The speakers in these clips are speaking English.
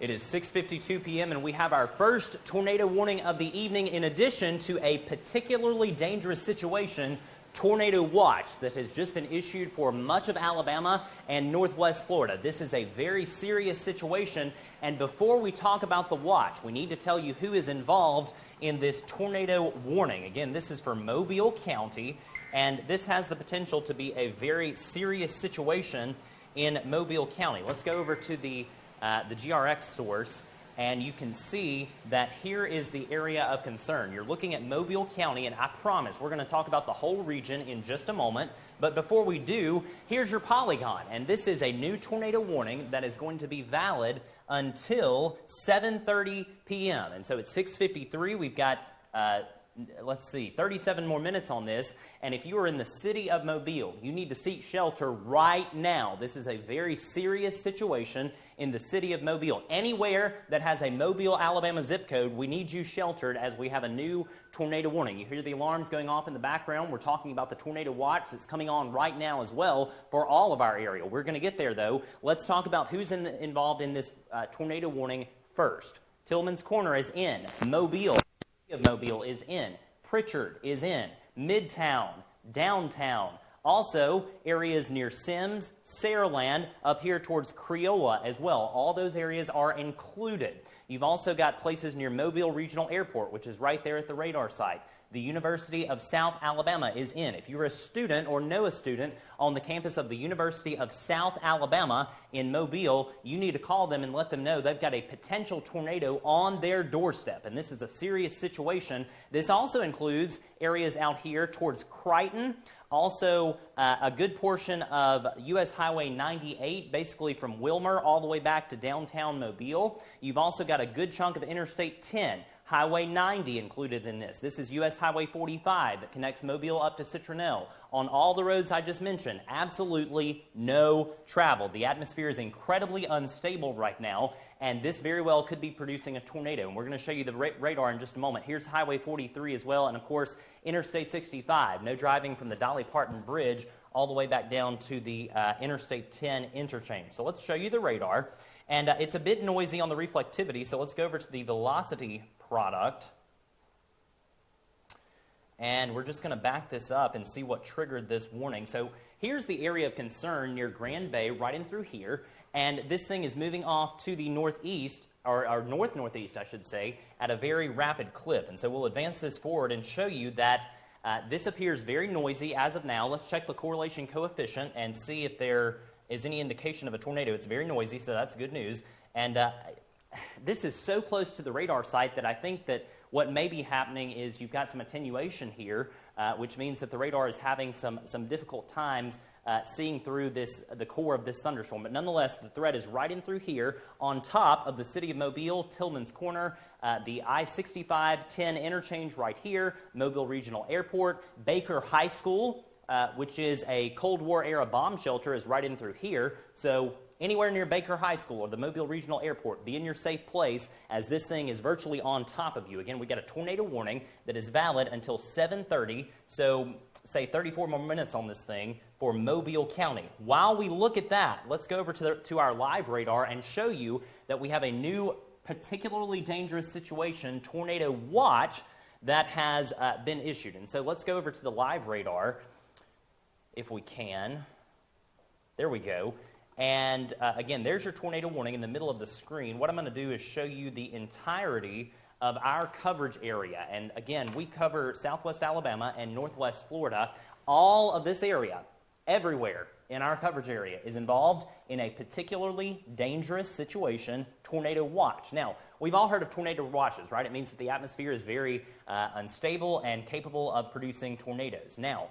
It is 6:52 p.m. and we have our first tornado warning of the evening in addition to a particularly dangerous situation tornado watch that has just been issued for much of Alabama and northwest Florida. This is a very serious situation, and before we talk about the watch, we need to tell you who is involved in this tornado warning. Again, this is for Mobile County, and this has the potential to be a very serious situation in Mobile County. Let's go over to the GRX source, and you can see that here is the area of concern. You're looking at Mobile County, and I promise we're going to talk about the whole region in just a moment. But before we do, here's your polygon. And this is a new tornado warning that is going to be valid until 7:30 p.m. And so at 6:53, we've got, let's see, 37 more minutes on this. And if you are in the city of Mobile, you need to seek shelter right now. This is a very serious situation in the city of Mobile. Anywhere that has a Mobile, Alabama zip code, we need you sheltered as we have a new tornado warning. You hear the alarms going off in the background. We're talking about the tornado watch that's coming on right now as well for all of our area. We're going to get there, though. Let's talk about who's involved in this tornado warning first. Tillman's Corner is in. Mobile is in. Pritchard is in. Midtown, downtown. Also, areas near Sims, Saraland, up here towards Creola as well. All those areas are included. You've also got places near Mobile Regional Airport, which is right there at the radar site. The University of South Alabama is in. If you're a student or know a student on the campus of the University of South Alabama in Mobile, you need to call them and let them know they've got a potential tornado on their doorstep. And this is a serious situation. This also includes areas out here towards Crichton. Also, a good portion of U.S. Highway 98, basically from Wilmer all the way back to downtown Mobile. You've also got a good chunk of Interstate 10. Highway 90 included in this. This is U.S. Highway 45 that connects Mobile up to Citronelle. On all the roads I just mentioned, absolutely no travel. The atmosphere is incredibly unstable right now, and this very well could be producing a tornado. And we're going to show you the radar in just a moment. Here's Highway 43 as well, and of course, Interstate 65. No driving from the Dolly Parton Bridge all the way back down to the Interstate 10 interchange. So let's show you the radar. And it's a bit noisy on the reflectivity, so let's go over to the velocity product. And we're just going to back this up and see what triggered this warning. So here's the area of concern near Grand Bay, right in through here. And this thing is moving off to the northeast, or north-northeast, I should say, at a very rapid clip. And so we'll advance this forward and show you that this appears very noisy as of now. Let's check the correlation coefficient and see if there is any indication of a tornado. It's very noisy, so that's good news. And this is so close to the radar site that I think that what may be happening is you've got some attenuation here, which means that the radar is having some difficult times seeing through the core of this thunderstorm. But nonetheless, the threat is right in through here on top of the city of Mobile, Tillman's Corner, the I-65-10 interchange right here, Mobile Regional Airport, Baker High School, which is a Cold War era bomb shelter, is right in through here. So anywhere near Baker High School or the Mobile Regional Airport, be in your safe place as this thing is virtually on top of you. Again, we got a tornado warning that is valid until 7:30, so say 34 more minutes on this thing for Mobile County. While we look at that, let's go over to our live radar and show you that we have a new particularly dangerous situation, tornado watch, that has been issued. And so let's go over to the live radar if we can. There we go. And again, there's your tornado warning in the middle of the screen. What I'm going to do is show you the entirety of our coverage area. And again, we cover southwest Alabama and northwest Florida. All of this area, everywhere in our coverage area, is involved in a particularly dangerous situation, tornado watch. Now, we've all heard of tornado watches, right? It means that the atmosphere is very unstable and capable of producing tornadoes. Now,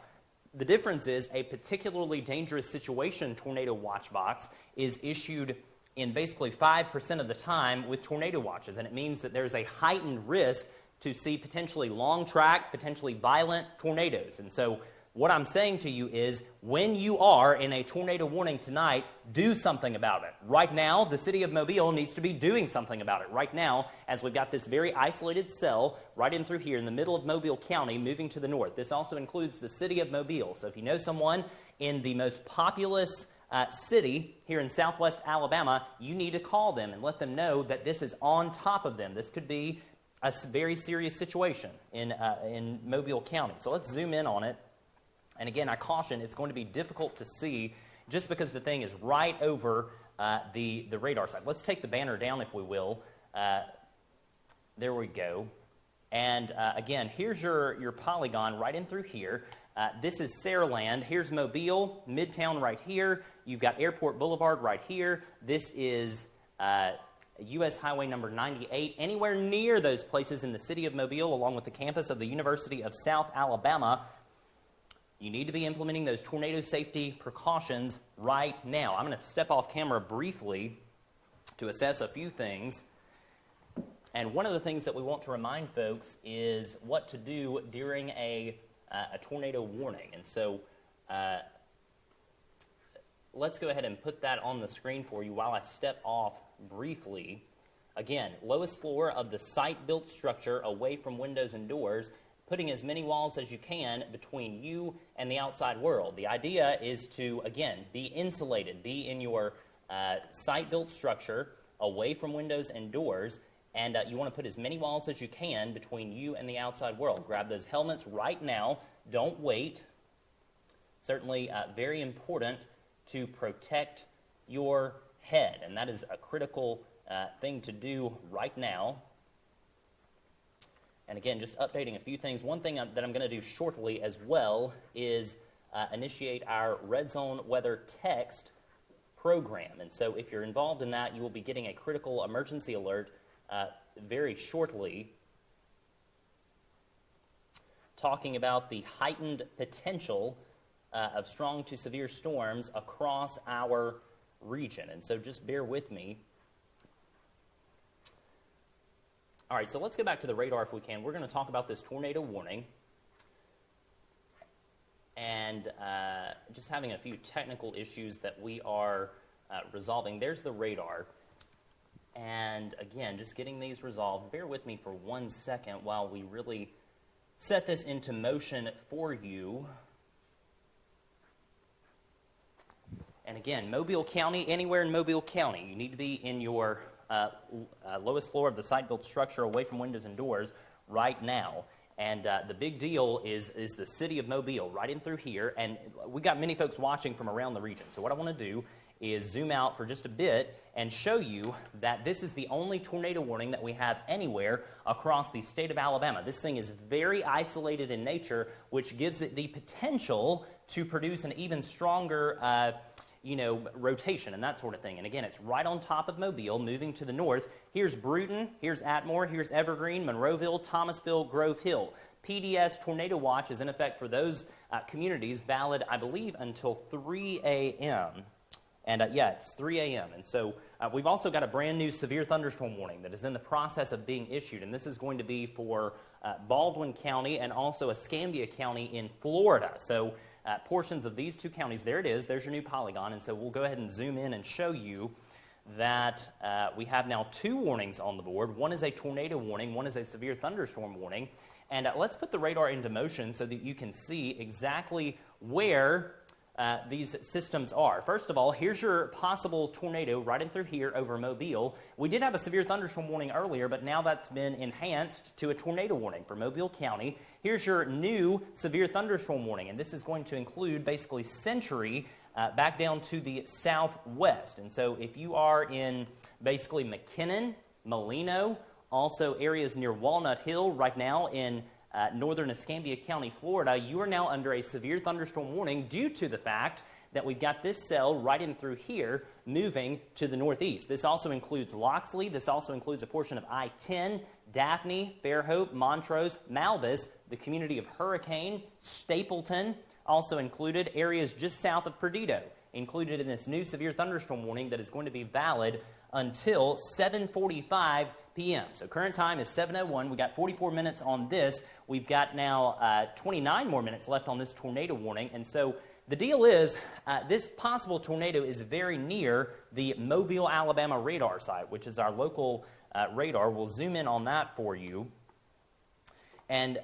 the difference is a particularly dangerous situation tornado watch box is issued in basically 5% of the time with tornado watches, and it means that there's a heightened risk to see potentially long track, potentially violent tornadoes. And so what I'm saying to you is when you are in a tornado warning tonight, do something about it. Right now, the city of Mobile needs to be doing something about it right now as we've got this very isolated cell right in through here in the middle of Mobile County moving to the north. This also includes the city of Mobile. So if you know someone in the most populous city here in southwest Alabama, you need to call them and let them know that this is on top of them. This could be a very serious situation in Mobile County. So let's zoom in on it. And again, I caution, it's going to be difficult to see just because the thing is right over the radar site. Let's take the banner down, if we will. There we go. And again, here's your polygon right in through here. This is Saraland. Here's Mobile, Midtown right here. You've got Airport Boulevard right here. This is U.S. Highway number 98. Anywhere near those places in the city of Mobile, along with the campus of the University of South Alabama, you need to be implementing those tornado safety precautions right now. I'm going to step off camera briefly to assess a few things. And one of the things that we want to remind folks is what to do during a tornado warning. And so let's go ahead and put that on the screen for you while I step off briefly. Again, lowest floor of the site-built structure away from windows and doors, putting as many walls as you can between you and the outside world. The idea is to, again, be insulated, be in your site-built structure away from windows and doors, and you want to put as many walls as you can between you and the outside world. Grab those helmets right now. Don't wait. Certainly very important to protect your head, and that is a critical thing to do right now. And again, just updating a few things. One thing that I'm going to do shortly as well is initiate our RedZone Weather text program. And so if you're involved in that, you will be getting a critical emergency alert very shortly, talking about the heightened potential of strong to severe storms across our region. And so just bear with me. All right, so let's go back to the radar if we can. We're going to talk about this tornado warning and just having a few technical issues that we are resolving. There's the radar. And again, just getting these resolved. Bear with me for 1 second while we really set this into motion for you. And again, Mobile County, anywhere in Mobile County, you need to be in your lowest floor of the site-built structure away from windows and doors right now. And the big deal is the city of Mobile right in through here. And we got many folks watching from around the region. So what I want to do is zoom out for just a bit and show you that this is the only tornado warning that we have anywhere across the state of Alabama. This thing is very isolated in nature, which gives it the potential to produce an even stronger rotation and that sort of thing. And again, it's right on top of Mobile, moving to the north. Here's Bruton, here's Atmore, here's Evergreen, Monroeville, Thomasville, Grove Hill. PDS Tornado Watch is in effect for those communities, valid, I believe, until 3 a.m. And it's 3 a.m. And so we've also got a brand new severe thunderstorm warning that is in the process of being issued. And this is going to be for Baldwin County and also Escambia County in Florida. So portions of these two counties, there it is, there's your new polygon. And so we'll go ahead and zoom in and show you that we have now two warnings on the board. One is a tornado warning, one is a severe thunderstorm warning. And let's put the radar into motion so that you can see exactly where these systems are. First of all, here's your possible tornado right in through here over Mobile. We did have a severe thunderstorm warning earlier, but now that's been enhanced to a tornado warning for Mobile County. Here's your new severe thunderstorm warning, and this is going to include basically Century back down to the southwest. And so if you are in basically McKinnon, Molino, also areas near Walnut Hill right now in northern Escambia County, Florida, you are now under a severe thunderstorm warning due to the fact that we've got this cell right in through here moving to the northeast. This also includes Loxley. This also includes a portion of I-10, Daphne, Fairhope, Montrose, Malvis, the community of Hurricane, Stapleton, also included areas just south of Perdido, included in this new severe thunderstorm warning that is going to be valid until 7:45 p.m. So current time is 7:01. We got 44 minutes on this. We've got now 29 more minutes left on this tornado warning. And so the deal is this possible tornado is very near the Mobile, Alabama radar site, which is our local radar. We'll zoom in on that for you. And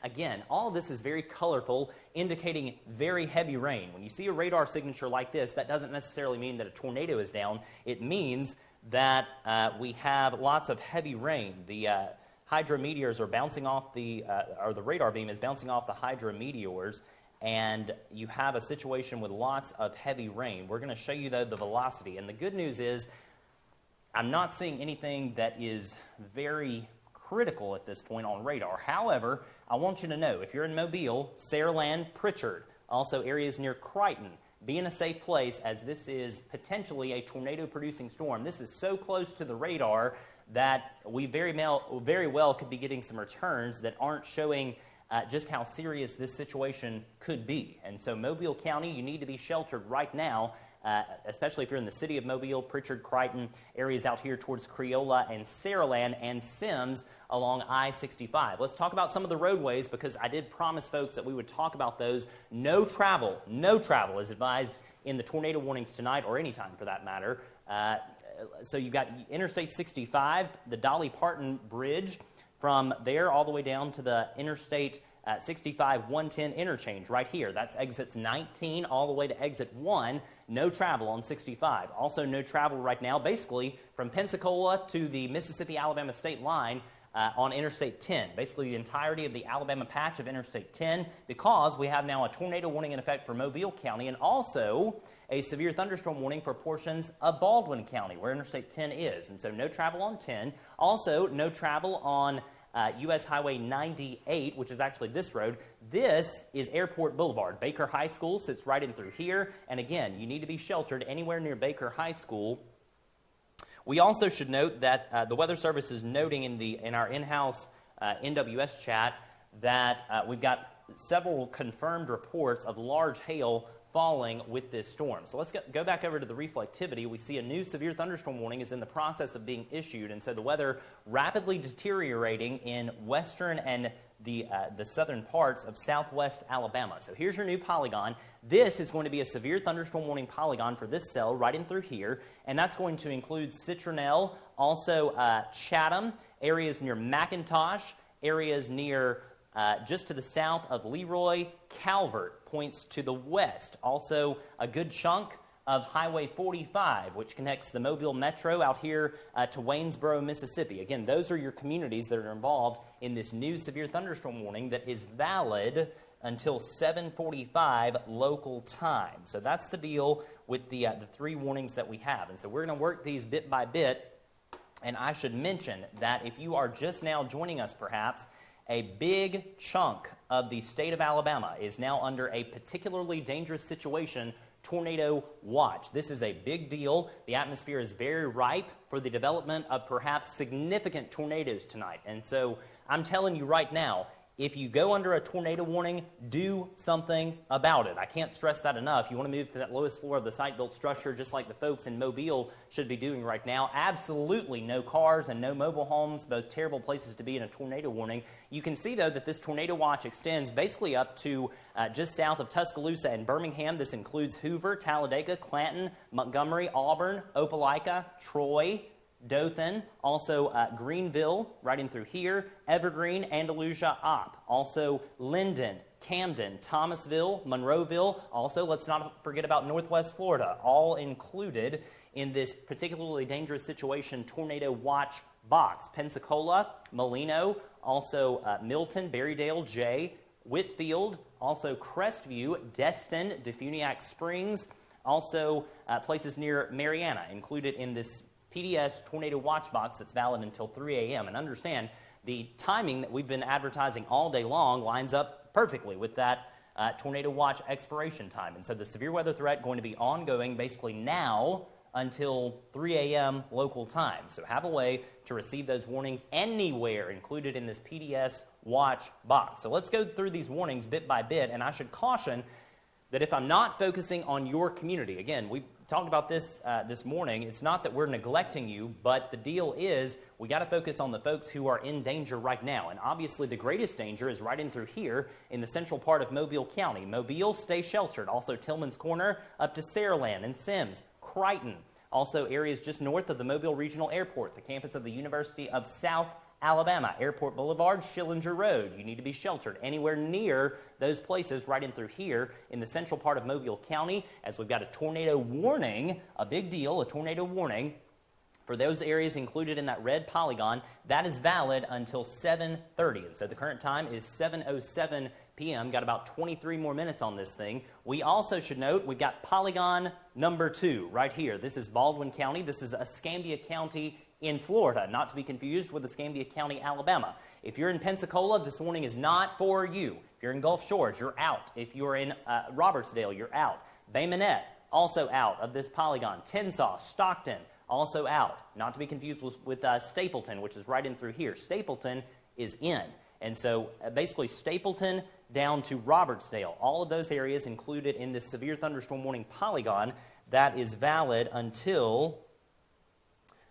again, all of this is very colorful, indicating very heavy rain. When you see a radar signature like this, that doesn't necessarily mean that a tornado is down. It means that we have lots of heavy rain. The hydrometeors are bouncing off or the radar beam is bouncing off the hydrometeors, and you have a situation with lots of heavy rain. We're going to show you, though, the velocity. And the good news is I'm not seeing anything that is very critical at this point on radar. However, I want you to know, if you're in Mobile, Saraland, Pritchard, also areas near Crichton, be in a safe place, as this is potentially a tornado-producing storm. This is so close to the radar that we very well could be getting some returns that aren't showing just how serious this situation could be. And so Mobile County, you need to be sheltered right now, especially if you're in the city of Mobile, Pritchard, Crichton, areas out here towards Creola and Saraland and Sims along I-65. Let's talk about some of the roadways, because I did promise folks that we would talk about those. No travel is advised in the tornado warnings tonight, or any time for that matter. So you've got Interstate 65, the Dolly Parton Bridge, from there all the way down to the Interstate 65 110 interchange right here. That's exits 19 all the way to exit 1. No travel on 65. Also no travel right now, basically from Pensacola to the Mississippi-Alabama state line on Interstate 10. Basically the entirety of the Alabama patch of Interstate 10, because we have now a tornado warning in effect for Mobile County, and also a severe thunderstorm warning for portions of Baldwin County, where Interstate 10 is. And so no travel on 10. Also, no travel on U.S. Highway 98, which is actually this road. This is Airport Boulevard. Baker High School sits right in through here. And again, you need to be sheltered anywhere near Baker High School. We also should note that the Weather Service is noting in our in-house NWS chat that we've got several confirmed reports of large hail falling with this storm. So let's go back over to the reflectivity. We see a new severe thunderstorm warning is in the process of being issued, and so the weather rapidly deteriorating in western and the southern parts of southwest Alabama. So here's your new polygon. This is going to be a severe thunderstorm warning polygon for this cell right in through here, and that's going to include Citronelle, also Chatham, areas near McIntosh, areas near just to the south of Leroy. Calvert points to the west. Also, a good chunk of Highway 45, which connects the Mobile Metro out here to Waynesboro, Mississippi. Again, those are your communities that are involved in this new severe thunderstorm warning that is valid until 7:45 local time. So that's the deal with the three warnings that we have. And so we're going to work these bit by bit. And I should mention that if you are just now joining us, perhaps, a big chunk of the state of Alabama is now under a particularly dangerous situation, tornado watch. This is a big deal. The atmosphere is very ripe for the development of perhaps significant tornadoes tonight. And so I'm telling you right now, if you go under a tornado warning, do something about it. I can't stress that enough. You want to move to that lowest floor of the site-built structure, just like the folks in Mobile should be doing right now. Absolutely no cars and no mobile homes, both terrible places to be in a tornado warning. You can see, though, that this tornado watch extends basically up to just south of Tuscaloosa and Birmingham. This includes Hoover, Talladega, Clanton, Montgomery, Auburn, Opelika, Troy, Dothan, also Greenville, right in through here, Evergreen, Andalusia, Opp, also Linden, Camden, Thomasville, Monroeville, also let's not forget about Northwest Florida, all included in this particularly dangerous situation tornado watch box. Pensacola, Molino, also Milton, Berrydale, Jay, Whitfield, also Crestview, Destin, Defuniak Springs, also places near Mariana included in this PDS tornado watch box that's valid until 3 a.m. And understand, the timing that we've been advertising all day long lines up perfectly with that tornado watch expiration time. And so the severe weather threat going to be ongoing basically now until 3 a.m. local time. So have a way to receive those warnings anywhere included in this PDS watch box. So let's go through these warnings bit by bit, and I should caution that if I'm not focusing on your community, again, we talked about this this morning, it's not that we're neglecting you, but the deal is we got to focus on the folks who are in danger right now. And obviously the greatest danger is right in through here in the central part of Mobile County. Mobile, stay sheltered. Also Tillman's Corner up to Saraland and Sims, Crichton. Also areas just north of the Mobile Regional Airport, the campus of the University of South Alabama, Airport Boulevard, Schillinger Road. You need to be sheltered anywhere near those places right in through here in the central part of Mobile County, as we've got a tornado warning, a big deal, a tornado warning for those areas included in that red polygon. That is valid until 7:30. And so the current time is 7:07 p.m. Got about 23 more minutes on this thing. We also should note we've got polygon number 2 right here. This is Baldwin County. This is Escambia County in Florida, not to be confused with Escambia County, Alabama. If you're in Pensacola, this warning is not for you. If you're in Gulf Shores, you're out. If you're in Robertsdale, you're out. Bay Minette, also out of this polygon. Tensas, Stockton, also out. Not to be confused with Stapleton, which is right in through here. Stapleton is in. And so basically Stapleton down to Robertsdale, all of those areas included in this severe thunderstorm warning polygon, that is valid until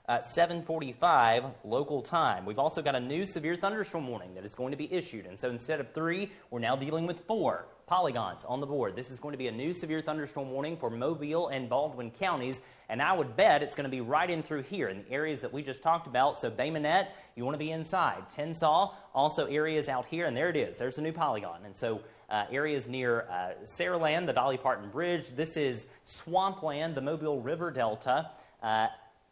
7:45 local time. We've also got a new severe thunderstorm warning that is going to be issued. And so instead of 3, we're now dealing with 4 polygons on the board. This is going to be a new severe thunderstorm warning for Mobile and Baldwin counties. And I would bet it's going to be right in through here in the areas that we just talked about. So Bay Minette, you want to be inside. Tensas, also areas out here. And there it is. There's a new polygon. And so areas near Saraland, the Dolly Parton Bridge. This is Swampland, the Mobile River Delta.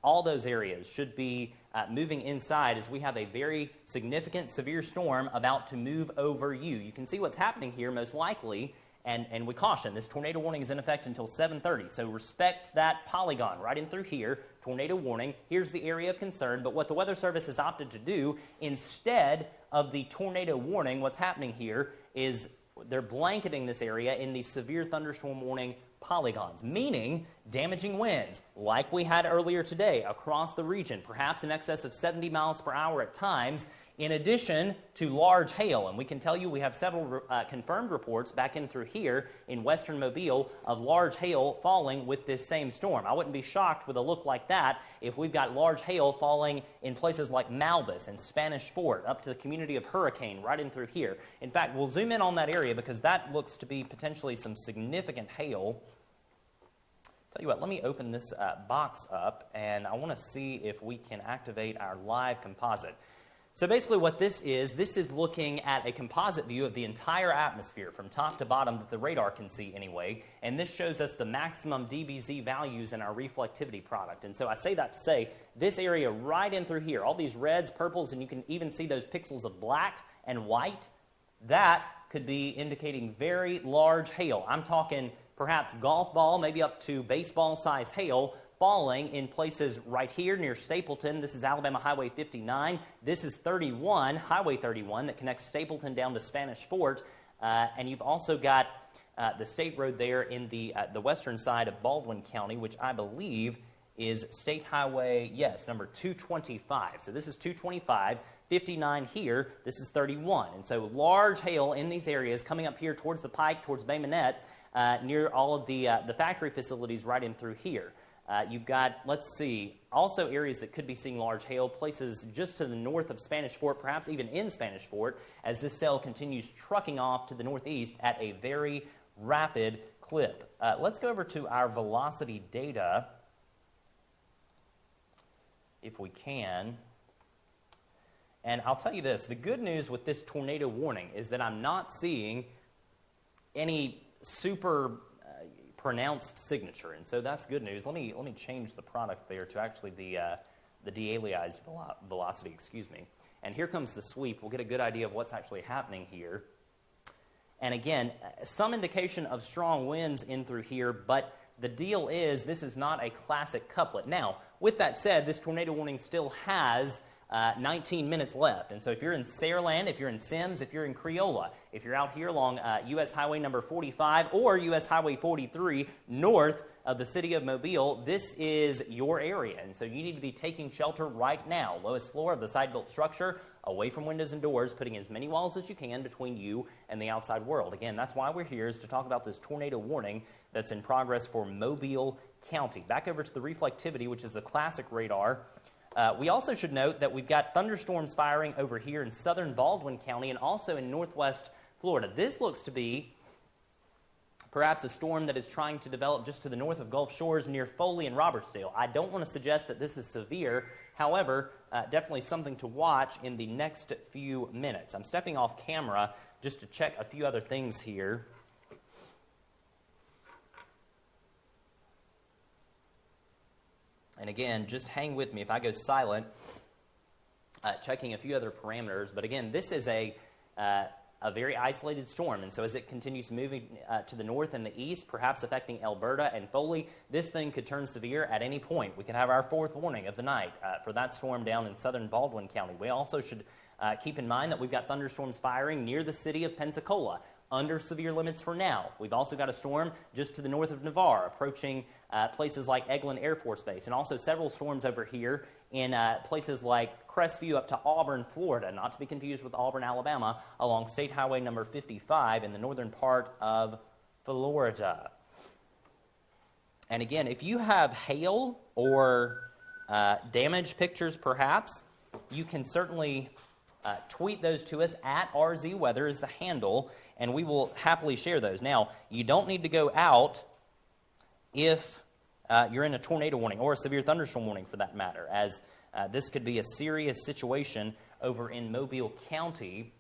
All those areas should be moving inside as we have a very significant severe storm about to move over you. You can see what's happening here most likely, and we caution, this tornado warning is in effect until 7:30, so respect that polygon right in through here, tornado warning. Here's the area of concern, but what the Weather Service has opted to do, instead of the tornado warning, what's happening here is they're blanketing this area in the severe thunderstorm warning polygons, meaning damaging winds, like we had earlier today across the region, perhaps in excess of 70 miles per hour at times, in addition to large hail. And we can tell you we have several confirmed reports back in through here in western Mobile of large hail falling with this same storm. I wouldn't be shocked with a look like that if we've got large hail falling in places like Malbus and Spanish Fort, up to the community of Hurricane, right in through here. In fact, we'll zoom in on that area because that looks to be potentially some significant hail. Tell you what, let me open this box up, and I want to see if we can activate our live composite. So basically what this is looking at a composite view of the entire atmosphere from top to bottom that the radar can see anyway, and this shows us the maximum DBZ values in our reflectivity product. And so I say that to say this area right in through here, all these reds, purples, and you can even see those pixels of black and white, that could be indicating very large hail. I'm talking perhaps golf ball, maybe up to baseball size hail falling in places right here near Stapleton. This is Alabama Highway 59. This is 31, Highway 31, that connects Stapleton down to Spanish Fort. And you've also got the state road there in the western side of Baldwin County, which I believe is State Highway, yes, number 225. So this is 225. 59 here, this is 31. And so large hail in these areas coming up here towards the Pike, towards Bay Minette, near all of the factory facilities right in through here. You've got, let's see, also areas that could be seeing large hail, places just to the north of Spanish Fort, perhaps even in Spanish Fort, as this cell continues trucking off to the northeast at a very rapid clip. Let's go over to our velocity data, if we can. And I'll tell you this, the good news with this tornado warning is that I'm not seeing any super pronounced signature, and so that's good news. Let me change the product there to actually the de-aliased velocity, excuse me. And here comes the sweep. We'll get a good idea of what's actually happening here. And again, some indication of strong winds in through here, but the deal is this is not a classic couplet. Now, with that said, this tornado warning still has 19 minutes left. And so if you're in Saraland, if you're in Sims, if you're in Creola, if you're out here along U.S. Highway number 45 or U.S. Highway 43 north of the city of Mobile, this is your area. And so you need to be taking shelter right now. Lowest floor of the side-built structure, away from windows and doors, putting as many walls as you can between you and the outside world. Again, that's why we're here, is to talk about this tornado warning that's in progress for Mobile County. Back over to the reflectivity, which is the classic radar. We also should note that we've got thunderstorms firing over here in southern Baldwin County and also in northwest Florida. This looks to be perhaps a storm that is trying to develop just to the north of Gulf Shores near Foley and Robertsdale. I don't want to suggest that this is severe. However, definitely something to watch in the next few minutes. I'm stepping off camera just to check a few other things here. And again, just hang with me. If I go silent, checking a few other parameters. But again, this is a very isolated storm. And so as it continues moving to the north and the east, perhaps affecting Alberta and Foley, this thing could turn severe at any point. We could have our fourth warning of the night for that storm down in southern Baldwin County. We also should keep in mind that we've got thunderstorms firing near the city of Pensacola, under severe limits for now. We've also got a storm just to the north of Navarre, approaching places like Eglin Air Force Base, and also several storms over here in places like Crestview up to Auburn, Florida, not to be confused with Auburn, Alabama, along State Highway number 55 in the northern part of Florida. And again, if you have hail or damage pictures perhaps, you can certainly tweet those to us. At RZ Weather is the handle, and we will happily share those. Now, you don't need to go out if you're in a tornado warning or a severe thunderstorm warning for that matter, as this could be a serious situation over in Mobile County.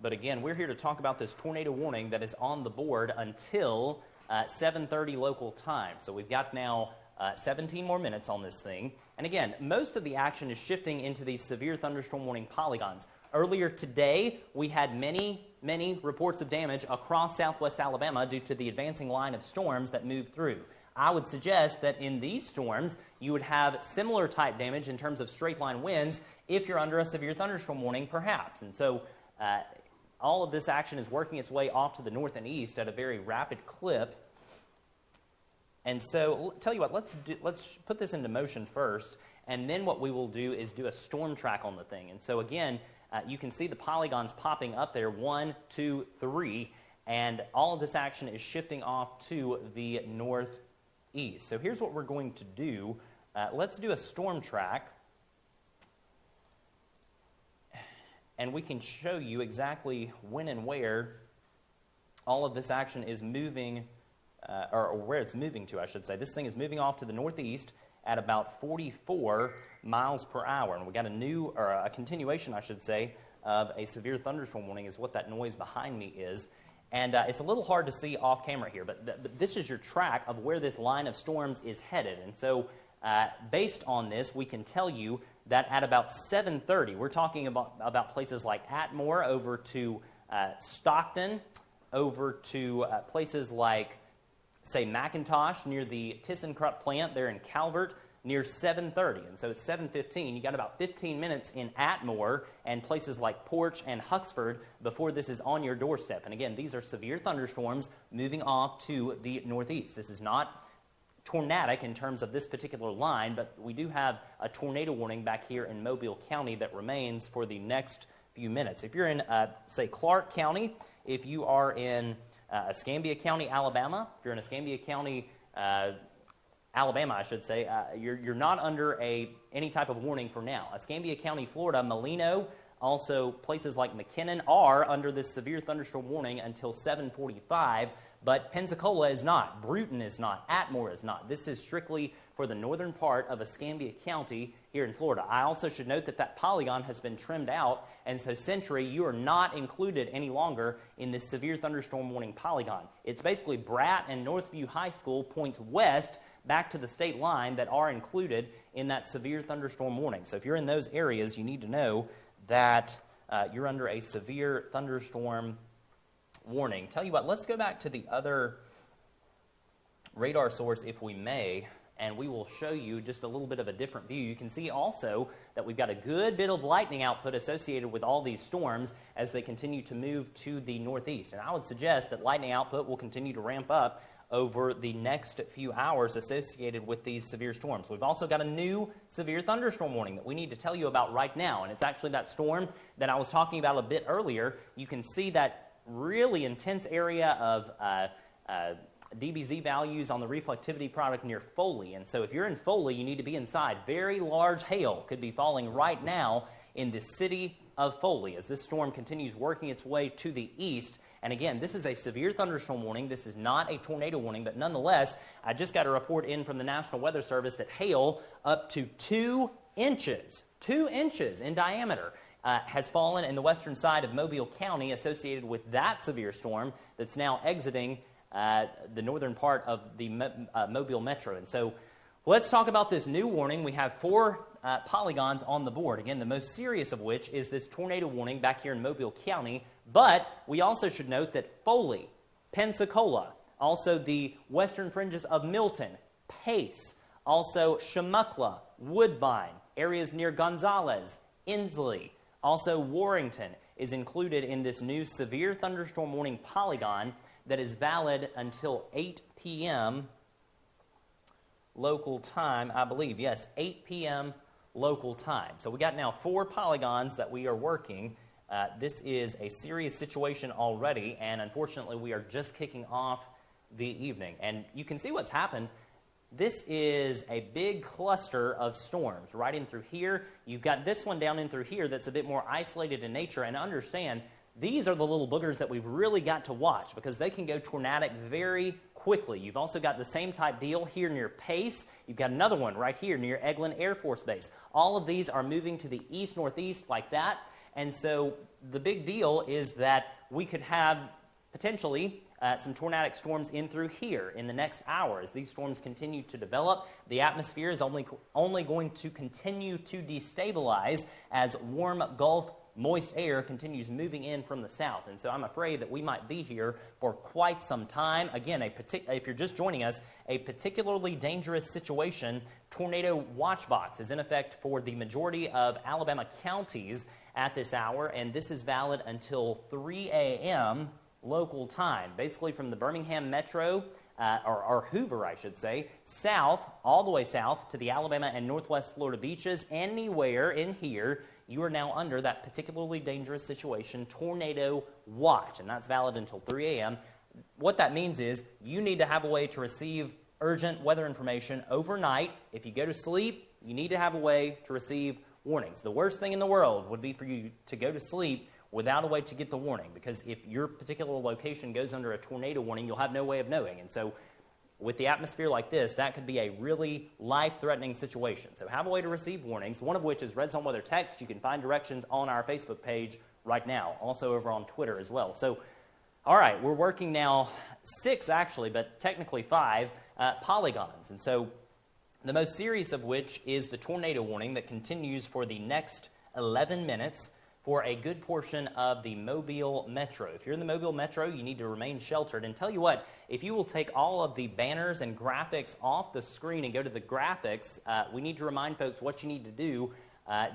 But again, we're here to talk about this tornado warning that is on the board until 7:30 local time. So we've got now 17 more minutes on this thing. And again, most of the action is shifting into these severe thunderstorm warning polygons. Earlier today, we had many reports of damage across southwest Alabama due to the advancing line of storms that moved through. I would suggest that in these storms, you would have similar type damage in terms of straight line winds if you're under a severe thunderstorm warning, perhaps. And so all of this action is working its way off to the north and east at a very rapid clip. And so, tell you what, let's put this into motion first, and then what we will do is do a storm track on the thing. And so again, you can see the polygons popping up there, 1, 2, 3, and all of this action is shifting off to the northeast. So here's what we're going to do. Let's do a storm track, and we can show you exactly when and where all of this action is moving, or where it's moving to, I should say. This thing is moving off to the northeast at about 44 miles per hour. And we got a continuation, I should say, of a severe thunderstorm warning is what that noise behind me is. And it's a little hard to see off camera here, but this is your track of where this line of storms is headed. And so based on this, we can tell you that at about 7:30, we're talking about places like Atmore over to Stockton, over to places like, say, McIntosh near the ThyssenKrupp plant there in Calvert near 7:30. And so it's 7:15. You got about 15 minutes in Atmore and places like Porch and Huxford before this is on your doorstep. And again, these are severe thunderstorms moving off to the northeast. This is not tornadic in terms of this particular line, but we do have a tornado warning back here in Mobile County that remains for the next few minutes. If you're in, say, Clark County, if you are in Escambia County, Alabama, if you're in Escambia County, Alabama, I should say, you're not under any type of warning for now. Escambia County, Florida, Molino, also places like McKinnon are under this severe thunderstorm warning until 7:45, but Pensacola is not, Bruton is not, Atmore is not. This is strictly for the northern part of Escambia County here in Florida. I also should note that polygon has been trimmed out, and so Century, you are not included any longer in this severe thunderstorm warning polygon. It's basically Bratt and Northview High School points west back to the state line that are included in that severe thunderstorm warning. So if you're in those areas, you need to know that you're under a severe thunderstorm warning. Tell you what, let's go back to the other radar source if we may, and we will show you just a little bit of a different view. You can see also that we've got a good bit of lightning output associated with all these storms as they continue to move to the northeast. And I would suggest that lightning output will continue to ramp up over the next few hours associated with these severe storms. We've also got a new severe thunderstorm warning that we need to tell you about right now, and it's actually that storm that I was talking about a bit earlier. You can see that really intense area of DBZ values on the reflectivity product near Foley. And so if you're in Foley, you need to be inside. Very large hail could be falling right now in the city of Foley as this storm continues working its way to the east. And again, this is a severe thunderstorm warning. This is not a tornado warning, but nonetheless, I just got a report in from the National Weather Service that hail up to 2 inches in diameter has fallen in the western side of Mobile County associated with that severe storm that's now exiting the northern part of the Mobile Metro. And so let's talk about this new warning. We have 4 polygons on the board. Again, the most serious of which is this tornado warning back here in Mobile County. But we also should note that Foley, Pensacola, also the western fringes of Milton, Pace, also Chumuckla, Woodbine, areas near Gonzales, Inslee, also Warrington is included in this new severe thunderstorm warning polygon that is valid until 8 p.m. local time, I believe. Yes, 8 p.m. local time. So we got now 4 polygons that we are working. This is a serious situation already, and unfortunately we are just kicking off the evening. And you can see what's happened. This is a big cluster of storms right in through here. You've got this one down in through here that's a bit more isolated in nature. And understand, these are the little boogers that we've really got to watch because they can go tornadic very quickly. You've also got the same type deal here near Pace. You've got another one right here near Eglin Air Force Base. All of these are moving to the east-northeast like that. And so the big deal is that we could have potentially some tornadic storms in through here in the next hour. As these storms continue to develop, the atmosphere is only going to continue to destabilize as warm Gulf moist air continues moving in from the south. And so I'm afraid that we might be here for quite some time. Again, if you're just joining us, a particularly dangerous situation, tornado watch box is in effect for the majority of Alabama counties at this hour, and this is valid until 3 a.m. local time, basically from the Birmingham Metro, or Hoover, I should say, south, all the way south to the Alabama and Northwest Florida beaches. Anywhere in here, you are now under that particularly dangerous situation, tornado watch, and that's valid until 3 a.m. What that means is you need to have a way to receive urgent weather information overnight. If you go to sleep, you need to have a way to receive warnings. The worst thing in the world would be for you to go to sleep without a way to get the warning, because if your particular location goes under a tornado warning, you'll have no way of knowing. And so with the atmosphere like this, that could be a really life-threatening situation. So have a way to receive warnings, one of which is RedZone Weather Text. You can find directions on our Facebook page right now, also over on Twitter as well. So, all right, we're working now 6 actually, but technically 5 polygons. And so the most serious of which is the tornado warning that continues for the next 11 minutes for a good portion of the Mobile Metro. If you're in the Mobile Metro, you need to remain sheltered. And tell you what, if you will take all of the banners and graphics off the screen and go to the graphics, we need to remind folks what you need to do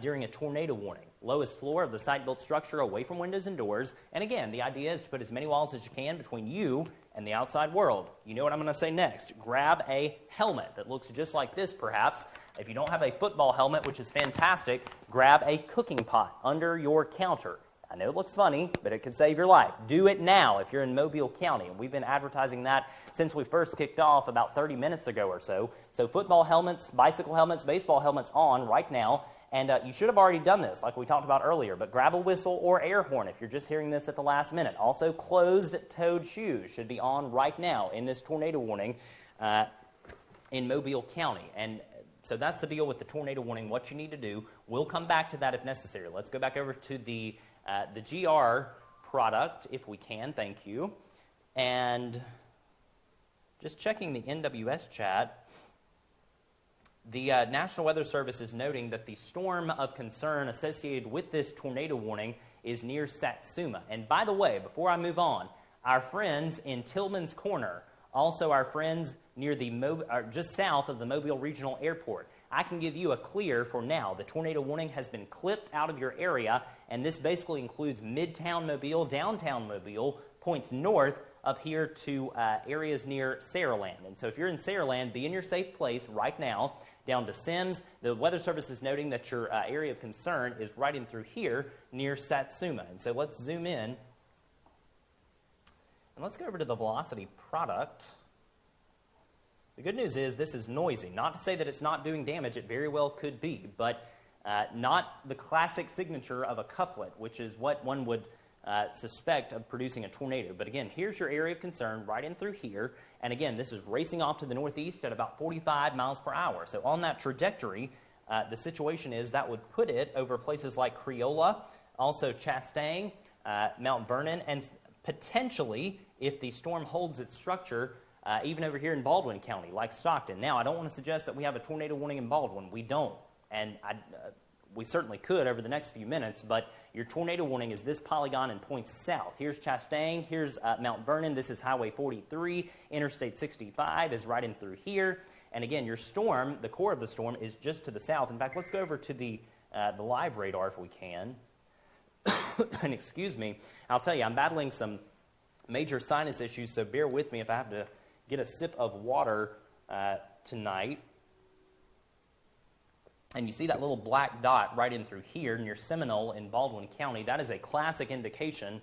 during a tornado warning. Lowest floor of the site-built structure away from windows and doors. And again, the idea is to put as many walls as you can between you and the outside world. You know what I'm going to say next. Grab a helmet that looks just like this, perhaps. If you don't have a football helmet, which is fantastic, grab a cooking pot under your counter. I know it looks funny, but it could save your life. Do it now if you're in Mobile County. And we've been advertising that since we first kicked off about 30 minutes ago or so. So football helmets, bicycle helmets, baseball helmets on right now. And you should have already done this, like we talked about earlier, but grab a whistle or air horn if you're just hearing this at the last minute. Also, closed-toed shoes should be on right now in this tornado warning in Mobile County. And so that's the deal with the tornado warning, what you need to do. We'll come back to that if necessary. Let's go back over to the GR product, if we can. Thank you. And just checking the NWS chat. The National Weather Service is noting that the storm of concern associated with this tornado warning is near Satsuma. And by the way, before I move on, our friends in Tillman's Corner, also our friends near the just south of the Mobile Regional Airport, I can give you a clear for now. The tornado warning has been clipped out of your area, and this basically includes Midtown Mobile, downtown Mobile, points north up here to areas near Saraland. And so if you're in Saraland, be in your safe place right now. Down to Sims. The Weather Service is noting that your area of concern is right in through here near Satsuma. And so let's zoom in. And let's go over to the velocity product. The good news is this is noisy. Not to say that it's not doing damage. It very well could be. But not the classic signature of a couplet, which is what one would suspect of producing a tornado. But again, here's your area of concern right in through here. And again, this is racing off to the northeast at about 45 miles per hour. So on that trajectory, the situation is that would put it over places like Creola, also Chastang, Mount Vernon, and potentially, if the storm holds its structure, even over here in Baldwin County, like Stockton. Now, I don't want to suggest that we have a tornado warning in Baldwin. We don't. And we certainly could over the next few minutes, but your tornado warning is this polygon and points south. Here's Chastang, here's Mount Vernon, this is Highway 43, Interstate 65 is right in through here. And again, your storm, the core of the storm, is just to the south. In fact, let's go over to the live radar if we can. And excuse me, I'll tell you, I'm battling some major sinus issues, so bear with me if I have to get a sip of water tonight. And you see that little black dot right in through here near Seminole in Baldwin County. That is a classic indication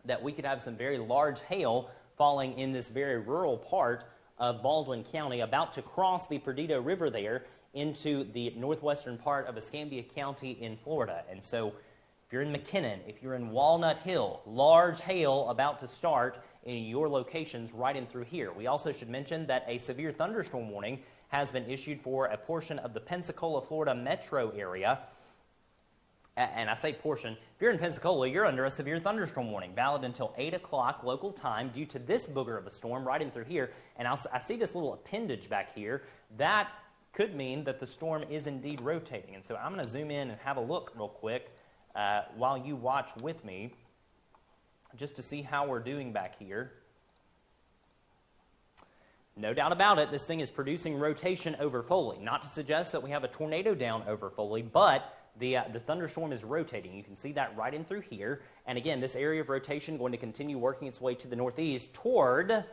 that we could have some very large hail falling in this very rural part of Baldwin County, about to cross the Perdido River there into the northwestern part of Escambia County in Florida. And so if you're in McKinnon, if you're in Walnut Hill, large hail about to start in your locations right in through here. We also should mention that a severe thunderstorm warning has been issued for a portion of the Pensacola, Florida metro area. And I say portion. If you're in Pensacola, you're under a severe thunderstorm warning, valid until 8 o'clock local time due to this booger of a storm right in through here. And I see this little appendage back here. That could mean that the storm is indeed rotating. And so I'm going to zoom in and have a look real quick while you watch with me, just to see how we're doing back here. No doubt about it, this thing is producing rotation over Foley. Not to suggest that we have a tornado down over Foley, but the thunderstorm is rotating. You can see that right in through here. And again, this area of rotation going to continue working its way to the northeast toward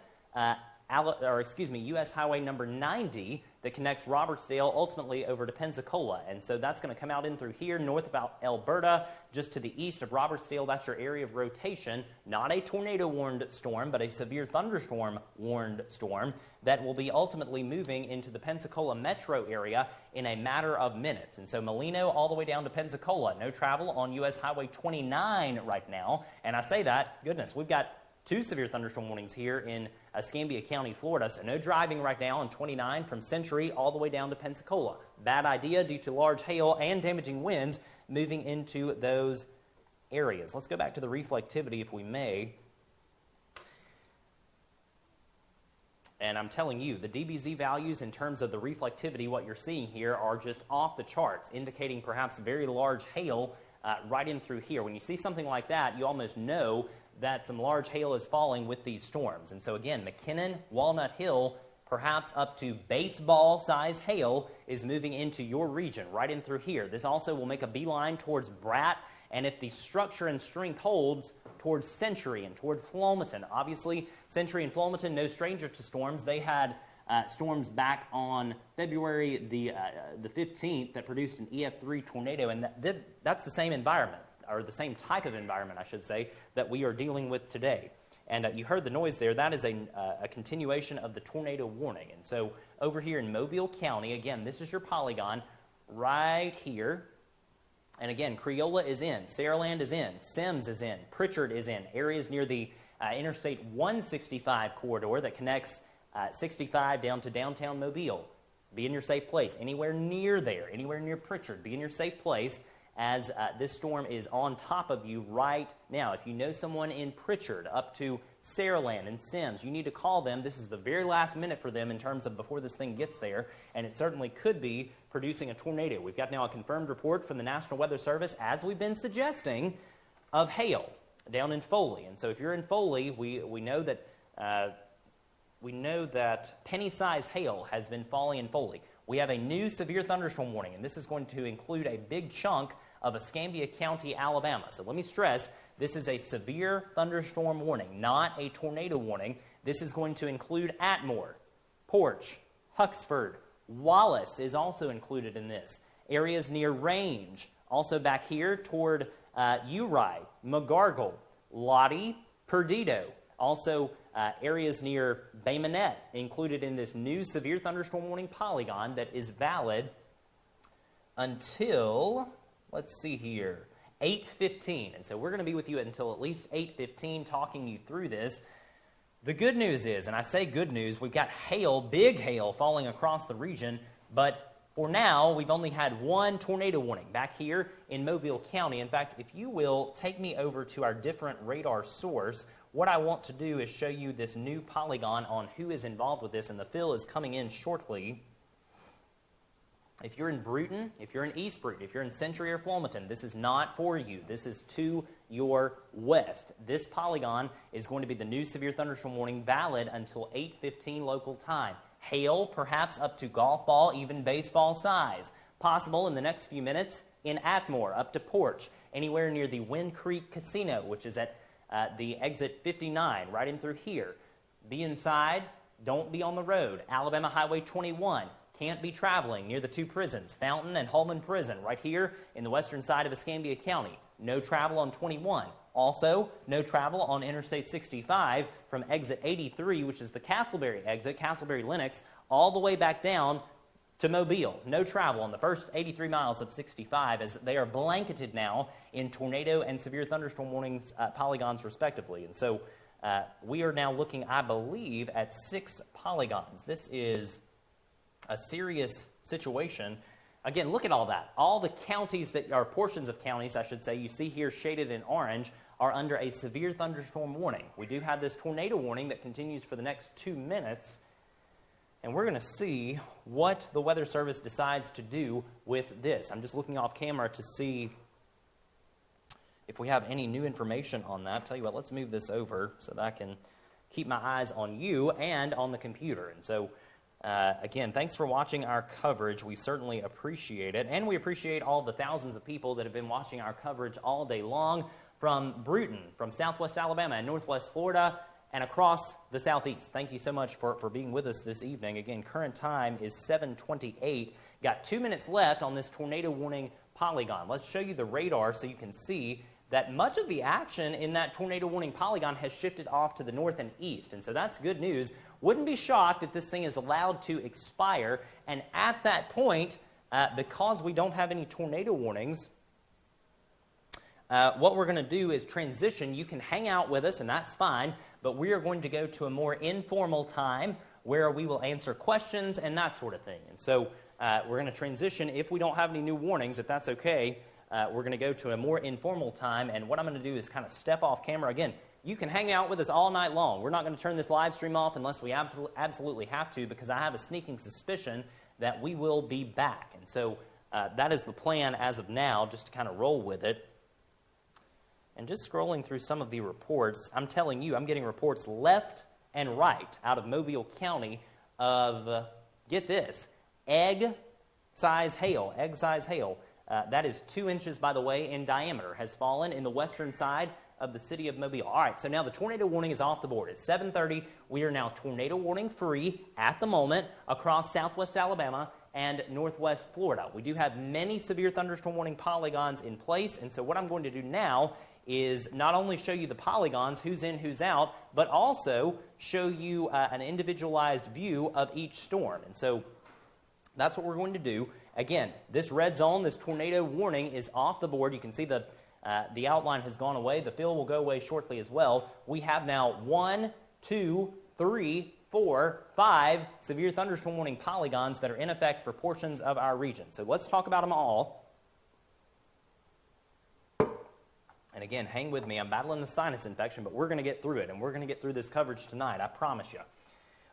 U.S. Highway number 90 that connects Robertsdale ultimately over to Pensacola. And so that's going to come out in through here, north of Alberta, just to the east of Robertsdale. That's your area of rotation. Not a tornado-warned storm, but a severe thunderstorm-warned storm that will be ultimately moving into the Pensacola metro area in a matter of minutes. And so Molino all the way down to Pensacola. No travel on U.S. Highway 29 right now. And I say that, goodness, we've got 2 severe thunderstorm warnings here in Escambia County, Florida. So no driving right now on 29 from Century all the way down to Pensacola. Bad idea due to large hail and damaging winds moving into those areas. Let's go back to the reflectivity if we may. And I'm telling you, the DBZ values in terms of the reflectivity, what you're seeing here, are just off the charts, indicating perhaps very large hail right in through here. When you see something like that, you almost know that some large hail is falling with these storms. And so again, McKinnon, Walnut Hill, perhaps up to baseball-size hail is moving into your region, right in through here. This also will make a beeline towards Brat, and if the structure and strength holds, towards Century and toward Flomaton. Obviously, Century and Flomaton, no stranger to storms. They had storms back on February the 15th that produced an EF3 tornado, and that's the same environment, or the same type of environment, I should say, that we are dealing with today. And you heard the noise there. That is a continuation of the tornado warning. And so over here in Mobile County, again, this is your polygon right here. And again, Creola is in, Saraland is in, Sims is in, Pritchard is in, areas near the Interstate 165 corridor that connects 65 down to downtown Mobile. Be in your safe place. Anywhere near there, anywhere near Pritchard, be in your safe place as this storm is on top of you right now. If you know someone in Pritchard up to Saraland and Sims, you need to call them. This is the very last minute for them in terms of before this thing gets there, and it certainly could be producing a tornado. We've got now a confirmed report from the National Weather Service, as we've been suggesting, of hail down in Foley. And so if you're in Foley, we know that penny-sized hail has been falling in Foley. We have a new severe thunderstorm warning, and this is going to include a big chunk of Escambia County, Alabama. So let me stress, this is a severe thunderstorm warning, not a tornado warning. This is going to include Atmore, Porch, Huxford, Wallace is also included in this. Areas near Range, also back here toward Uri, McGargle, Lottie, Perdido. Also areas near Bay Minette included in this new severe thunderstorm warning polygon that is valid until, let's see here, 8:15. And so we're going to be with you until at least 8:15 talking you through this. The good news is, and I say good news, we've got hail, big hail falling across the region, but for now, we've only had one tornado warning back here in Mobile County. In fact, if you will take me over to our different radar source, what I want to do is show you this new polygon on who is involved with this, and the fill is coming in shortly. If you're in Bruton, if you're in East Bruton, if you're in Century or Flomaton, this is not for you. This is to your west. This polygon is going to be the new severe thunderstorm warning, valid until 8:15 local time. Hail, perhaps up to golf ball, even baseball size. Possible in the next few minutes in Atmore, up to Porch, anywhere near the Wind Creek Casino, which is at the exit 59, right in through here. Be inside, don't be on the road. Alabama Highway 21. Can't be traveling near the two prisons, Fountain and Holman Prison, right here in the western side of Escambia County. No travel on 21. Also, no travel on Interstate 65 from exit 83, which is the Castleberry exit, Castleberry Lennox, all the way back down to Mobile. No travel on the first 83 miles of 65, as they are blanketed now in tornado and severe thunderstorm warnings polygons respectively. And so we are now looking, I believe, at 6 polygons. This is a serious situation. Again, look at all that. All the counties that are portions of counties, I should say, you see here shaded in orange, are under a severe thunderstorm warning. We do have this tornado warning that continues for the next 2 minutes, and we're going to see what the Weather Service decides to do with this. I'm just looking off camera to see if we have any new information on that. Tell you what, let's move this over so that I can keep my eyes on you and on the computer. And so again, thanks for watching our coverage. We certainly appreciate it. And we appreciate all the thousands of people that have been watching our coverage all day long from Bruton, from Southwest Alabama and Northwest Florida, and across the Southeast. Thank you so much for being with us this evening. Again, current time is 7:28. Got 2 minutes left on this tornado warning polygon. Let's show you the radar so you can see that much of the action in that tornado warning polygon has shifted off to the north and east. And so that's good news. Wouldn't be shocked if this thing is allowed to expire. And at that point, because we don't have any tornado warnings, what we're going to do is transition. You can hang out with us, and that's fine, but we are going to go to a more informal time where we will answer questions and that sort of thing. And so we're going to transition. If we don't have any new warnings, if that's okay, we're going to go to a more informal time, and what I'm going to do is kind of step off camera. Again, you can hang out with us all night long. We're not going to turn this live stream off unless we absolutely have to, because I have a sneaking suspicion that we will be back. And so that is the plan as of now, just to kind of roll with it. And just scrolling through some of the reports, I'm telling you, I'm getting reports left and right out of Mobile County of, get this, egg-size hail. That is 2 inches, by the way, in diameter, has fallen in the western side of the city of Mobile. All right, so now the tornado warning is off the board. It's 7:30. We are now tornado warning free at the moment across southwest Alabama and northwest Florida. We do have many severe thunderstorm warning polygons in place, and so what I'm going to do now is not only show you the polygons, who's in, who's out, but also show you an individualized view of each storm. And so that's what we're going to do. Again, this red zone, this tornado warning is off the board. You can see the outline has gone away. The fill will go away shortly as well. We have now 1, 2, 3, 4, 5 severe thunderstorm warning polygons that are in effect for portions of our region. So let's talk about them all. And again, hang with me. I'm battling the sinus infection, but we're going to get through it, and we're going to get through this coverage tonight. I promise you.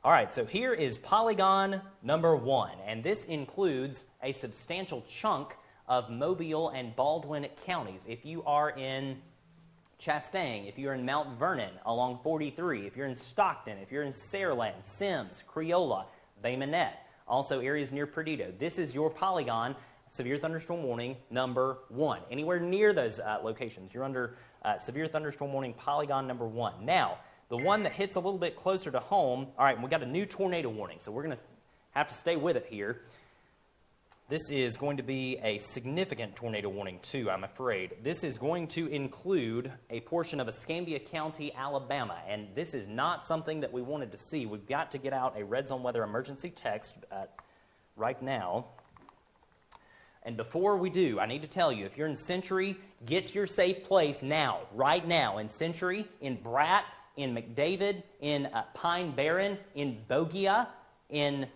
All right, so here is polygon number 1, and this includes a substantial chunk of Mobile and Baldwin counties. If you are in Chastang, if you're in Mount Vernon along 43, if you're in Stockton, if you're in Saraland, Sims, Creola, Bay Minette, also areas near Perdido, this is your polygon severe thunderstorm warning number 1. Anywhere near those locations, you're under severe thunderstorm warning polygon number 1. Now, the one that hits a little bit closer to home, all right, we got a new tornado warning, so we're going to have to stay with it here. This is going to be a significant tornado warning too, I'm afraid. This is going to include a portion of Escambia County, Alabama, and this is not something that we wanted to see. We've got to get out a RedZone Weather emergency text right now. And before we do, I need to tell you, if you're in Century, get to your safe place now, right now, in Century, in Bratt, in McDavid, in Pine Barren, in Bogia, in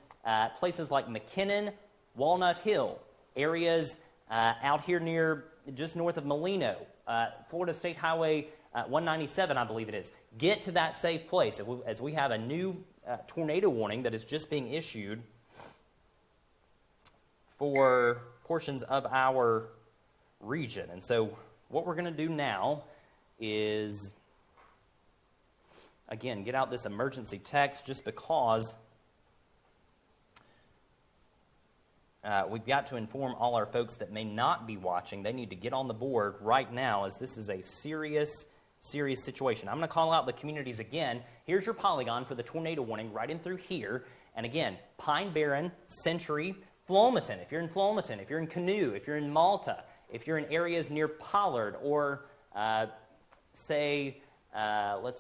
places like McKinnon, Walnut Hill, areas out here near, just north of Molino, Florida State Highway 197, I believe it is. Get to that safe place as we have a new tornado warning that is just being issued for portions of our region. And so what we're going to do now is, again, get out this emergency text just because we've got to inform all our folks that may not be watching. They need to get on the board right now, as this is a serious situation. I'm going to call out the communities again. Here's your polygon for the tornado warning right in through here. And again, Pine Barren, Century, Flomaton, if you're in Flomaton, if you're in Canoe, if you're in Malta, if you're in areas near Pollard, or let's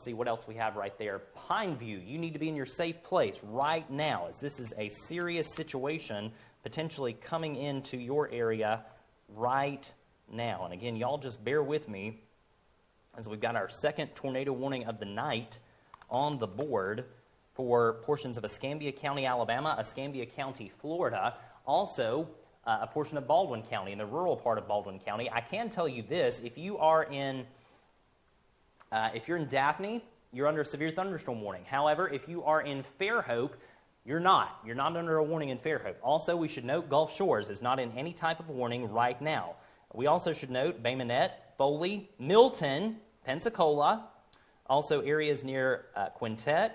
see what else we have right there, Pineview, you need to be in your safe place right now, as this is a serious situation potentially coming into your area right now. And again, y'all just bear with me as we've got our second tornado warning of the night on the board for portions of Escambia County, Alabama, Escambia County, Florida, also a portion of Baldwin County, in the rural part of Baldwin County. I can tell you this, if you're in Daphne, you're under a severe thunderstorm warning. However, if you are in Fairhope, you're not. You're not under a warning in Fairhope. Also, we should note Gulf Shores is not in any type of warning right now. We also should note Bay Minette, Foley, Milton, Pensacola, also areas near Quintet,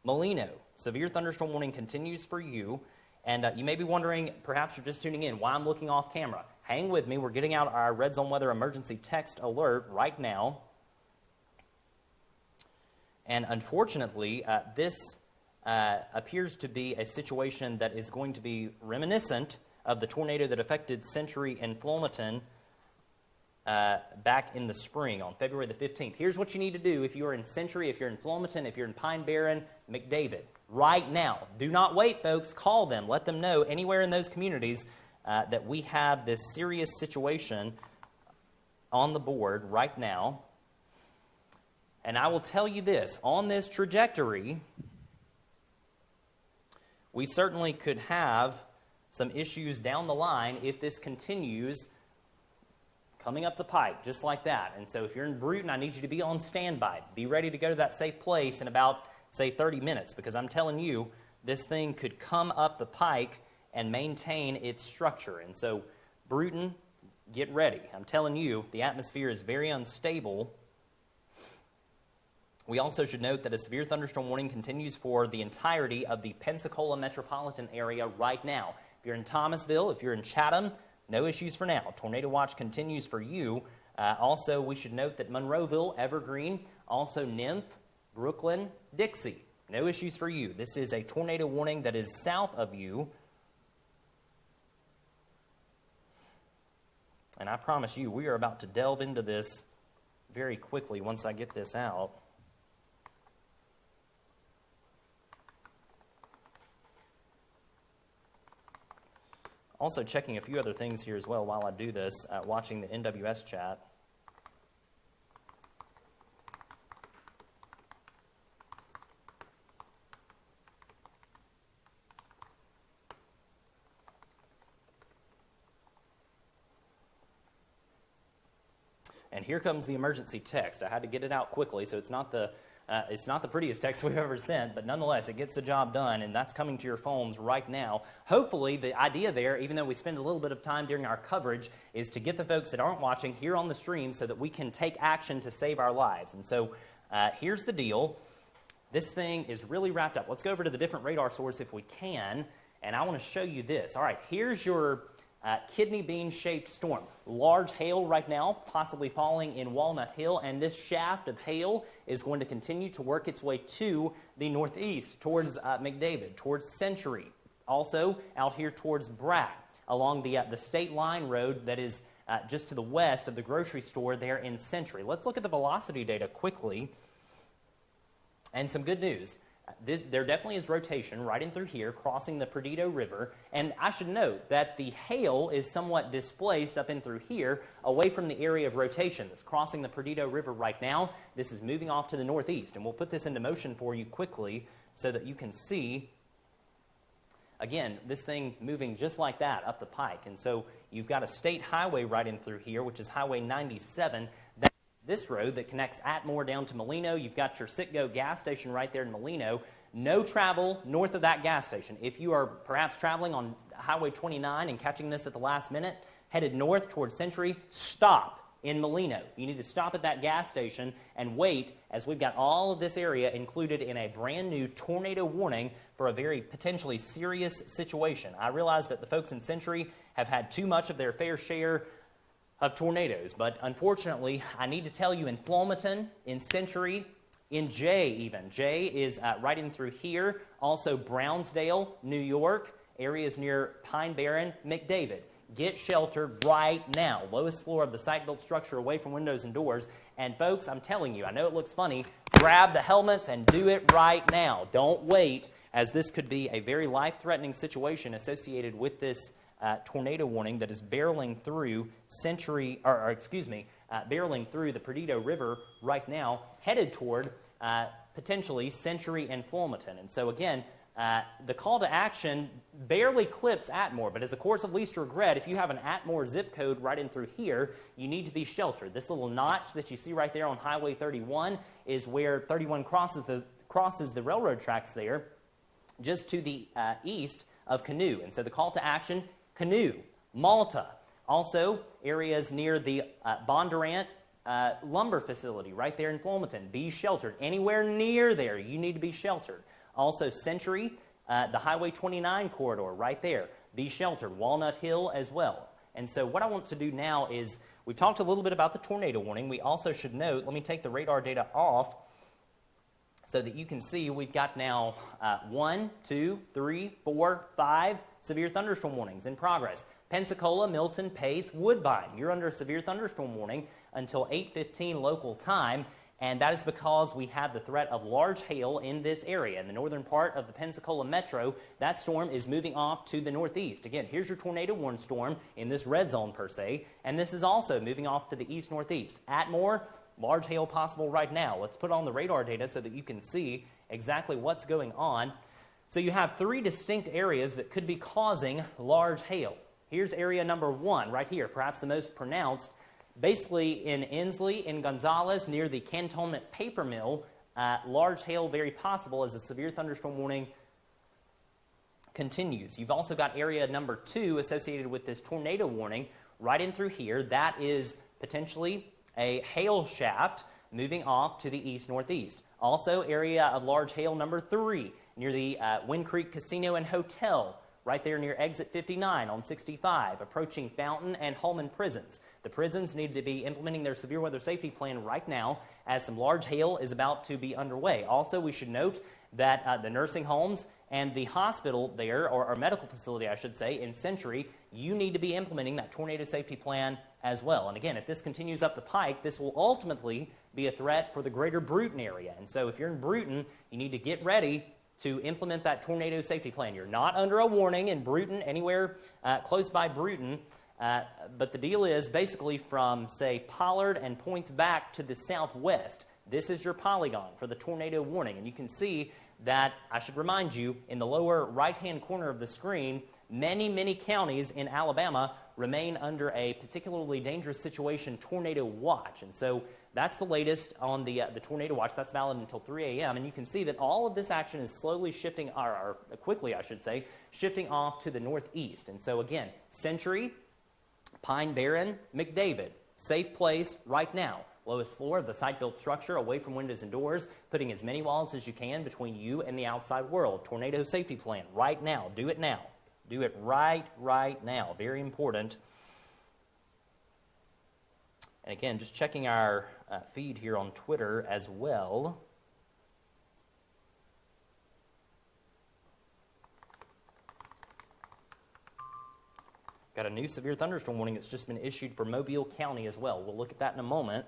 Molino. Severe thunderstorm warning continues for you. And you may be wondering, perhaps you're just tuning in, why I'm looking off camera. Hang with me. We're getting out our RedZone Weather emergency text alert right now. And unfortunately, this appears to be a situation that is going to be reminiscent of the tornado that affected Century and Flomaton back in the spring on February the 15th. Here's what you need to do if you're in Century, if you're in Flomaton, if you're in Pine Barren, McDavid. Right now. Do not wait, folks. Call them. Let them know anywhere in those communities that we have this serious situation on the board right now. And I will tell you this, on this trajectory, we certainly could have some issues down the line if this continues coming up the pike, just like that. And so if you're in Bruton, I need you to be on standby. Be ready to go to that safe place in about, say, 30 minutes, because I'm telling you, this thing could come up the pike and maintain its structure. And so, Bruton, get ready. I'm telling you, the atmosphere is very unstable. We also should note that a severe thunderstorm warning continues for the entirety of the Pensacola metropolitan area right now. If you're in Thomasville, if you're in Chatham, no issues for now. Tornado watch continues for you. Also, we should note that Monroeville, Evergreen, also Nymph, Brooklyn, Dixie, no issues for you. This is a tornado warning that is south of you. And I promise you, we are about to delve into this very quickly once I get this out. Also checking a few other things here as well while I do this, watching the NWS chat. And here comes the emergency text. I had to get it out quickly, so it's not the prettiest text we've ever sent, but nonetheless, it gets the job done, and that's coming to your phones right now. Hopefully, the idea there, even though we spend a little bit of time during our coverage, is to get the folks that aren't watching here on the stream so that we can take action to save our lives. And so here's the deal. This thing is really wrapped up. Let's go over to the different radar source if we can, and I want to show you this. All right, here's your kidney bean-shaped storm. Large hail right now, possibly falling in Walnut Hill, and this shaft of hail is going to continue to work its way to the northeast, towards McDavid, towards Century, also out here towards Bratt, along the state line road that is just to the west of the grocery store there in Century. Let's look at the velocity data quickly, and some good news. There definitely is rotation right in through here, crossing the Perdido River. And I should note that the hail is somewhat displaced up in through here, away from the area of rotation that's crossing the Perdido River right now. This is moving off to the northeast. And we'll put this into motion for you quickly so that you can see, again, this thing moving just like that up the pike. And so you've got a state highway right in through here, which is Highway 97. This road that connects Atmore down to Molino. You've got your Citgo gas station right there in Molino. No travel north of that gas station. If you are perhaps traveling on Highway 29 and catching this at the last minute, headed north towards Century, stop in Molino. You need to stop at that gas station and wait, as we've got all of this area included in a brand new tornado warning for a very potentially serious situation. I realize that the folks in Century have had too much of their fair share of tornadoes, but unfortunately, I need to tell you, in Flomaton, in Century, in Jay even. Jay is right in through here. Also Brownsdale, New York, areas near Pine Barren, McDavid. Get sheltered right now. Lowest floor of the site-built structure away from windows and doors. And folks, I'm telling you, I know it looks funny, grab the helmets and do it right now. Don't wait, as this could be a very life-threatening situation associated with this tornado warning that is barreling through barreling through the Perdido River right now, headed toward potentially Century and Flomaton. And so again, the call to action barely clips Atmore, but as a course of least regret, if you have an Atmore zip code right in through here, you need to be sheltered. This little notch that you see right there on Highway 31 is where 31 crosses the railroad tracks there, just to the east of Canoe. And so the call to action, Canoe, Malta, also areas near the Bondurant lumber facility right there in Flomaton. Be sheltered. Anywhere near there, you need to be sheltered. Also Century, the Highway 29 corridor right there. Be sheltered. Walnut Hill as well. And so what I want to do now is, we've talked a little bit about the tornado warning. We also should note, let me take the radar data off so that you can see we've got now 1, 2, 3, 4, 5 severe thunderstorm warnings in progress. Pensacola, Milton, Pace, Woodbine, you're under a severe thunderstorm warning until 8:15 local time, and that is because we have the threat of large hail in this area. In the northern part of the Pensacola metro, that storm is moving off to the northeast. Again, here's your tornado warning storm in this red zone per se, and this is also moving off to the east-northeast. Atmore, large hail possible right now. Let's put on the radar data so that you can see exactly what's going on. So you have 3 distinct areas that could be causing large hail. Here's area number 1 right here, perhaps the most pronounced. Basically in Inslee, in Gonzales, near the Cantonment Paper Mill, large hail very possible as a severe thunderstorm warning continues. You've also got area number 2 associated with this tornado warning right in through here. That is potentially a hail shaft moving off to the east-northeast. Also, area of large hail number 3 near the Wind Creek Casino and Hotel, right there near exit 59 on 65, approaching Fountain and Holman prisons. The prisons need to be implementing their severe weather safety plan right now, as some large hail is about to be underway. Also, we should note that the nursing homes and the hospital there, or medical facility, I should say, in Century, you need to be implementing that tornado safety plan as well. And again, if this continues up the pike, this will ultimately be a threat for the greater Bruton area. And so if you're in Bruton, you need to get ready to implement that tornado safety plan. You're not under a warning in Bruton, anywhere close by Bruton, but the deal is basically from, say, Pollard and points back to the southwest. This is your polygon for the tornado warning. And you can see that, I should remind you, in the lower right-hand corner of the screen, many counties in Alabama remain under a particularly dangerous situation tornado watch. And so that's the latest on the tornado watch. That's valid until 3 a.m. And you can see that all of this action is slowly shifting, or quickly, I should say, shifting off to the northeast. And so again, Century, Pine Barren, McDavid, safe place right now. Lowest floor of the site-built structure, away from windows and doors, putting as many walls as you can between you and the outside world. Tornado safety plan right now. Do it now. Do it right now. Very important. And again, just checking our feed here on Twitter as well. Got a new severe thunderstorm warning that's just been issued for Mobile County as well. We'll look at that in a moment.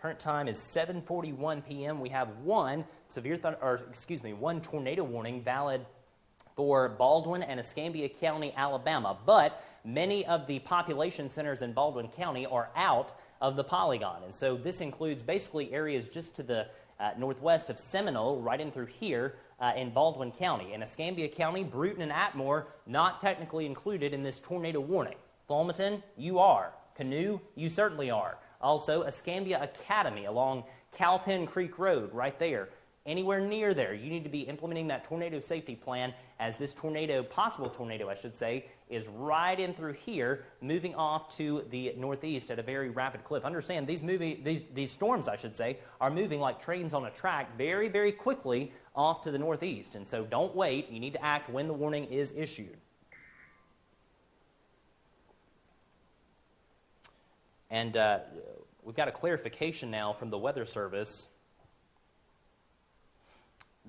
Current time is 7:41 p.m. We have one tornado warning valid for Baldwin and Escambia County, Alabama. But many of the population centers in Baldwin County are out of the polygon. And so this includes basically areas just to the northwest of Seminole, right in through here in Baldwin County. In Escambia County, Bruton and Atmore not technically included in this tornado warning. Fulmerton, you are. Canoe, you certainly are. Also, Escambia Academy along Cowpen Creek Road, right there. Anywhere near there, you need to be implementing that tornado safety plan, as this possible tornado, I should say, is right in through here, moving off to the northeast at a very rapid clip. Understand, these storms, I should say, are moving like trains on a track very, very quickly off to the northeast. And so don't wait. You need to act when the warning is issued. And we've got a clarification now from the Weather Service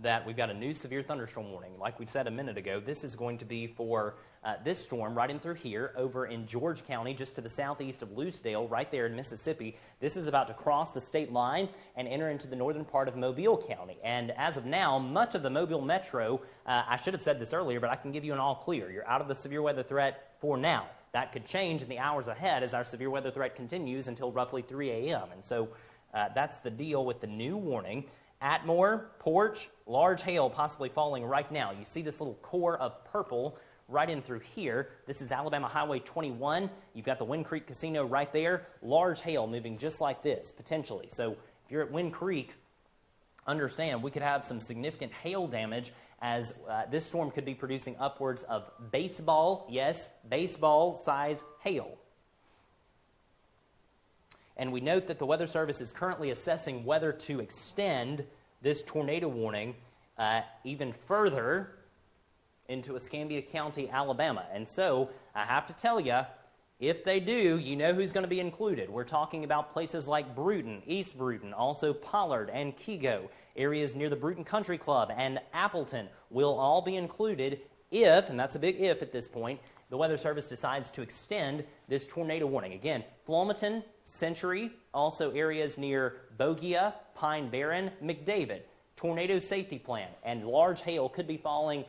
that we've got a new severe thunderstorm warning. Like we said a minute ago, this is going to be for this storm right in through here over in George County, just to the southeast of Lucedale, right there in Mississippi. This is about to cross the state line and enter into the northern part of Mobile County. And as of now, much of the Mobile metro, I should have said this earlier, but I can give you an all clear. You're out of the severe weather threat for now. That could change in the hours ahead as our severe weather threat continues until roughly 3 a.m. And so that's the deal with the new warning. Atmore, Porch, large hail possibly falling right now. You see this little core of purple right in through here. This is Alabama Highway 21. You've got the Wind Creek Casino right there. Large hail moving just like this, potentially. So if you're at Wind Creek, understand we could have some significant hail damage, as this storm could be producing upwards of baseball, yes, baseball-size hail. And we note that the Weather Service is currently assessing whether to extend this tornado warning even further into Escambia County, Alabama. And so I have to tell you, if they do, you know who's going to be included. We're talking about places like Bruton, East Bruton, also Pollard and Kego. Areas near the Bruton Country Club and Appleton will all be included if, and that's a big if at this point, the Weather Service decides to extend this tornado warning. Again, Flomaton, Century, also areas near Bogia, Pine Barren, McDavid. Tornado safety plan, and large hail could be falling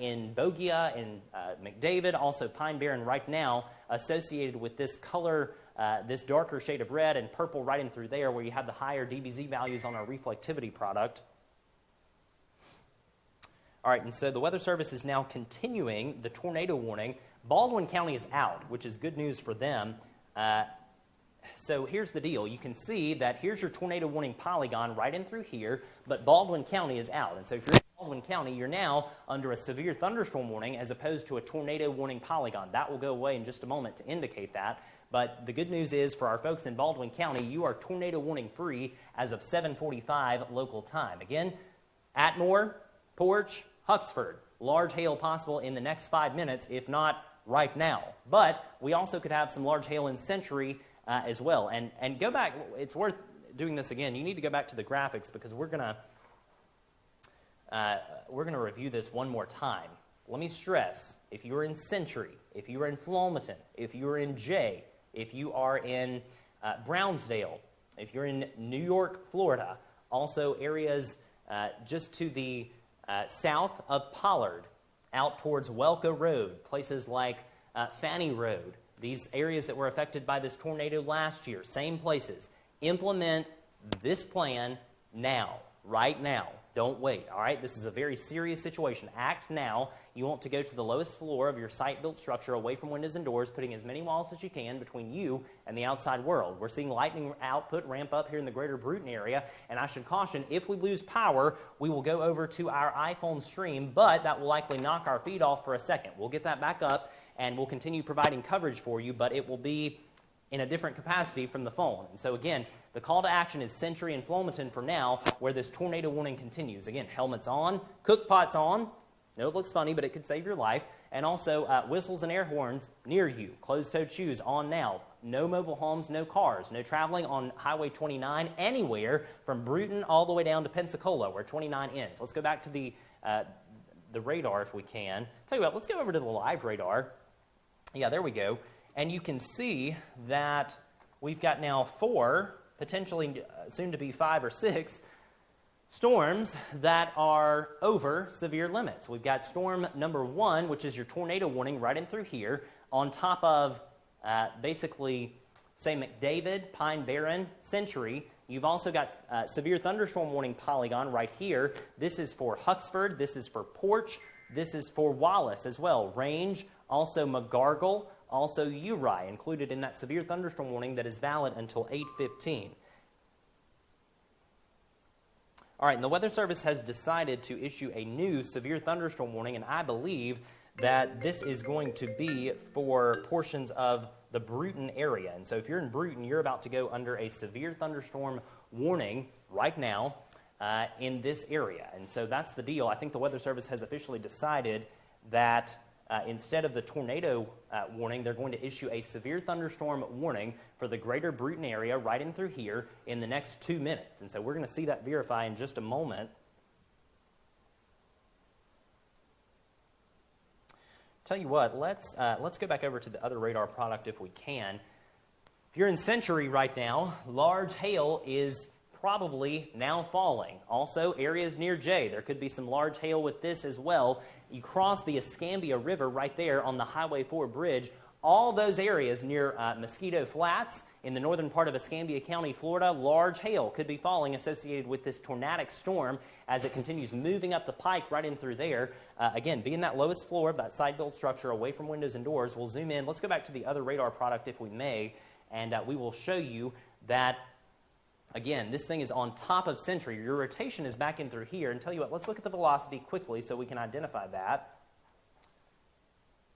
in Bogia and McDavid, also Pine Barren right now, associated with this color, this darker shade of red and purple right in through there, where you have the higher DBZ values on our reflectivity product. All right, and so the Weather Service is now continuing the tornado warning. Baldwin County is out, which is good news for them. So here's the deal. You can see that here's your tornado warning polygon right in through here, but Baldwin County is out. And so if you're in Baldwin County, you're now under a severe thunderstorm warning as opposed to a tornado warning polygon. That will go away in just a moment to indicate that. But the good news is for our folks in Baldwin County, you are tornado warning free as of 7:45 local time. Again, Atmore, Porch, Huxford, large hail possible in the next 5 minutes, if not right now. But we also could have some large hail in Century as well. And go back, it's worth doing this again. You need to go back to the graphics because we're gonna review this one more time. Let me stress, if you're in Century, if you are in Flomaton, if you are in Jay, if you are in Brownsdale, if you're in New York, Florida, also areas just to the south of Pollard, out towards Welco Road, places like Fanny Road, these areas that were affected by this tornado last year, same places. Implement this plan now, right now. Don't wait, all right? This is a very serious situation. Act now. You want to go to the lowest floor of your site-built structure, away from windows and doors, putting as many walls as you can between you and the outside world. We're seeing lightning output ramp up here in the greater Bruton area, and I should caution, if we lose power, we will go over to our iPhone stream, but that will likely knock our feed off for a second. We'll get that back up, and we'll continue providing coverage for you, but it will be in a different capacity from the phone. And so again, the call to action is Century and Flomaton for now, where this tornado warning continues. Again, helmets on, cook pots on. No, it looks funny, but it could save your life. And also whistles and air horns near you. Closed-toed shoes on now. No mobile homes, no cars. No traveling on Highway 29 anywhere from Bruton all the way down to Pensacola, where 29 ends. Let's go back to the radar if we can. Tell you what, let's go over to the live radar. Yeah, there we go. And you can see that we've got now 4 potentially soon to be 5 or 6 storms that are over severe limits. We've got storm number 1, which is your tornado warning right in through here, on top of basically, say, McDavid, Pine Barren, Century. You've also got severe thunderstorm warning polygon right here. This is for Huxford. This is for Porch. This is for Wallace as well. Range, also McGargle, also Uri, included in that severe thunderstorm warning that is valid until 8:15. All right, and the Weather Service has decided to issue a new severe thunderstorm warning, and I believe that this is going to be for portions of the Bruton area. And so if you're in Bruton, you're about to go under a severe thunderstorm warning right now in this area. And so that's the deal. I think the Weather Service has officially decided that instead of the tornado warning, they're going to issue a severe thunderstorm warning for the greater Bruton area right in through here in the next 2 minutes. And so we're going to see that verify in just a moment. Tell you what, let's go back over to the other radar product if we can. If you're in Century right now, large hail is probably now falling. Also, areas near J, there could be some large hail with this as well. You cross the Escambia River right there on the Highway 4 bridge. All those areas near Mosquito Flats in the northern part of Escambia County, Florida, large hail could be falling associated with this tornadic storm as it continues moving up the pike right in through there. Again, being that lowest floor of that side-built structure away from windows and doors, we'll zoom in. Let's go back to the other radar product if we may, and we will show you that, again, this thing is on top of Century. Your rotation is back in through here. And tell you what, let's look at the velocity quickly so we can identify that.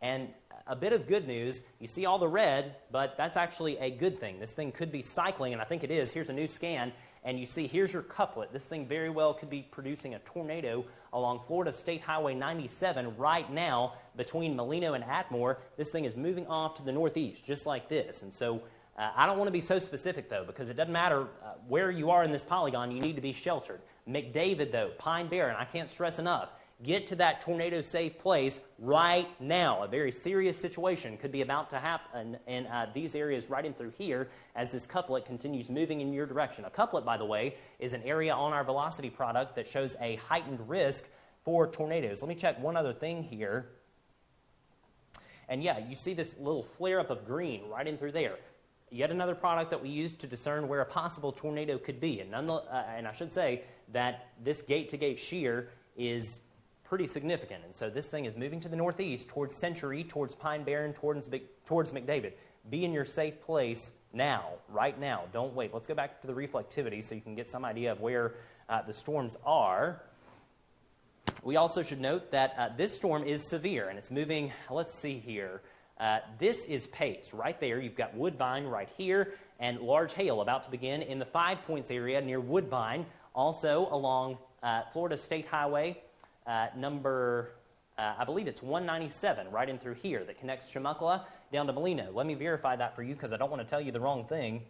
And a bit of good news, you see all the red, but that's actually a good thing. This thing could be cycling, and I think it is. Here's a new scan, and you see here's your couplet. This thing very well could be producing a tornado along Florida State Highway 97 right now between Molino and Atmore. This thing is moving off to the northeast, just like this. And so I don't want to be so specific, though, because it doesn't matter where you are in this polygon. You need to be sheltered. McDavid, though, Pine Barren, I can't stress enough. Get to that tornado-safe place right now. A very serious situation could be about to happen in these areas right in through here as this couplet continues moving in your direction. A couplet, by the way, is an area on our velocity product that shows a heightened risk for tornadoes. Let me check one other thing here. And yeah, you see this little flare-up of green right in through there. Yet another product that we use to discern where a possible tornado could be. And I should say that this gate-to-gate shear is pretty significant. And so this thing is moving to the northeast towards Century, towards Pine Barren, towards McDavid. Be in your safe place now, right now. Don't wait. Let's go back to the reflectivity so you can get some idea of where the storms are. We also should note that this storm is severe, and it's moving, let's see here. This is Pace right there. You've got Woodbine right here, and large hail about to begin in the 5 Points area near Woodbine. Also along Florida State Highway number, I believe it's 197 right in through here that connects Chumuckla down to Molino. Let me verify that for you because I don't want to tell you the wrong thing.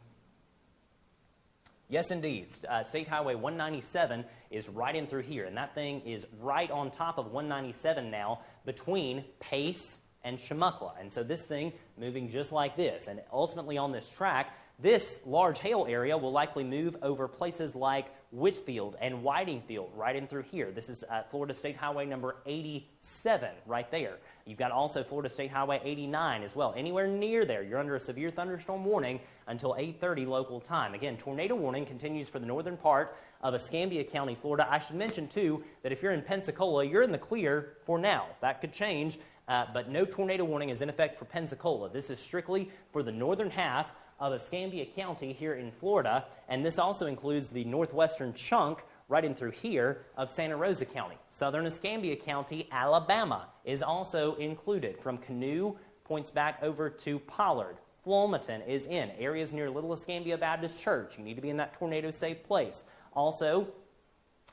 Yes, indeed. State Highway 197 is right in through here, and that thing is right on top of 197 now between Pace and Chumuckla. And so this thing moving just like this, and ultimately on this track, this large hail area will likely move over places like Whitfield and Whitingfield right in through here. This is Florida State Highway number 87 right there. You've got also Florida State Highway 89 as well. Anywhere near there, you're under a severe thunderstorm warning until 8:30 local time. Again, tornado warning continues for the northern part of Escambia County, Florida. I should mention, too, that if you're in Pensacola, you're in the clear for now. That could change, but no tornado warning is in effect for Pensacola. This is strictly for the northern half of Escambia County here in Florida, and this also includes the northwestern chunk right in through here of Santa Rosa County. Southern Escambia County, Alabama, is also included. From Canoe, points back over to Pollard. Flomaton is in. Areas near Little Escambia Baptist Church. You need to be in that tornado-safe place. Also,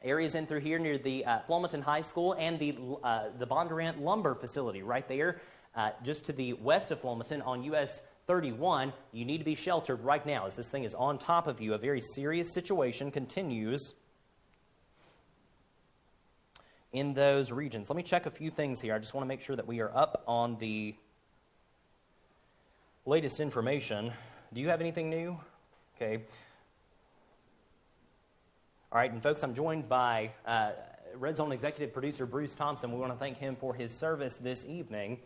areas in through here near the Flomaton High School and the Bondurant Lumber Facility right there, just to the west of Flomaton on US 31, you need to be sheltered right now as this thing is on top of you. A very serious situation continues in those regions. Let me check a few things here. I just want to make sure that we are up on the latest information. Do you have anything new? Okay. All right, and folks, I'm joined by RedZone executive producer Bruce Thompson. We want to thank him for his service this evening.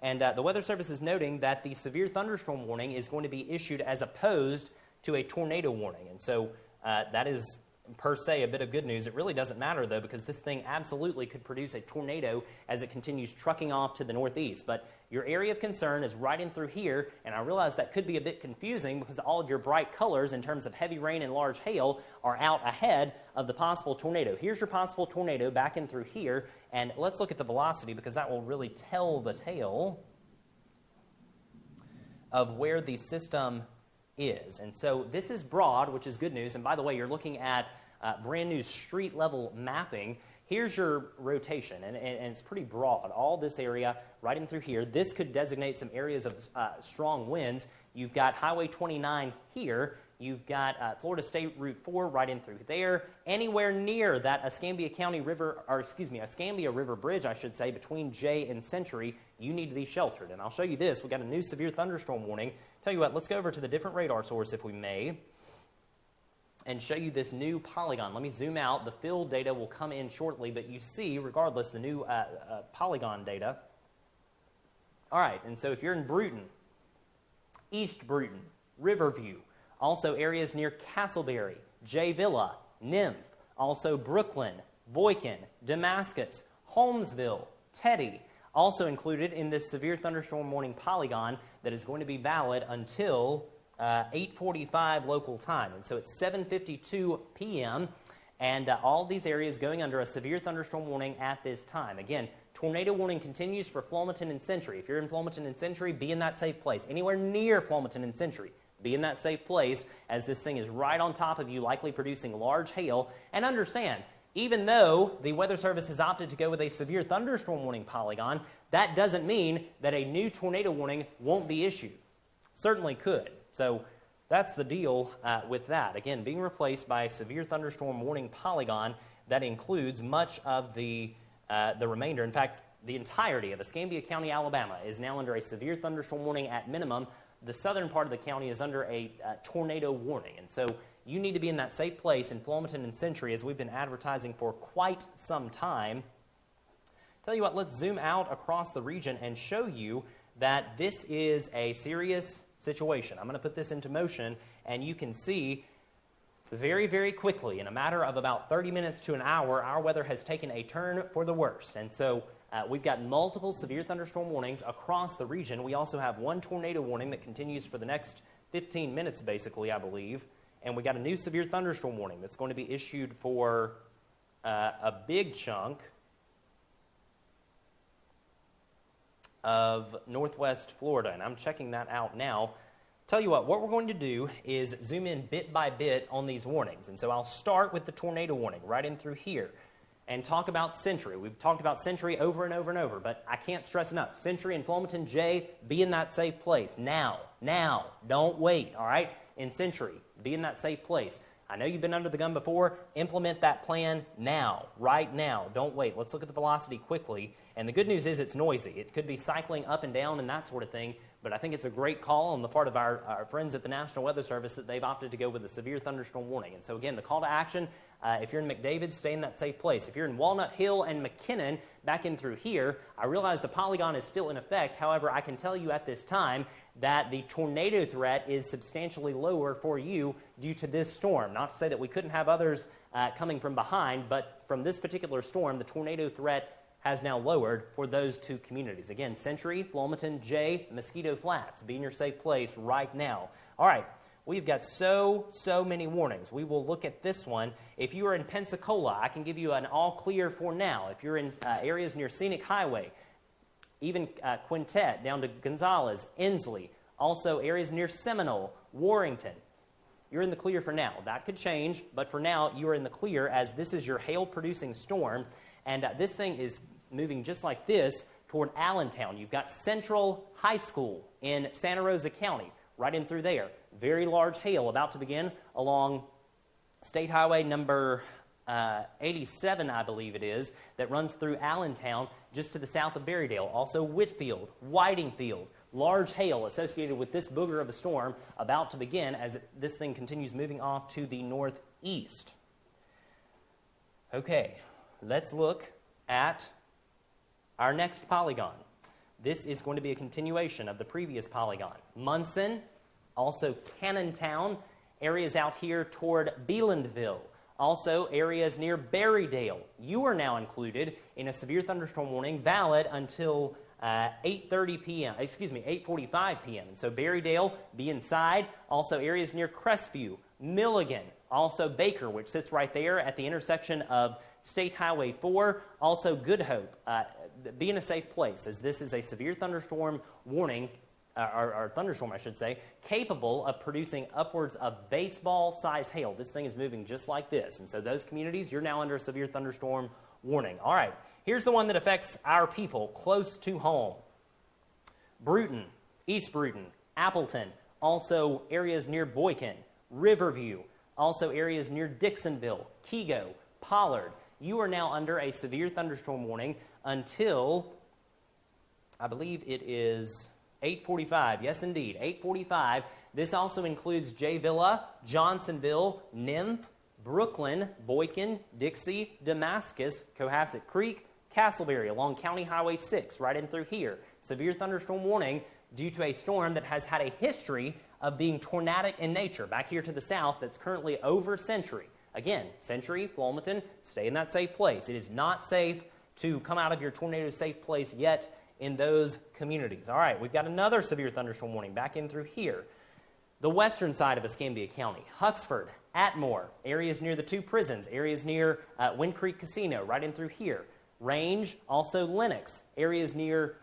And the Weather Service is noting that the severe thunderstorm warning is going to be issued as opposed to a tornado warning. And so that is, per se, a bit of good news. It really doesn't matter, though, because this thing absolutely could produce a tornado as it continues trucking off to the northeast. But your area of concern is right in through here, and I realize that could be a bit confusing because all of your bright colors in terms of heavy rain and large hail are out ahead of the possible tornado. Here's your possible tornado back in through here, and let's look at the velocity because that will really tell the tale of where the system is. And so this is broad, which is good news. And by the way, you're looking at brand new street level mapping. Here's your rotation, and it's pretty broad. All this area right in through here. This could designate some areas of strong winds. You've got Highway 29 here. You've got Florida State Route 4 right in through there. Anywhere near that Escambia River Bridge, I should say, between Jay and Century, you need to be sheltered. And I'll show you this. We've got a new severe thunderstorm warning. Tell you what, let's go over to the different radar source, if we may, and show you this new polygon. Let me zoom out. The field data will come in shortly, but you see, regardless, the new polygon data. All right, and so if you're in Bruton, East Bruton, Riverview, also areas near Castleberry, Jay Villa, Nymph, also Brooklyn, Boykin, Damascus, Holmesville, Teddy, also included in this severe thunderstorm warning polygon that is going to be valid until 8:45 local time. And so it's 7:52 p.m. and all these areas going under a severe thunderstorm warning at this time. Again, tornado warning continues for Flomaton and Century. If you're in Flomaton and Century, be in that safe place. Anywhere near Flomaton and Century, be in that safe place as this thing is right on top of you, likely producing large hail. And understand, even though the Weather Service has opted to go with a severe thunderstorm warning polygon, that doesn't mean that a new tornado warning won't be issued. Certainly could. So that's the deal with that. Again, being replaced by a severe thunderstorm warning polygon that includes much of the remainder. In fact, the entirety of Escambia County, Alabama is now under a severe thunderstorm warning at minimum. The southern part of the county is under a tornado warning. And so you need to be in that safe place in Flomaton and Century, as we've been advertising for quite some time. Tell you what, let's zoom out across the region and show you that this is a serious situation. I'm going to put this into motion, and you can see very, very quickly, in a matter of about 30 minutes to an hour, our weather has taken a turn for the worst. And so we've got multiple severe thunderstorm warnings across the region. We also have one tornado warning that continues for the next 15 minutes, basically, I believe. And we got a new severe thunderstorm warning that's going to be issued for a big chunk of northwest Florida, and I'm checking that out now. Tell you what we're going to do is zoom in bit by bit on these warnings. And so I'll start with the tornado warning right in through here and talk about Century. We've talked about Century over and over and over, but I can't stress enough. Century and Flomaton, Jay, be in that safe place. Now, don't wait, all right? In Century, be in that safe place. I know you've been under the gun before. Implement that plan now, right now. Don't wait. Let's look at the velocity quickly. And the good news is it's noisy. It could be cycling up and down and that sort of thing, but I think it's a great call on the part of our friends at the National Weather Service that they've opted to go with a severe thunderstorm warning. And so again, the call to action, if you're in McDavid, stay in that safe place. If you're in Walnut Hill and McKinnon, back in through here, I realize the polygon is still in effect. However, I can tell you at this time that the tornado threat is substantially lower for you due to this storm. Not to say that we couldn't have others coming from behind, but from this particular storm, the tornado threat has now lowered for those two communities. Again, Century, Flomaton, Jay, Mosquito Flats. Be in your safe place right now. All right, we've got so many warnings. We will look at this one. If you are in Pensacola, I can give you an all clear for now. If you're in areas near Scenic Highway, even Quintet down to Gonzales, Inslee, also areas near Seminole, Warrington, you're in the clear for now. That could change, but for now, you are in the clear as this is your hail-producing storm. And this thing is moving just like this toward Allentown. You've got Central High School in Santa Rosa County, right in through there. Very large hail about to begin along State Highway number 87, I believe it is, that runs through Allentown just to the south of Berrydale. Also Whitfield, Whitingfield. Large hail associated with this booger of a storm about to begin as this thing continues moving off to the northeast. Okay, let's look at our next polygon. This is going to be a continuation of the previous polygon. Munson, also Cannontown, areas out here toward Beelandville, also areas near Berrydale. You are now included in a severe thunderstorm warning valid until 8:30 p.m., excuse me, 8:45 p.m. And so Berrydale, be inside. Also areas near Crestview, Milligan, also Baker, which sits right there at the intersection of State Highway 4. Also Good Hope, be in a safe place, as this is a severe thunderstorm warning, or thunderstorm, I should say, capable of producing upwards of baseball-size hail. This thing is moving just like this. And so those communities, you're now under a severe thunderstorm warning. All right, here's the one that affects our people close to home. Bruton, East Bruton, Appleton, also areas near Boykin, Riverview, also areas near Dixonville, Kego, Pollard. You are now under a severe thunderstorm warning until, I believe it is 8:45. Yes, indeed, 8:45. This also includes Jay Villa, Johnsonville, Nymph, Brooklyn, Boykin, Dixie, Damascus, Cohasset Creek, Castleberry along County Highway 6, right in through here. Severe thunderstorm warning due to a storm that has had a history of being tornadic in nature. Back here to the south, that's currently over Century. Again, Century, Flomaton, stay in that safe place. It is not safe to come out of your tornado safe place yet in those communities. All right, we've got another severe thunderstorm warning back in through here. The western side of Escambia County, Huxford, Atmore, areas near the two prisons, areas near Wind Creek Casino, right in through here. Range, also Lenox, areas near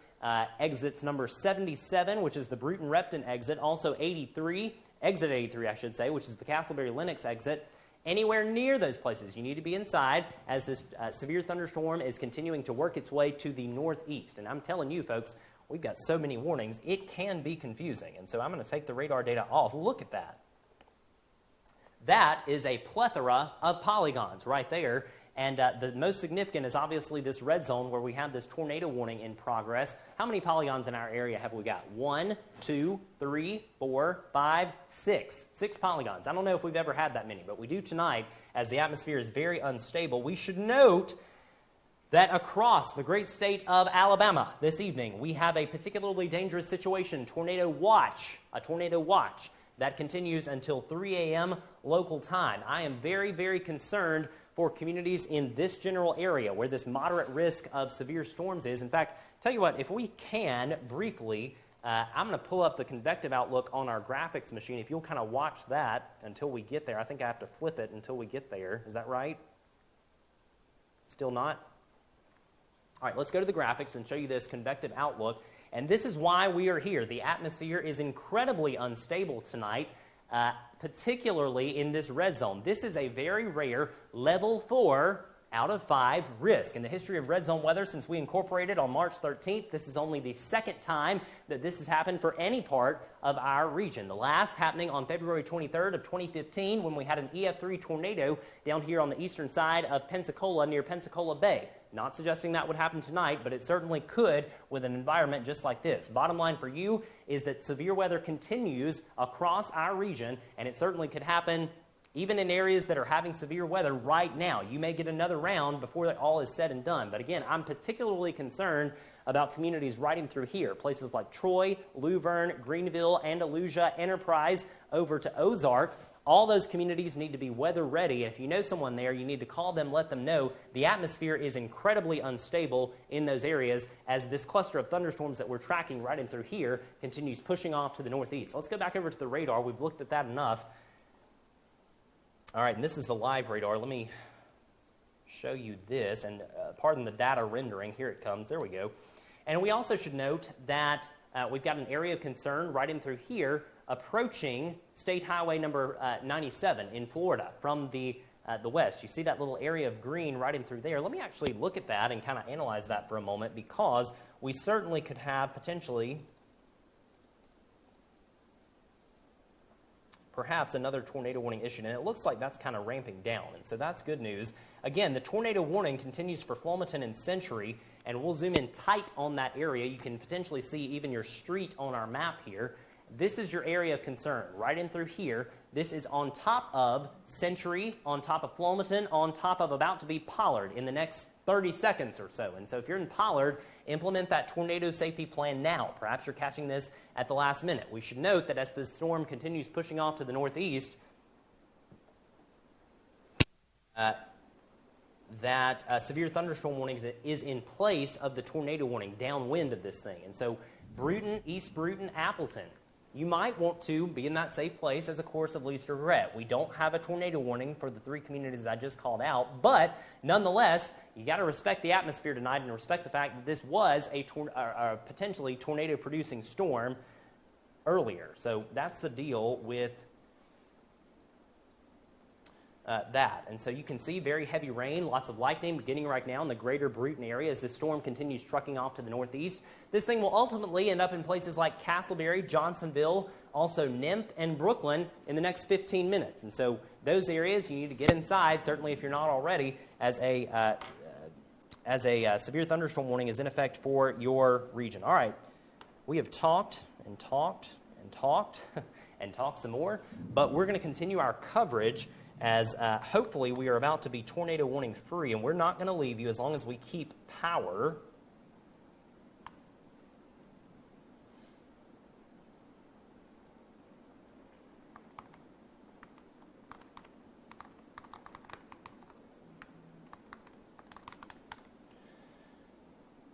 exits number 77, which is the Bruton-Repton exit, also 83, exit 83, I should say, which is the Castleberry-Lenox exit. Anywhere near those places, you need to be inside as this severe thunderstorm is continuing to work its way to the northeast. And I'm telling you, folks, we've got so many warnings, it can be confusing. And so I'm going to take the radar data off. Look at that. That is a plethora of polygons right there. And the most significant is obviously this red zone where we have this tornado warning in progress. How many polygons in our area have we got? 1, 2, 3, 4, 5, 6. 6 polygons. I don't know if we've ever had that many, but we do tonight as the atmosphere is very unstable. We should note that across the great state of Alabama this evening, we have a particularly dangerous situation, tornado watch, a tornado watch that continues until 3 a.m. local time. I am very, very concerned for communities in this general area where this moderate risk of severe storms is. In fact, tell you what, if we can briefly, I'm going to pull up the Convective Outlook on our graphics machine. If you'll kind of watch that until we get there. I think I have to flip it until we get there. Is that right? Still not? All right, let's go to the graphics and show you this Convective Outlook. And this is why we are here. The atmosphere is incredibly unstable tonight, particularly in this red zone. This is a very rare level 4 out of 5 risk. In the history of red zone weather, since we incorporated on March 13th, this is only the second time that this has happened for any part of our region. The last happening on February 23rd of 2015 when we had an EF3 tornado down here on the eastern side of Pensacola near Pensacola Bay. Not suggesting that would happen tonight, but it certainly could with an environment just like this. Bottom line for you is that severe weather continues across our region, and it certainly could happen even in areas that are having severe weather right now. You may get another round before all is said and done. But again, I'm particularly concerned about communities right in through here, places like Troy, Luverne, Greenville, Andalusia, Enterprise, over to Ozark. All those communities need to be weather ready. If you know someone there, you need to call them, let them know. The atmosphere is incredibly unstable in those areas as this cluster of thunderstorms that we're tracking right in through here continues pushing off to the northeast. Let's go back over to the radar. We've looked at that enough. All right, and this is the live radar. Let me show you this, and pardon the data rendering. Here it comes. There we go. And we also should note that we've got an area of concern right in through here approaching State Highway number 97 in Florida from the west. You see that little area of green right in through there. Let me actually look at that and kind of analyze that for a moment, because we certainly could have potentially perhaps another tornado warning issued, and it looks like that's kind of ramping down, and so that's good news. Again, the tornado warning continues for Flomaton and Century, and we'll zoom in tight on that area. You can potentially see even your street on our map here. This is your area of concern, right in through here. This is on top of Century, on top of Flomaton, on top of about to be Pollard in the next 30 seconds or so. And so if you're in Pollard, implement that tornado safety plan now. Perhaps you're catching this at the last minute. We should note that as the storm continues pushing off to the northeast, severe thunderstorm warning is in place of the tornado warning downwind of this thing. And so Bruton, East Bruton, Appleton, you might want to be in that safe place as a course of least regret. We don't have a tornado warning for the 3 communities I just called out, but nonetheless, you got to respect the atmosphere tonight and respect the fact that this was a potentially tornado-producing storm earlier. So that's the deal with that. And so you can see very heavy rain, lots of lightning beginning right now in the greater Bruton area as this storm continues trucking off to the northeast. This thing will ultimately end up in places like Castleberry, Johnsonville, also Nymph, and Brooklyn in the next 15 minutes. And so those areas, you need to get inside, certainly if you're not already, as a severe thunderstorm warning is in effect for your region. All right, we have talked and talked and talked and talked some more, but we're going to continue our coverage as hopefully we are about to be tornado warning free, and we're not going to leave you as long as we keep power.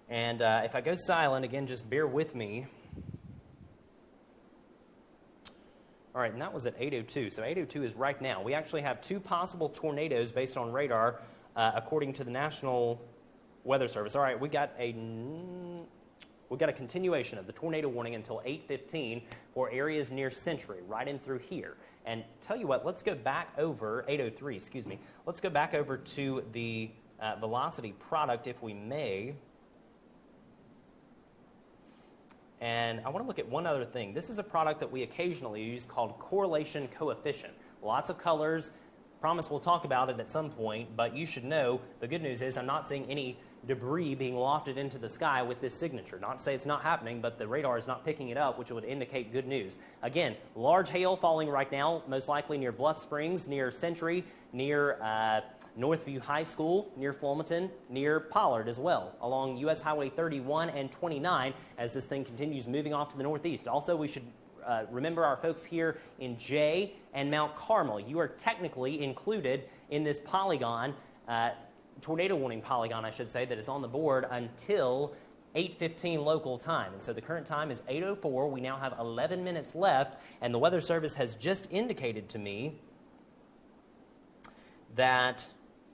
And if I go silent, again, just bear with me. All right, and that was at 8:02. So 8:02 is right now. We actually have 2 possible tornadoes based on radar, according to the National Weather Service. All right, we got a continuation of the tornado warning until 8:15 for areas near Century, right in through here. And tell you what, let's go back over 8:03. Excuse me. Let's go back over to the velocity product, if we may. And I want to look at one other thing. This is a product that we occasionally use called correlation coefficient. Lots of colors. Promise we'll talk about it at some point, but you should know the good news is I'm not seeing any debris being lofted into the sky with this signature. Not to say it's not happening, but the radar is not picking it up, which would indicate good news. Again, large hail falling right now, most likely near Bluff Springs, near Century, near Northview High School, near Flomaton, near Pollard as well, along U.S. Highway 31 and 29 as this thing continues moving off to the northeast. Also, we should remember our folks here in Jay and Mount Carmel. You are technically included in this polygon, tornado warning polygon, I should say, that is on the board until 8:15 local time. And so the current time is 8:04. We now have 11 minutes left, and the Weather Service has just indicated to me that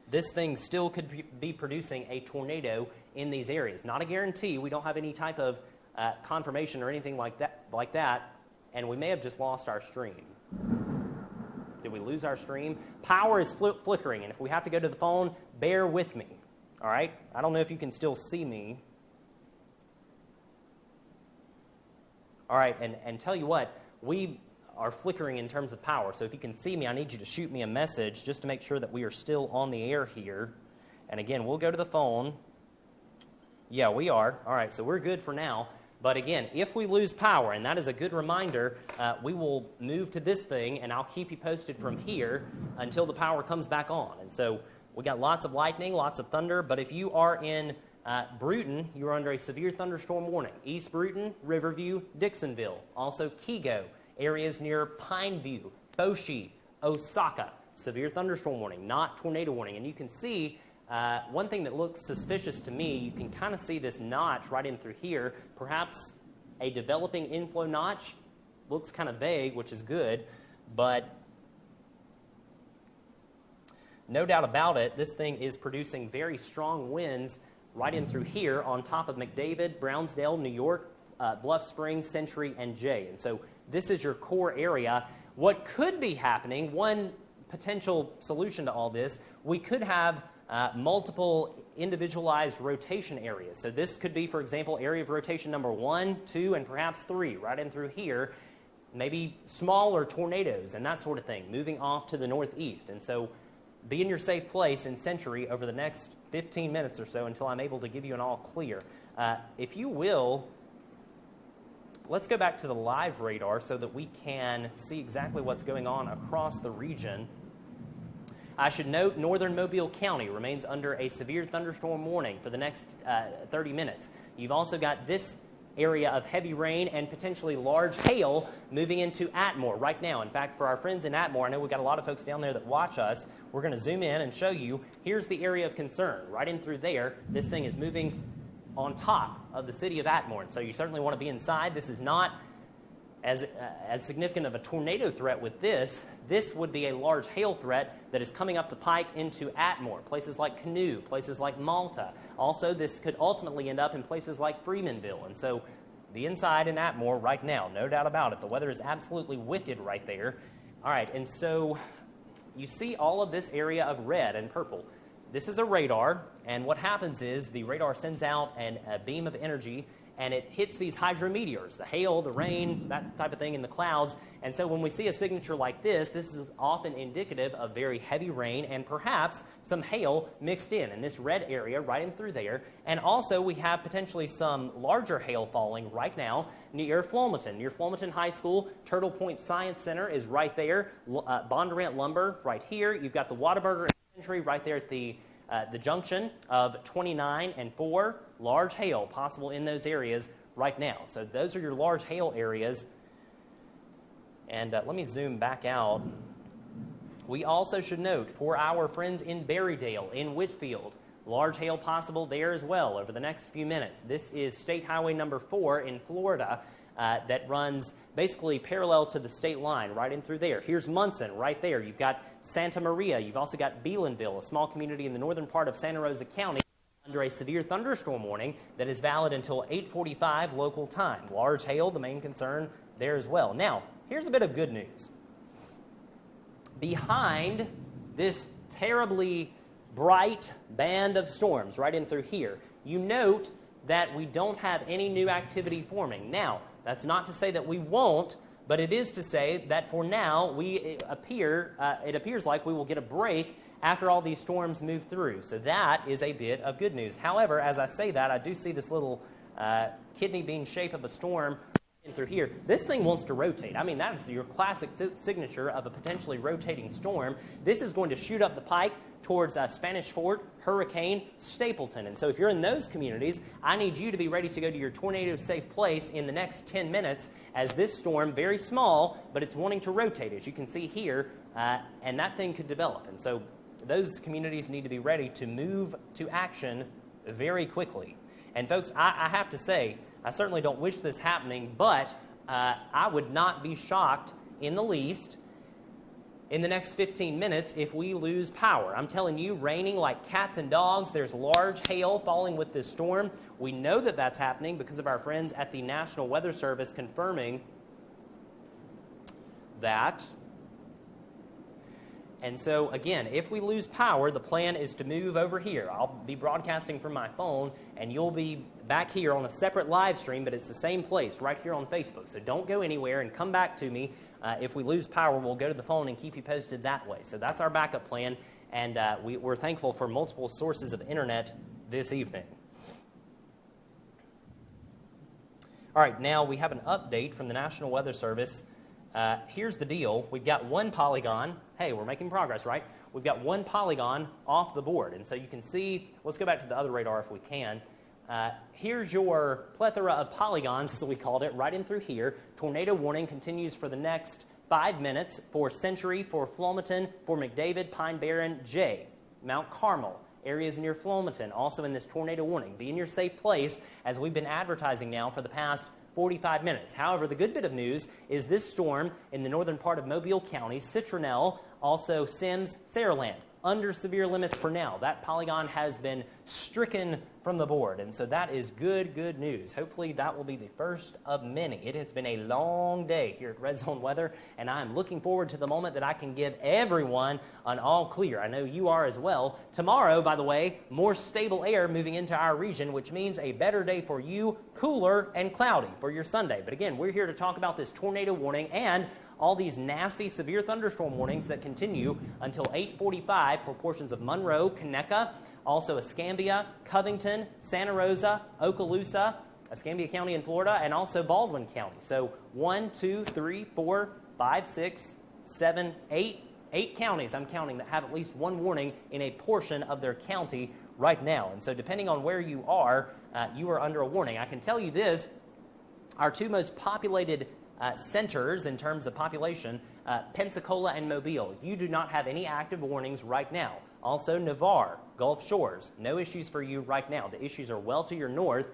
this thing still could be producing a tornado in these areas. Not a guarantee. We don't have any type of confirmation or anything like that, and we may have just lost our stream. Did we lose our stream? Power is flickering, and if we have to go to the phone, bear with me, all right? I don't know if you can still see me. All right, and tell you what, we are flickering in terms of power. So if you can see me, I need you to shoot me a message just to make sure that we are still on the air here. And again, we'll go to the phone. Yeah, we are. All right, so we're good for now. But again, if we lose power, and that is a good reminder, we will move to this thing, and I'll keep you posted from here until the power comes back on. And so we got lots of lightning, lots of thunder, but if you are in Bruton, you are under a severe thunderstorm warning. East Bruton, Riverview, Dixonville, also Kego, areas near Pineview, Boshi, Osaka, severe thunderstorm warning, not tornado warning. And you can see one thing that looks suspicious to me, you can kind of see this notch right in through here, perhaps a developing inflow notch. Looks kind of vague, which is good, but no doubt about it, this thing is producing very strong winds right in through here on top of McDavid, Brownsdale, New York, Bluff Springs, Century, and Jay. And so this is your core area. What could be happening, one potential solution to all this, we could have multiple individualized rotation areas. So this could be, for example, area of rotation number 1, 2, and perhaps 3 right in through here. Maybe smaller tornadoes and that sort of thing moving off to the northeast. And so be in your safe place in Century over the next 15 minutes or so until I'm able to give you an all clear. If you will, let's go back to the live radar so that we can see exactly what's going on across the region. I should note northern Mobile County remains under a severe thunderstorm warning for the next 30 minutes. You've also got this area of heavy rain and potentially large hail moving into Atmore right now. In fact, for our friends in Atmore, I know we've got a lot of folks down there that watch us. We're going to zoom in and show you. Here's the area of concern. Right in through there, this thing is moving on top of the city of Atmore. And so you certainly want to be inside. This is not as significant of a tornado threat with this. This would be a large hail threat that is coming up the pike into Atmore, places like Canoe, places like Malta. Also, this could ultimately end up in places like Freemanville. And so be inside in Atmore right now, no doubt about it. The weather is absolutely wicked right there. All right, and so you see all of this area of red and purple. This is a radar, and what happens is the radar sends out a beam of energy, and it hits these hydrometeors, the hail, the rain, that type of thing in the clouds. And so when we see a signature like this is often indicative of very heavy rain and perhaps some hail mixed in this red area right in through there. And also we have potentially some larger hail falling right now near Flomaton. Near Flomaton High School, Turtle Point Science Center is right there. Bondurant Lumber right here. You've got the Whataburger Elementary right there at the junction of 29 and 4, large hail possible in those areas right now. So those are your large hail areas. And let me zoom back out. We also should note for our friends in Berrydale, in Whitfield, large hail possible there as well over the next few minutes. This is State Highway number 4 in Florida that runs basically parallel to the state line right in through there. Here's Munson right there. You've got Santa Maria. You've also got Beelanville, a small community in the northern part of Santa Rosa County, under a severe thunderstorm warning that is valid until 8:45 local time. Large hail, the main concern there as well. Now, here's a bit of good news. Behind this terribly bright band of storms right in through here, you note that we don't have any new activity forming. Now, that's not to say that we won't, but it is to say that for now, it appears like we will get a break after all these storms move through. So that is a bit of good news. However, as I say that, I do see this little kidney bean shape of a storm in through here. This thing wants to rotate. I mean, that is your classic signature of a potentially rotating storm. This is going to shoot up the pike towards Spanish Fort, Hurricane, Stapleton. And so if you're in those communities, I need you to be ready to go to your tornado-safe place in the next 10 minutes as this storm, very small, but it's wanting to rotate, as you can see here, and that thing could develop. And so those communities need to be ready to move to action very quickly. And folks, I have to say, I certainly don't wish this happening, but I would not be shocked in the least in the next 15 minutes if we lose power. I'm telling you, raining like cats and dogs. There's large hail falling with this storm. We know that that's happening because of our friends at the National Weather Service confirming that. And so, again, if we lose power, the plan is to move over here. I'll be broadcasting from my phone, and you'll be back here on a separate live stream, but it's the same place right here on Facebook. So don't go anywhere and come back to me. If we lose power, we'll go to the phone and keep you posted that way. So that's our backup plan, and we're thankful for multiple sources of internet this evening. All right, now we have an update from the National Weather Service. Here's the deal. We've got one polygon. Hey, we're making progress, right? We've got one polygon off the board. And so you can see, let's go back to the other radar if we can. Here's your plethora of polygons, as we called it, right in through here. Tornado warning continues for the next 5 minutes for Century, for Flomaton, for McDavid, Pine Barren, Jay, Mount Carmel. Areas near Flomaton, also in this tornado warning. Be in your safe place, as we've been advertising now for the past 45 minutes. However, the good bit of news is this storm in the northern part of Mobile County, Citronelle, also Sims, Saraland, under severe limits for now. That polygon has been stricken from the board, and so that is good news. Hopefully that will be the first of many. It has been a long day here at RedZone Weather, and I'm looking forward to the moment that I can give everyone an all clear. I know you are as well. Tomorrow, by the way, more stable air moving into our region, which means a better day for you, cooler and cloudy for your Sunday. But again, we're here to talk about this tornado warning and all these nasty severe thunderstorm warnings that continue until 8:45 for portions of Monroe, Conecuh, also Escambia, Covington, Santa Rosa, Okaloosa, Escambia County in Florida, and also Baldwin County. So 1, 2, 3, 4, 5, 6, 7, 8. 8 counties, I'm counting, that have at least one warning in a portion of their county right now. And so depending on where you are under a warning. I can tell you this, our two most populated centers in terms of population, Pensacola and Mobile, you do not have any active warnings right now. Also Navarre, Gulf Shores, no issues for you right now. The issues are well to your north.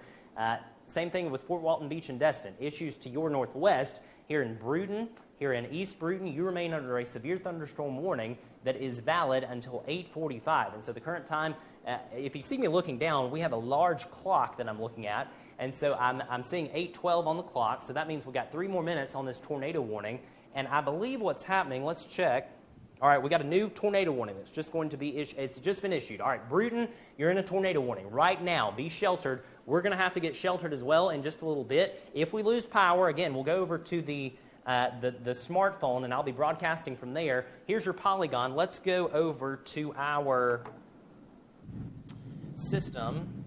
Same thing with Fort Walton Beach and Destin. Issues to your northwest. Here in Bruton, here in East Bruton, you remain under a severe thunderstorm warning that is valid until 8:45. And so the current time, if you see me looking down, we have a large clock that I'm looking at. And so I'm seeing 8:12 on the clock. So that means we've got 3 more minutes on this tornado warning. And I believe what's happening, let's check. All right, we got a new tornado warning that's just going to be issued. It's just been issued. All right, Bruton, you're in a tornado warning right now. Be sheltered. We're going to have to get sheltered as well in just a little bit. If we lose power, again, we'll go over to the smartphone, and I'll be broadcasting from there. Here's your polygon. Let's go over to our system.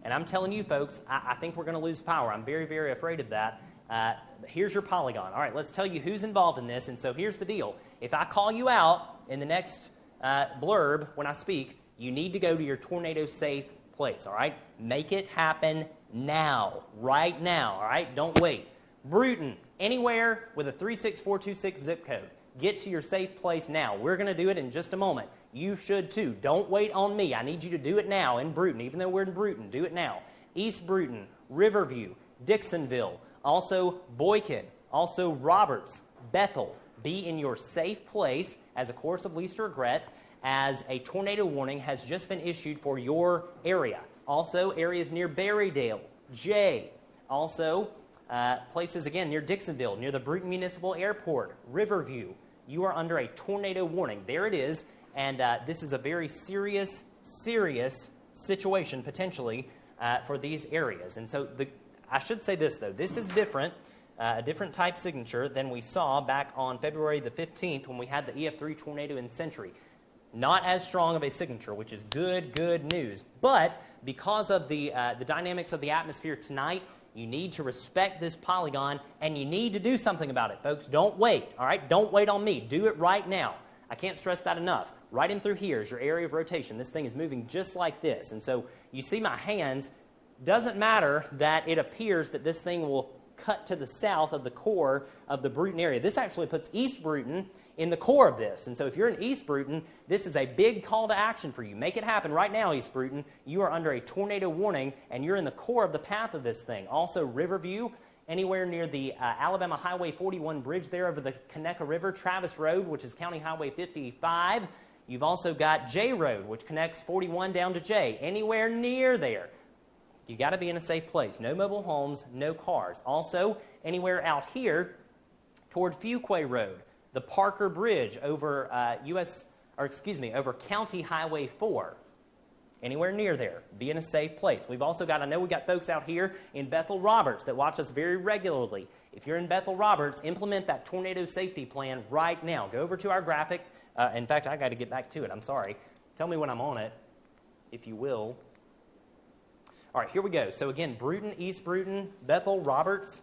And I'm telling you, folks, I think we're going to lose power. I'm very, very afraid of that. Here's your polygon. All right, let's tell you who's involved in this. And so here's the deal. If I call you out in the next blurb when I speak, you need to go to your tornado-safe place, all right? Make it happen now, right now, all right? Don't wait. Bruton, anywhere with a 36426 zip code, get to your safe place now. We're going to do it in just a moment. You should too. Don't wait on me. I need you to do it now in Bruton. Even though we're in Bruton, do it now. East Bruton, Riverview, Dixonville, also Boykin, also Roberts, Bethel. Be in your safe place as a course of least regret, as a tornado warning has just been issued for your area. Also, areas near Berrydale, Jay. Also, places, again, near Dixonville, near the Bruton Municipal Airport, Riverview. You are under a tornado warning. There it is. And this is a very serious, serious situation, potentially, for these areas. And so I should say this, though. This is different, a different type signature than we saw back on February the 15th when we had the EF3 tornado in Century. Not as strong of a signature, which is good news. But because of the dynamics of the atmosphere tonight, you need to respect this polygon, and you need to do something about it, folks. Don't wait, all right? Don't wait on me. Do it right now. I can't stress that enough. Right in through here is your area of rotation. This thing is moving just like this. And so you see my hands. Doesn't matter that it appears that this thing will cut to the south of the core of the Bruton area. This actually puts East Bruton in the core of this. And so if you're in East Bruton, this is a big call to action for you. Make it happen right now, East Bruton. You are under a tornado warning, and you're in the core of the path of this thing. Also, Riverview, anywhere near the Alabama Highway 41 bridge there over the Conecuh River, Travis Road, which is County Highway 55. You've also got J Road, which connects 41 down to J. Anywhere near there, you got to be in a safe place. No mobile homes, no cars. Also, anywhere out here toward Fuquay Road, the Parker Bridge over over County Highway 4. Anywhere near there, be in a safe place. We've also got, I know we got folks out here in Bethel Roberts that watch us very regularly. If you're in Bethel Roberts, implement that tornado safety plan right now. Go over to our graphic. In fact, I got to get back to it. I'm sorry. Tell me when I'm on it, if you will. All right, here we go. So again, Bruton, East Bruton, Bethel, Roberts.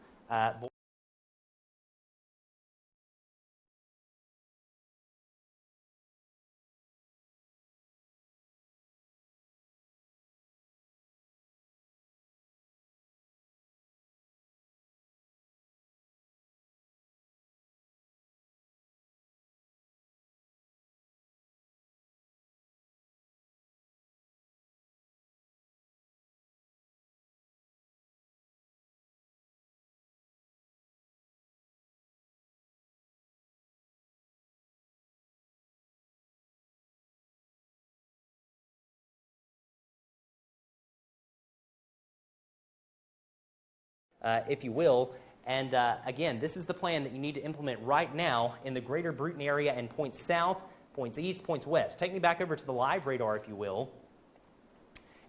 If you will. And again, this is the plan that you need to implement right now in the greater Bruton area and points south, points east, points west. Take me back over to the live radar, if you will.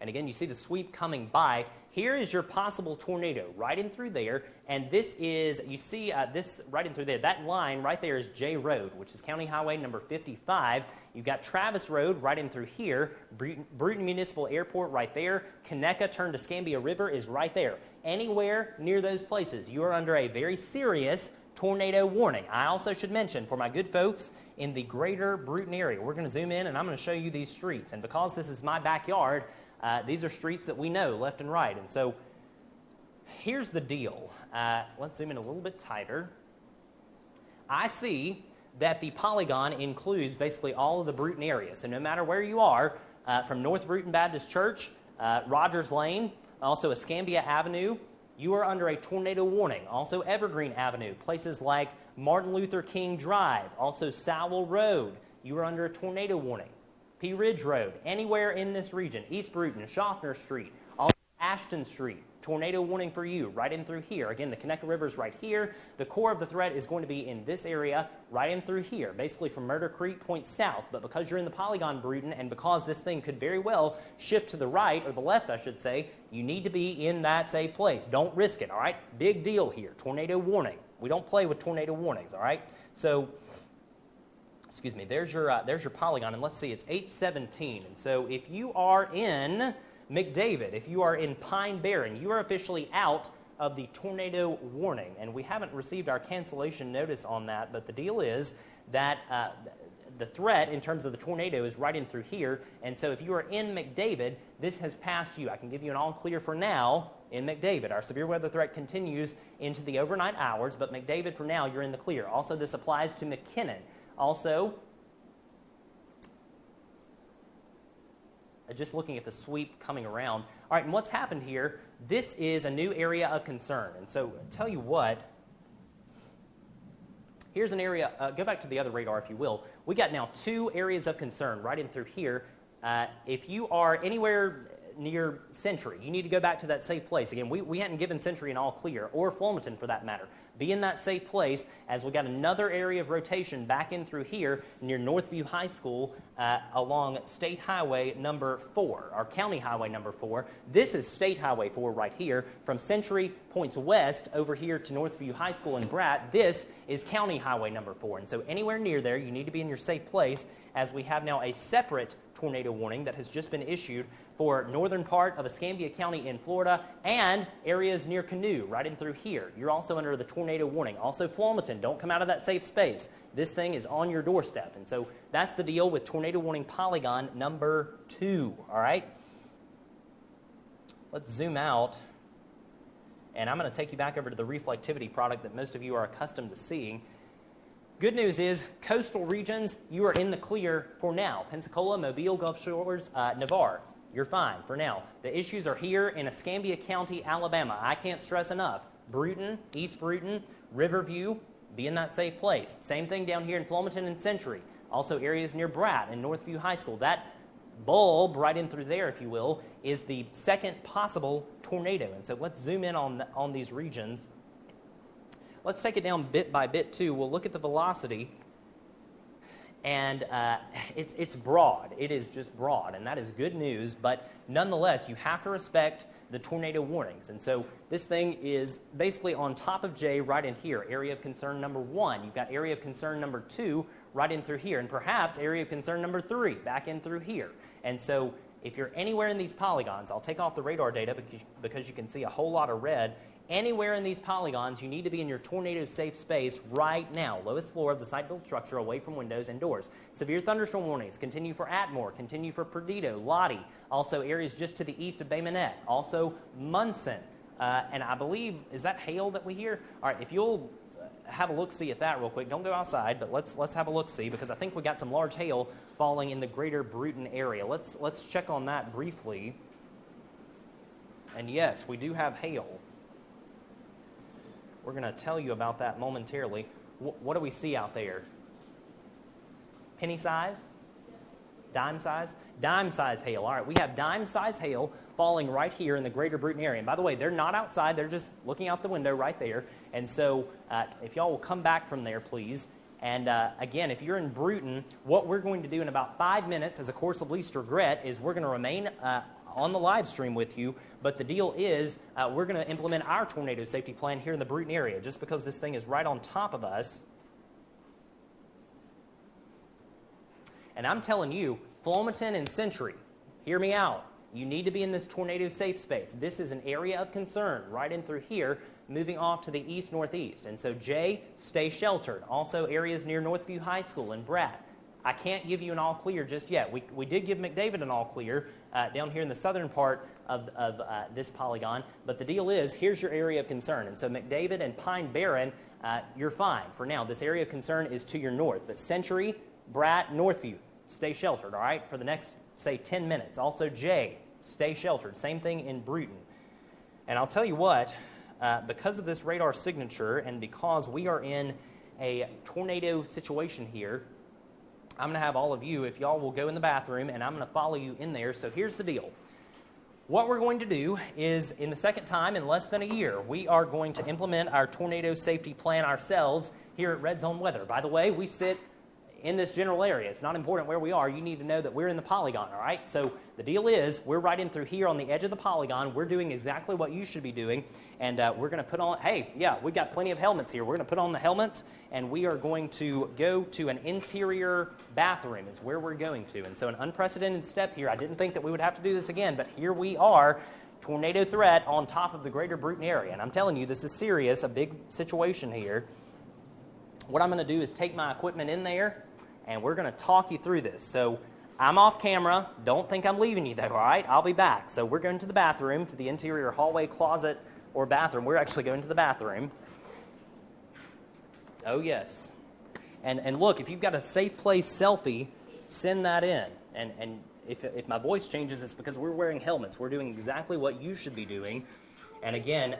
And again, you see the sweep coming by. here is your possible tornado right in through there, and this is, you see this right in through there. That line right there is J Road, which is County Highway number 55. You've got Travis Road right in through here, Bruton Municipal Airport right there, Conecuh turn to Escambia River is right there. Anywhere near those places, you are under a very serious tornado warning. I also should mention, for my good folks in the greater Bruton area, we're going to zoom in and I'm going to show you these streets. And because this is my backyard, these are streets that we know left and right. And so here's the deal. Let's zoom in a little bit tighter. I see that the polygon includes basically all of the Bruton area. So no matter where you are, from North Bruton Baptist Church, Rogers Lane, also Escambia Avenue, you are under a tornado warning. Also Evergreen Avenue, places like Martin Luther King Drive, also Sowell Road, you are under a tornado warning. P. Ridge Road, anywhere in this region, East Bruton, Schaffner Street, also Ashton Street, tornado warning for you right in through here. Again, the Conecuh River is right here. The core of the threat is going to be in this area right in through here, basically from Murder Creek points south. But because you're in the polygon, Bruton, and because this thing could very well shift to the right, or the left, I should say, you need to be in that safe place. Don't risk it, all right? Big deal here. Tornado warning. We don't play with tornado warnings, all right? So, excuse me, there's your polygon, and let's see, it's 817. And so if you are in McDavid, if you are in Pine Barren, you are officially out of the tornado warning. And we haven't received our cancellation notice on that, but the deal is that the threat in terms of the tornado is right in through here. And so if you are in McDavid, this has passed you. I can give you an all clear for now in McDavid. Our severe weather threat continues into the overnight hours, but McDavid for now, you're in the clear. Also, this applies to McKinnon. Also, just looking at the sweep coming around. All right, and what's happened here, this is a new area of concern. And so, tell you what, here's an area, go back to the other radar if you will. We got now 2 areas of concern right in through here. If you are anywhere near Century, you need to go back to that safe place. Again, we hadn't given Century an all clear, or Flomaton for that matter. Be in that safe place as we got another area of rotation back in through here near Northview High School along State Highway number 4, or County Highway number 4. This is State Highway 4 right here. From Century points west over here to Northview High School in Bratt, this is County Highway number 4. And so anywhere near there, you need to be in your safe place as we have now a separate tornado warning that has just been issued for northern part of Escambia County in Florida and areas near Canoe right in through here. You're also under the tornado warning. Also Flomaton, don't come out of that safe space. This thing is on your doorstep. And so that's the deal with tornado warning polygon number 2, all right? Let's zoom out. And I'm going to take you back over to the reflectivity product that most of you are accustomed to seeing. Good news is, coastal regions, you are in the clear for now. Pensacola, Mobile, Gulf Shores, Navarre, you're fine for now. The issues are here in Escambia County, Alabama. I can't stress enough. Bruton, East Bruton, Riverview, be in that safe place. Same thing down here in Flomaton and Century. Also areas near Bratt and Northview High School. That bulb right in through there, if you will, is the second possible tornado. And so let's zoom in on these regions. Let's take it down bit by bit, too. We'll look at the velocity, and it's broad. It is just broad, and that is good news. But nonetheless, you have to respect the tornado warnings. And so this thing is basically on top of J right in here, area of concern number 1. You've got area of concern number 2 right in through here, and perhaps area of concern number 3 back in through here. And so if you're anywhere in these polygons, I'll take off the radar data because you can see a whole lot of red. Anywhere in these polygons, you need to be in your tornado safe space right now. Lowest floor of the site-built structure away from windows and doors. Severe thunderstorm warnings continue for Atmore, continue for Perdido, Lottie. Also areas just to the east of Bay Minette. Also Munson. And I believe, is that hail that we hear? All right, if you'll have a look-see at that real quick. Don't go outside, but let's have a look-see because I think we got some large hail falling in the greater Bruton area. Let's check on that briefly. And yes, we do have hail. We're going to tell you about that momentarily. What do we see out there? Penny size? Dime size? Dime size hail. All right, we have dime size hail falling right here in the greater Bruton area. And by the way, they're not outside. They're just looking out the window right there. And so if y'all will come back from there, please. And again, if you're in Bruton, what we're going to do in about 5 minutes as a course of least regret is we're going to remain on the live stream with you. But the deal is we're going to implement our tornado safety plan here in the Bruton area. Just because this thing is right on top of us. And I'm telling you, Flomaton and Century, hear me out. You need to be in this tornado safe space. This is an area of concern right in through here, moving off to the east-northeast. And so, Jay, stay sheltered. Also, areas near Northview High School and Bratt. I can't give you an all clear just yet. We did give McDavid an all clear down here in the southern part of this polygon. But the deal is, here's your area of concern. And so, McDavid and Pine Barren, you're fine for now. This area of concern is to your north. But Century, Bratt, Northview, stay sheltered, all right, for the next, say, 10 minutes. Also, Jay, stay sheltered. Same thing in Bruton. And I'll tell you what, because of this radar signature and because we are in a tornado situation here, I'm going to have all of you, if y'all will go in the bathroom, and I'm going to follow you in there. So here's the deal. What we're going to do is, in the second time in less than a year, we are going to implement our tornado safety plan ourselves here at RedZone Weather. By the way, we sit in this general area. It's not important where we are. You need to know that we're in the polygon, all right? So the deal is we're right in through here on the edge of the polygon. We're doing exactly what you should be doing, and we're going to put on, hey, yeah, we've got plenty of helmets here. We're going to put on the helmets, and we are going to go to an interior bathroom is where we're going to. And so an unprecedented step here. I didn't think that we would have to do this again, but here we are, tornado threat on top of the greater Bruton area. And I'm telling you, this is serious, a big situation here. What I'm going to do is take my equipment in there, and we're going to talk you through this. So I'm off camera. Don't think I'm leaving you, though, all right? I'll be back. So we're going to the bathroom, to the interior hallway, closet, or bathroom. We're actually going to the bathroom. Oh, yes. And look, if you've got a safe place selfie, send that in. And if my voice changes, it's because we're wearing helmets. We're doing exactly what you should be doing. And again,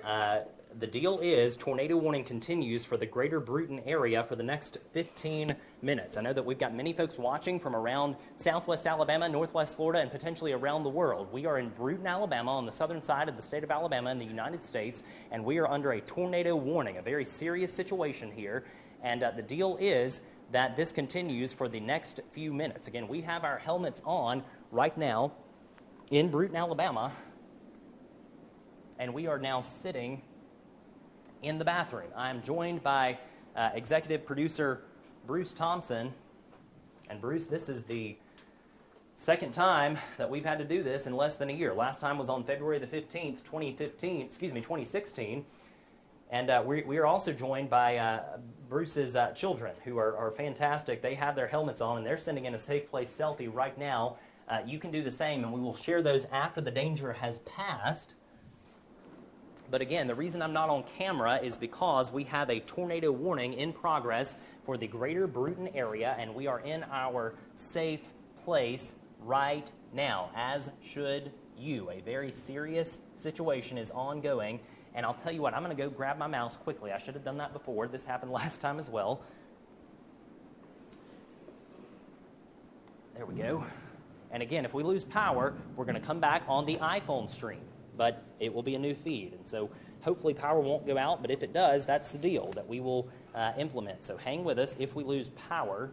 the deal is tornado warning continues for the greater Bruton area for the next 15 minutes. I know that we've got many folks watching from around southwest Alabama, northwest Florida, and potentially around the world. We are in Bruton, Alabama, on the southern side of the state of Alabama in the United States, and we are under a tornado warning, a very serious situation here. And the deal is that this continues for the next few minutes. Again, we have our helmets on right now in Bruton, Alabama, and we are now sitting in the bathroom. I'm joined by executive producer Bruce Thompson. And Bruce, this is the second time that we've had to do this in less than a year. Last time was on February the 15th, 2016. And we are also joined by Bruce's children, who are fantastic. They have their helmets on, and they're sending in a safe place selfie right now. You can do the same, and we will share those after the danger has passed. But again, the reason I'm not on camera is because we have a tornado warning in progress for the greater Bruton area, and we are in our safe place right now, as should you. A very serious situation is ongoing, and I'll tell you what, I'm going to go grab my mouse quickly. I should have done that before. This happened last time as well. There we go. And again, if we lose power, we're going to come back on the iPhone stream. But it will be a new feed. And so hopefully power won't go out, but if it does, that's the deal that we will implement. So hang with us if we lose power.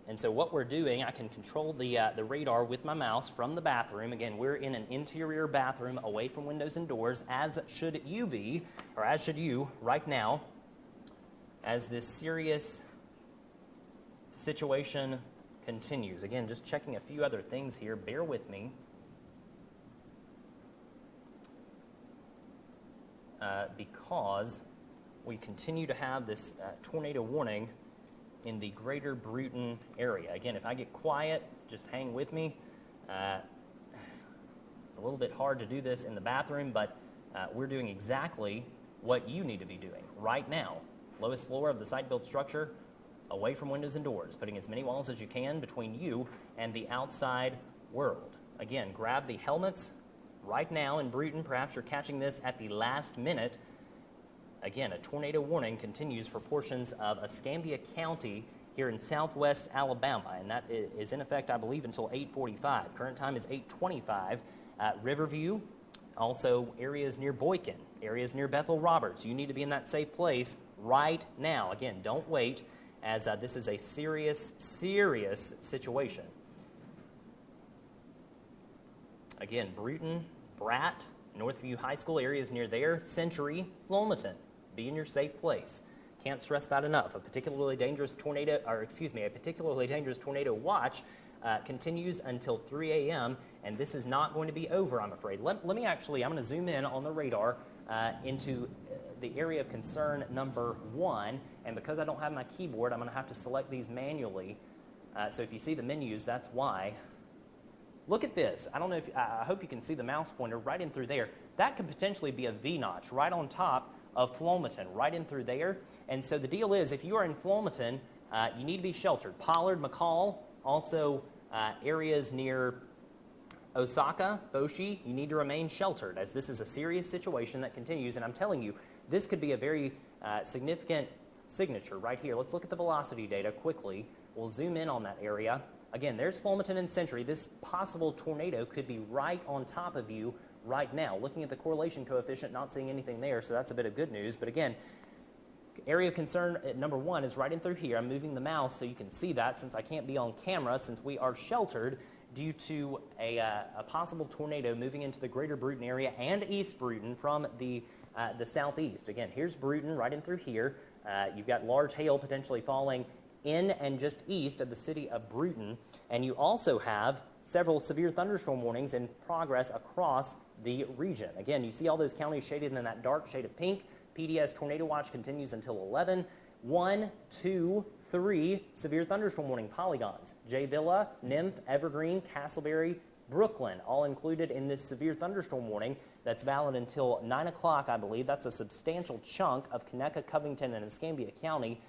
And so what we're doing, I can control the radar with my mouse from the bathroom. Again, we're in an interior bathroom away from windows and doors, as should you be, or as should you right now, as this serious situation continues. Again, just checking a few other things here. Bear with me. Because we continue to have this tornado warning in the greater Bruton area. Again, if I get quiet, just hang with me. It's a little bit hard to do this in the bathroom, but we're doing exactly what you need to be doing right now. Lowest floor of the site-built structure, away from windows and doors, putting as many walls as you can between you and the outside world. Again, grab the helmets right now in Bruton. Perhaps you're catching this at the last minute. Again, a tornado warning continues for portions of Escambia County here in southwest Alabama, and that is in effect, I believe, until 8:45. Current time is 8:25. Riverview, also areas near Boykin, areas near Bethel Roberts. You need to be in that safe place right now. Again, don't wait, as this is a serious, serious situation. Again, Bruton, Bratt, Northview High School areas near there, Century, Flomaton. Be in your safe place. Can't stress that enough. A particularly dangerous tornado watch continues until 3 a.m., and this is not going to be over, I'm afraid. Let me actually, I'm going to zoom in on the radar into the area of concern number 1, and because I don't have my keyboard, I'm going to have to select these manually. So if you see the menus, that's why. Look at this. I don't know if, I hope you can see the mouse pointer right in through there. That could potentially be a V-notch right on top of Flomaton, right in through there. And so the deal is, if you are in Flomaton, you need to be sheltered. Pollard, McCall, also areas near Osaka, Boshi, you need to remain sheltered, as this is a serious situation that continues. And I'm telling you, this could be a very significant signature right here. Let's look at the velocity data quickly. We'll zoom in on that area. Again, there's Flomaton and Century. This possible tornado could be right on top of you right now. Looking at the correlation coefficient, not seeing anything there, so that's a bit of good news. But again, area of concern at number 1 is right in through here. I'm moving the mouse so you can see that, since I can't be on camera, since we are sheltered due to a possible tornado moving into the greater Bruton area and East Bruton from the southeast. Again, here's Bruton right in through here. You've got large hail potentially falling in and just east of the city of Bruton, and you also have several severe thunderstorm warnings in progress across the region. Again, you see all those counties shaded in that dark shade of pink. PDS Tornado Watch continues until 11. 1, 2, 3 severe thunderstorm warning polygons. Jay Villa, Nymph, Evergreen, Castleberry, Brooklyn, all included in this severe thunderstorm warning that's valid until 9 o'clock, I believe. That's a substantial chunk of Conecuh, Covington, and Escambia County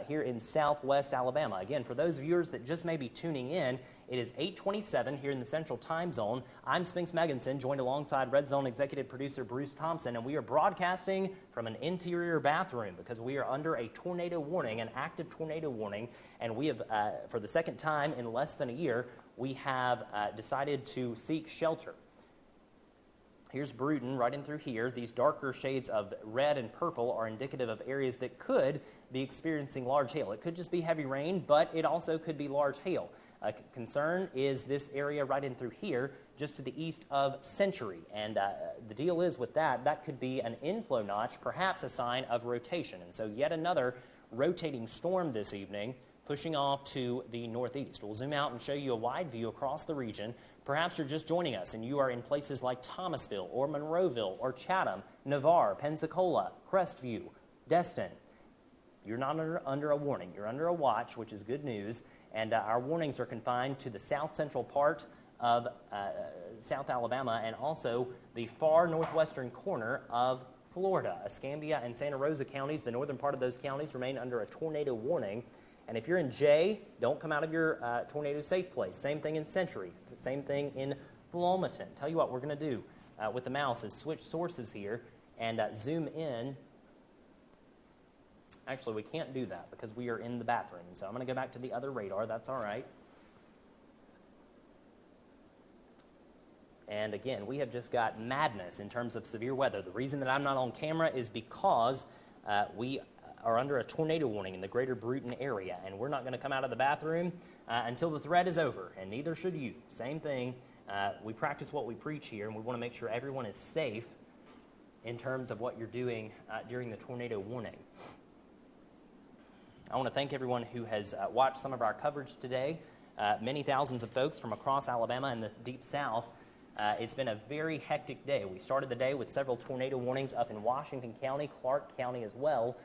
here in southwest Alabama. Again, for those viewers that just may be tuning in, it is 8:27 here in the Central Time Zone. I'm Spinks Megginson, joined alongside RedZone executive producer Bruce Thompson, and we are broadcasting from an interior bathroom because we are under a tornado warning, an active tornado warning, and we have, for the second time in less than a year, we have decided to seek shelter. Here's Bruton right in through here. These darker shades of red and purple are indicative of areas that could be experiencing large hail. It could just be heavy rain, but it also could be large hail. Concern is this area right in through here, just to the east of Century. And the deal is with that, that could be an inflow notch, perhaps a sign of rotation. And so yet another rotating storm this evening, pushing off to the northeast. We'll zoom out and show you a wide view across the region. Perhaps you're just joining us and you are in places like Thomasville or Monroeville or Chatham, Navarre, Pensacola, Crestview, Destin. You're not under a warning. You're under a watch, which is good news. And our warnings are confined to the south central part of South Alabama and also the far northwestern corner of Florida. Escambia and Santa Rosa counties, the northern part of those counties, remain under a tornado warning. And if you're in J, don't come out of your tornado safe place. Same thing in Century. Same thing in Flomaton. Tell you what we're going to do with the mouse is switch sources here and zoom in. Actually, we can't do that because we are in the bathroom. So I'm going to go back to the other radar. That's all right. And again, we have just got madness in terms of severe weather. The reason that I'm not on camera is because we are under a tornado warning in the greater Bruton area, and we're not going to come out of the bathroom until the threat is over, and neither should you. Same thing. We practice what we preach here, and we want to make sure everyone is safe in terms of what you're doing during the tornado warning. I want to thank everyone who has watched some of our coverage today. Many thousands of folks from across Alabama and the deep south. It's been a very hectic day. We started the day with several tornado warnings up in Washington County, Clark County as well.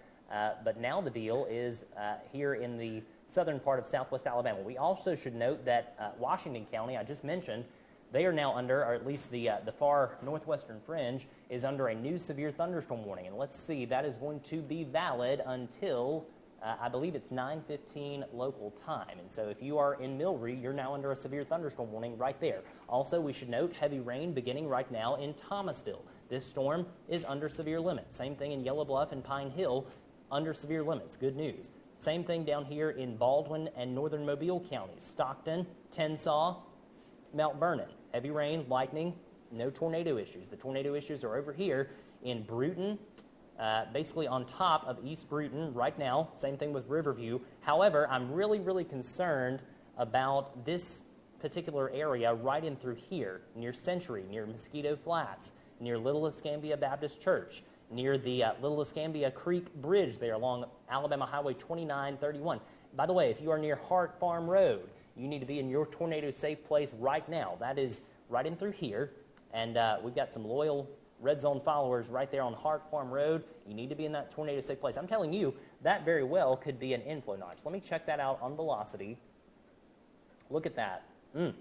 But now the deal is here in the southern part of southwest Alabama. We also should note that Washington County, I just mentioned, they are now under, or at least the far northwestern fringe, is under a new severe thunderstorm warning. And let's see, that is going to be valid until, I believe it's 9:15 local time. And so if you are in Milry, you're now under a severe thunderstorm warning right there. Also, we should note heavy rain beginning right now in Thomasville. This storm is under severe limits. Same thing in Yellow Bluff and Pine Hill, under severe limits. Good news. Same thing down here in Baldwin and northern Mobile counties. Stockton, Tensaw, Mount Vernon. Heavy rain, lightning, no tornado issues. The tornado issues are over here in Bruton, basically on top of East Bruton right now. Same thing with Riverview. However, I'm really concerned about this particular area right in through here, near Century, near Mosquito Flats, near Little Escambia Baptist Church, near the Little Escambia Creek Bridge there along Alabama Highway 2931. By the way, if you are near Hart Farm Road, you need to be in your tornado-safe place right now. That is right in through here, and we've got some loyal Red Zone followers right there on Hart Farm Road. You need to be in that tornado-safe place. I'm telling you, that very well could be an inflow notch. Let me check that out on velocity. Look at that. All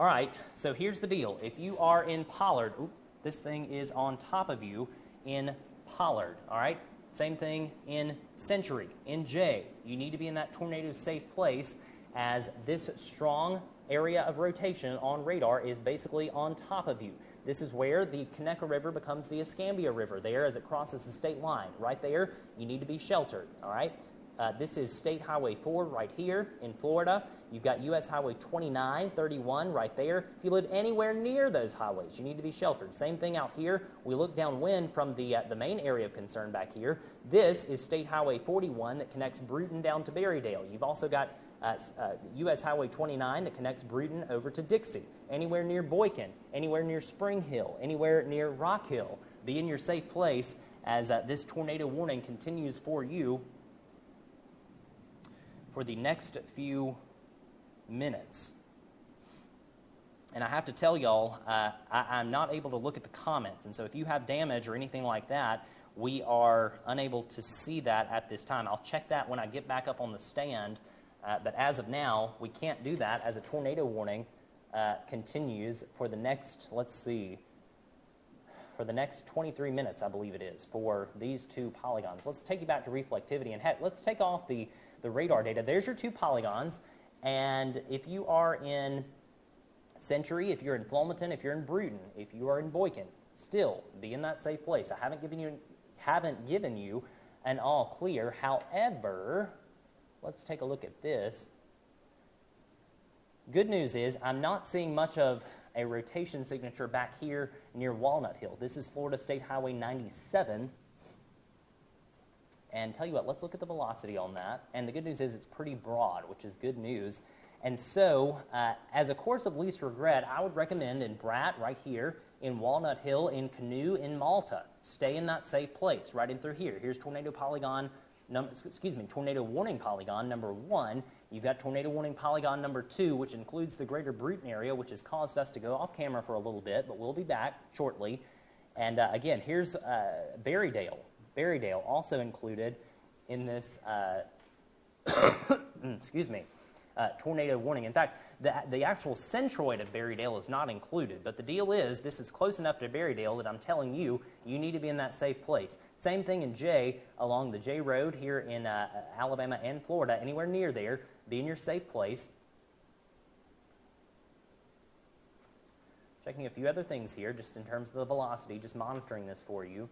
right, so here's the deal. If you are in Pollard, this thing is on top of you in Pollard, all right? Same thing in Century, in J. You need to be in that tornado-safe place as this strong area of rotation on radar is basically on top of you. This is where the Conecuh River becomes the Escambia River there as it crosses the state line. Right there, you need to be sheltered, all right? This is State Highway 4 right here in Florida. You've got U.S. Highway 29, 31 right there. If you live anywhere near those highways, you need to be sheltered. Same thing out here. We look downwind from the main area of concern back here. This is State Highway 41 that connects Bruton down to Berrydale. You've also got U.S. Highway 29 that connects Bruton over to Dixie. Anywhere near Boykin, anywhere near Spring Hill, anywhere near Rock Hill, be in your safe place as this tornado warning continues for you for the next few minutes. And I have to tell y'all, I'm not able to look at the comments. And so if you have damage or anything like that, we are unable to see that at this time. I'll check that when I get back up on the stand. But as of now, we can't do that as a tornado warning continues for the next, let's see, for the next 23 minutes, I believe it is, for these two polygons. Let's take you back to reflectivity. And heck, let's take off the radar data. There's your two polygons. And if you are in Century, if you're in Flomaton, if you're in Bruton, if you are in Boykin, still be in that safe place. I haven't given you an all clear. However, let's take a look at this. Good news is I'm not seeing much of a rotation signature back here near Walnut Hill. This is Florida State Highway 97. And tell you what, let's look at the velocity on that. And the good news is it's pretty broad, which is good news. And so, as a course of least regret, I would recommend in Brat, right here, in Walnut Hill, in Canoe, in Malta, stay in that safe place, right in through here. Here's tornado polygon, tornado warning polygon number 1. You've got tornado warning polygon number 2, which includes the greater Bruton area, which has caused us to go off camera for a little bit, but we'll be back shortly. And again, here's Berrydale. Berrydale also included in this, tornado warning. In fact, the actual centroid of Berrydale is not included, but the deal is this is close enough to Berrydale that I'm telling you, you need to be in that safe place. Same thing in J, along the J Road here in Alabama and Florida, anywhere near there, be in your safe place. Checking a few other things here, just in terms of the velocity, just monitoring this for you.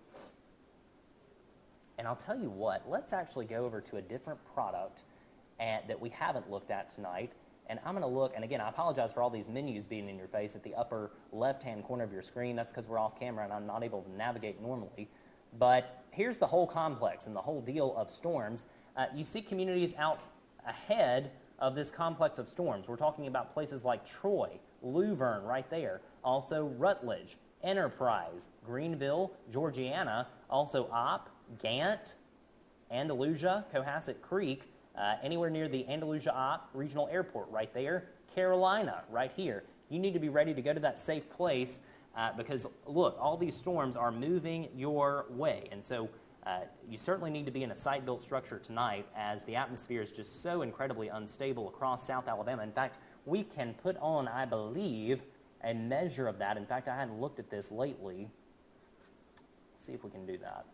And I'll tell you what, let's actually go over to a different product that we haven't looked at tonight. And I'm going to look, and again, I apologize for all these menus being in your face at the upper left-hand corner of your screen. That's because we're off camera and I'm not able to navigate normally. But here's the whole complex and the whole deal of storms. You see communities out ahead of this complex of storms. We're talking about places like Troy, Luverne right there, also Rutledge, Enterprise, Greenville, Georgiana, also Opp, Gant, Andalusia, Cohasset Creek, anywhere near the Andalusia Opp Regional Airport right there, Carolina right here. You need to be ready to go to that safe place because, look, all these storms are moving your way. And so you certainly need to be in a site-built structure tonight as the atmosphere is just so incredibly unstable across South Alabama. In fact, we can put on, I believe, a measure of that. In fact, I hadn't looked at this lately. Let's see if we can do that.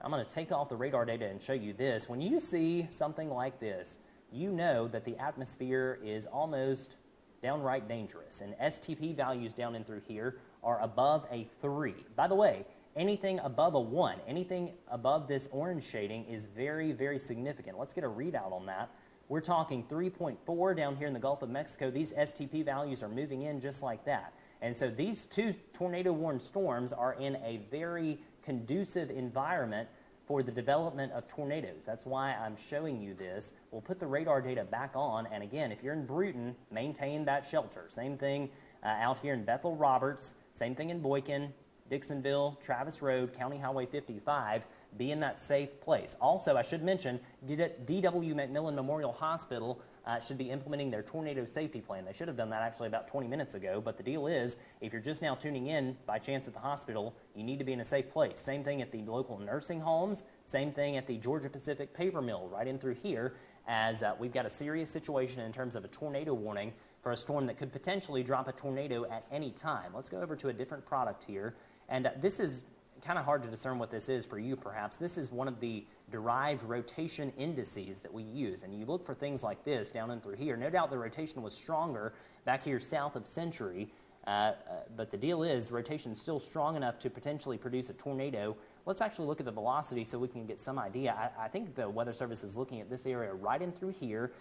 I'm going to take off the radar data and show you this. When you see something like this, you know that the atmosphere is almost downright dangerous. And STP values down in through here are above a 3. By the way, anything above a 1, anything above this orange shading is very, very significant. Let's get a readout on that. We're talking 3.4 down here in the Gulf of Mexico. These STP values are moving in just like that. And so these two tornado-warned storms are in a very conducive environment for the development of tornadoes. That's why I'm showing you this. We'll put the radar data back on, and again, if you're in Bruton, maintain that shelter. Same thing out here in Bethel Roberts, same thing in Boykin, Dixonville, Travis Road, County Highway 55, be in that safe place. Also, I should mention, D.W. McMillan Memorial Hospital should be implementing their tornado safety plan. They should have done that actually about 20 minutes ago, but the deal is, if you're just now tuning in by chance at the hospital, you need to be in a safe place. Same thing at the local nursing homes, same thing at the Georgia Pacific paper mill right in through here, as we've got a serious situation in terms of a tornado warning for a storm that could potentially drop a tornado at any time. Let's go over to a different product here, and this is kind of hard to discern what this is for you perhaps. This is one of the derived rotation indices that we use, and you look for things like this down and through here. No doubt the rotation was stronger back here south of Century, but the deal is rotation is still strong enough to potentially produce a tornado. Let's actually look at the velocity so we can get some idea. I think the Weather Service is looking at this area right in through here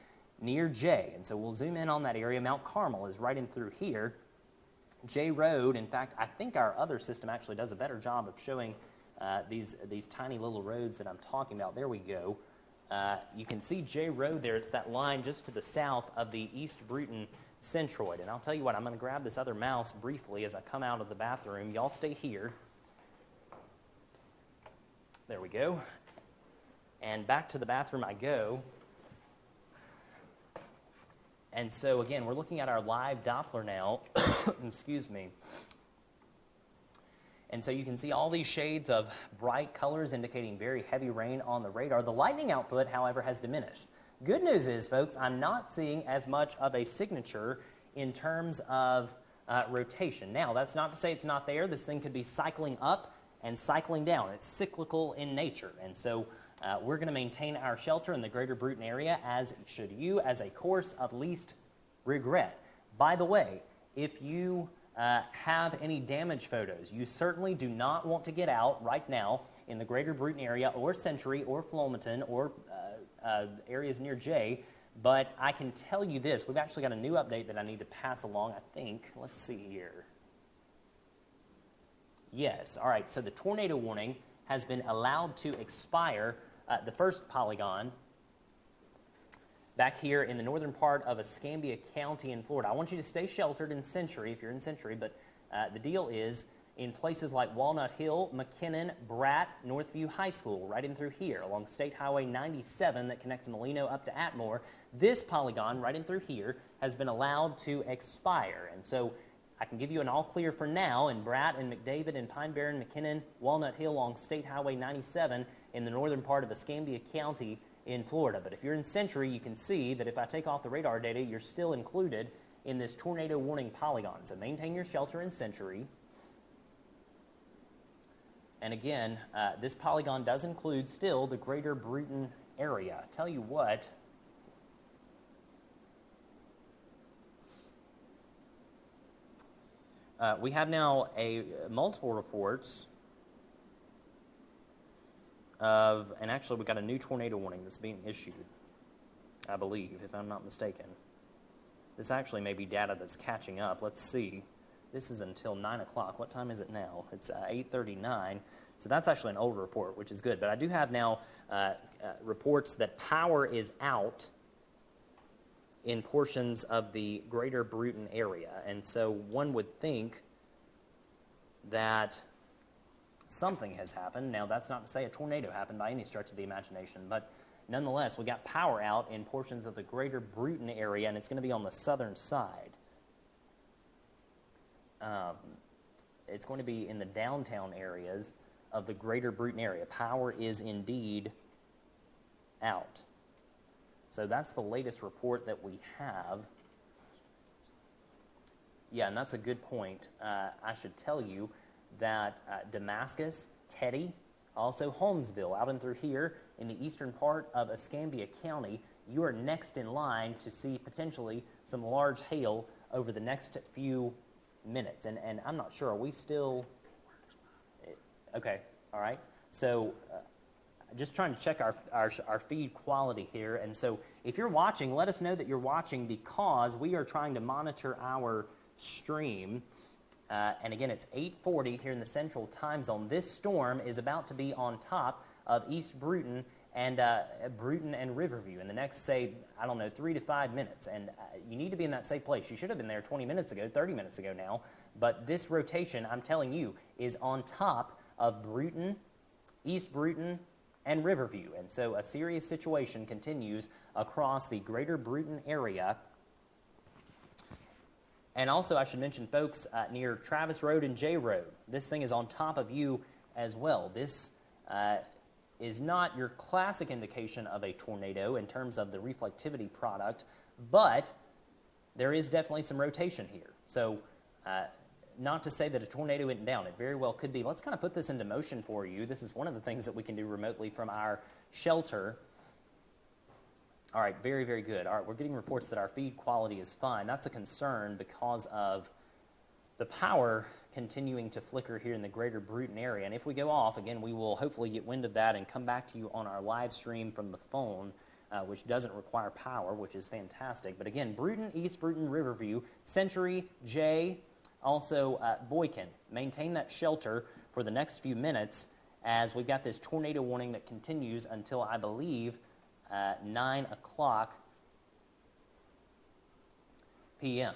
near J, and so we'll zoom in on that area. Mount Carmel is right in through here. J Road, in fact, I think our other system actually does a better job of showing these tiny little roads that I'm talking about. There we go. You can see J Road there. It's that line just to the south of the East Bruton centroid. And I'll tell you what, I'm going to grab this other mouse briefly as I come out of the bathroom. Y'all stay here. There we go. And back to the bathroom I go. And so, again, we're looking at our live Doppler now. Excuse me. And so you can see all these shades of bright colors indicating very heavy rain on the radar. The lightning output, however, has diminished. Good news is, folks, I'm not seeing as much of a signature in terms of rotation. Now, that's not to say it's not there. This thing could be cycling up and cycling down. It's cyclical in nature. And so we're going to maintain our shelter in the greater Bruton area, as should you, as a course of least regret. By the way, if you have any damage photos, you certainly do not want to get out right now in the greater Bruton area or Century or Flomaton or areas near J. But I can tell you this, we've actually got a new update that I need to pass along, I think. Let's see here. Yes, all right, so the tornado warning has been allowed to expire. The first polygon back here in the northern part of Escambia County in Florida. I want you to stay sheltered in Century if you're in Century, but the deal is in places like Walnut Hill, McKinnon, Bratt, Northview High School, right in through here, along State Highway 97 that connects Molino up to Atmore. This polygon right in through here has been allowed to expire, and so I can give you an all clear for now in Bratt and McDavid and Pine Barren, McKinnon, Walnut Hill along State Highway 97 in the northern part of Escambia County in Florida. But if you're in Century, you can see that if I take off the radar data, you're still included in this tornado warning polygon. So maintain your shelter in Century. And again, this polygon does include still the greater Bruton area. I tell you what, we have now multiple reports of, and actually we got a new tornado warning that's being issued, I believe, if I'm not mistaken. This actually may be data that's catching up. Let's see. This is until 9 o'clock. What time is it now? It's 8:39. So that's actually an old report, which is good. But I do have now reports that power is out in portions of the greater Bruton area. And so one would think that something has happened. Now, that's not to say a tornado happened by any stretch of the imagination, but nonetheless, we got power out in portions of the greater Bruton area, and it's going to be on the southern side. It's going to be in the downtown areas of the greater Bruton area. Power is indeed out. So that's the latest report that we have. Yeah, and that's a good point. I should tell you that Damascus, Teddy, also Holmesville, out and through here in the eastern part of Escambia County, you are next in line to see potentially some large hail over the next few minutes. And I'm not sure, are we still... Okay, all right. So just trying to check our feed quality here. And so if you're watching, let us know that you're watching, because we are trying to monitor our stream. And again, it's 8:40 here in the central time zone. This storm is about to be on top of East Bruton and Riverview in the next, say, I don't know, 3 to 5 minutes. And you need to be in that safe place. You should have been there 20 minutes ago, 30 minutes ago now. But this rotation, I'm telling you, is on top of Bruton, East Bruton, and Riverview. And so a serious situation continues across the greater Bruton area. And also, I should mention, folks, near Travis Road and J Road, this thing is on top of you as well. This is not your classic indication of a tornado in terms of the reflectivity product, but there is definitely some rotation here. So not to say that a tornado went down. It very well could be. Let's kind of put this into motion for you. This is one of the things that we can do remotely from our shelter. All right, very, very good. All right, we're getting reports that our feed quality is fine. That's a concern because of the power continuing to flicker here in the greater Bruton area. And if we go off, again, we will hopefully get wind of that and come back to you on our live stream from the phone, which doesn't require power, which is fantastic. But again, Bruton, East Bruton, Riverview, Century, Jay, also Boykin. Maintain that shelter for the next few minutes as we've got this tornado warning that continues until, I believe, 9 o'clock p.m.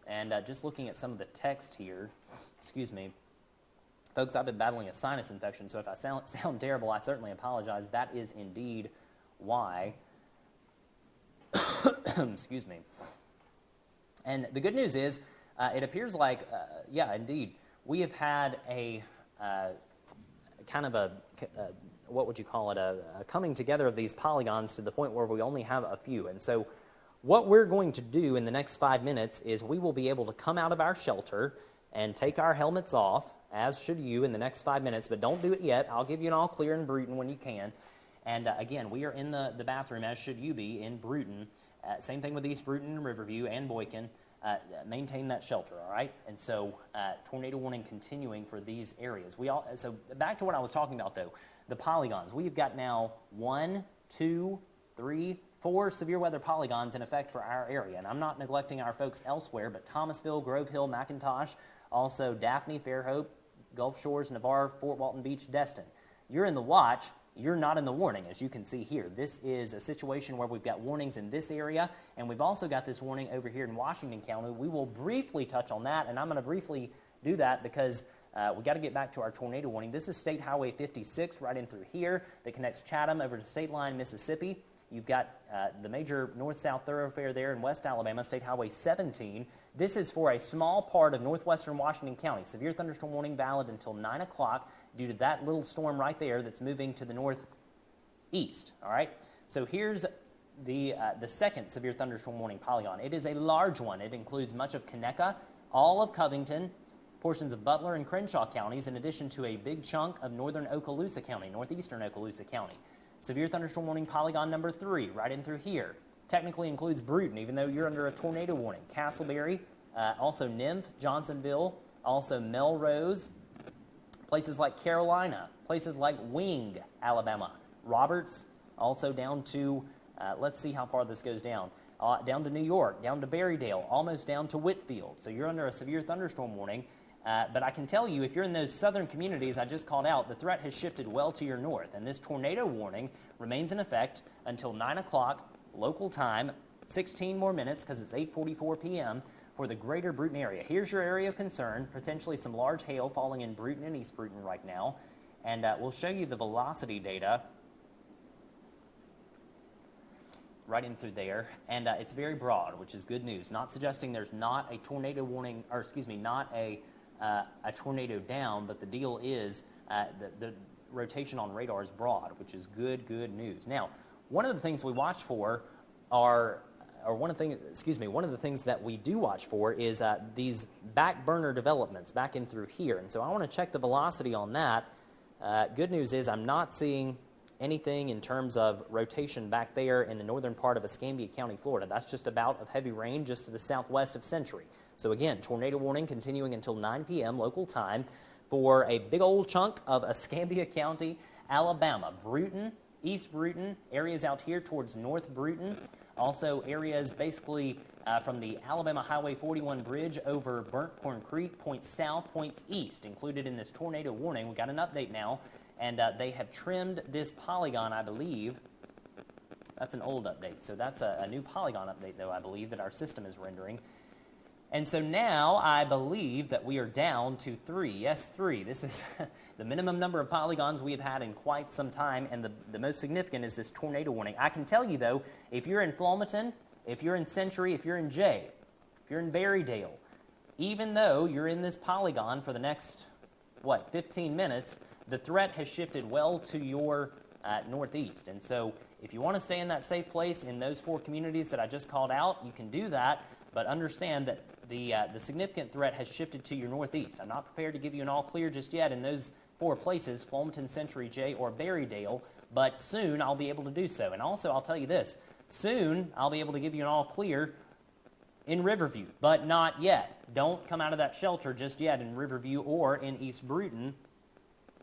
And just looking at some of the text here, excuse me, folks, I've been battling a sinus infection, so if I sound terrible, I certainly apologize. That is indeed why. Excuse me. And the good news is, it appears like, yeah, indeed, we have had a kind of a what would you call it, a coming together of these polygons to the point where we only have a few. And so what we're going to do in the next 5 minutes is we will be able to come out of our shelter and take our helmets off, as should you, in the next 5 minutes, but don't do it yet. I'll give you an all clear in Bruton when you can. And again, we are in the bathroom, as should you be, in Bruton. Same thing with East Bruton and Riverview and Boykin. Maintain that shelter, all right? And so tornado warning continuing for these areas. So back to what I was talking about, though, the polygons. We've got now 1, 2, 3, 4 severe weather polygons in effect for our area. And I'm not neglecting our folks elsewhere, but Thomasville, Grove Hill, McIntosh, also Daphne, Fairhope, Gulf Shores, Navarre, Fort Walton Beach, Destin. You're in the watch. You're not in the warning, as you can see here. This is a situation where we've got warnings in this area, and we've also got this warning over here in Washington County. We will briefly touch on that, and I'm going to briefly do that because we've got to get back to our tornado warning. This is State Highway 56 right in through here that connects Chatham over to State Line, Mississippi. You've got the major north-south thoroughfare there in West Alabama, State Highway 17. This is for a small part of northwestern Washington County. Severe thunderstorm warning valid until 9 o'clock due to that little storm right there that's moving to the northeast. All right? So here's the second severe thunderstorm warning polygon. It is a large one. It includes much of Conecuh, all of Covington, portions of Butler and Crenshaw counties, in addition to a big chunk of northern Okaloosa County, northeastern Okaloosa County. Severe thunderstorm warning polygon number 3, right in through here. Technically includes Bruton, even though you're under a tornado warning. Castleberry, also Nymph, Johnsonville, also Melrose, places like Carolina, places like Wing, Alabama, Roberts, also down to, let's see how far this goes down. Down to New York, down to Berrydale, almost down to Whitfield. So you're under a severe thunderstorm warning. But I can tell you, if you're in those southern communities I just called out, the threat has shifted well to your north. And this tornado warning remains in effect until 9 o'clock local time, 16 more minutes because it's 8:44 p.m. for the greater Bruton area. Here's your area of concern, potentially some large hail falling in Bruton and East Bruton right now. And we'll show you the velocity data right in through there. And it's very broad, which is good news. Not suggesting there's not a tornado warning, or excuse me, not a tornado down, but the deal is the rotation on radar is broad, which is good news. Now, one of the things we watch for one of the things that we do watch for is these back burner developments back in through here. And so I want to check the velocity on that. Good news is I'm not seeing anything in terms of rotation back there in the northern part of Escambia County, Florida. That's just a bout of heavy rain just to the southwest of Century. So again, tornado warning continuing until 9 p.m. local time for a big old chunk of Escambia County, Alabama. Bruton, East Bruton, areas out here towards North Bruton. Also areas basically from the Alabama Highway 41 bridge over Burnt Corn Creek, points south, points east, included in this tornado warning. We've got an update now. and they have trimmed this polygon, I believe. That's an old update, so that's a new polygon update, though, I believe, that our system is rendering. And so now I believe that we are down to 3. Yes, 3. This is the minimum number of polygons we have had in quite some time, and the most significant is this tornado warning. I can tell you, though, if you're in Flomaton, if you're in Century, if you're in Jay, if you're in Berrydale, even though you're in this polygon for the next, 15 minutes, the threat has shifted well to your northeast. And so if you want to stay in that safe place in those 4 communities that I just called out, you can do that, but understand that the significant threat has shifted to your northeast. I'm not prepared to give you an all clear just yet in those 4 places, Flomaton, Century, Jay, or Berrydale, but soon I'll be able to do so. And also, I'll tell you this, soon I'll be able to give you an all clear in Riverview, but not yet. Don't come out of that shelter just yet in Riverview or in East Bruton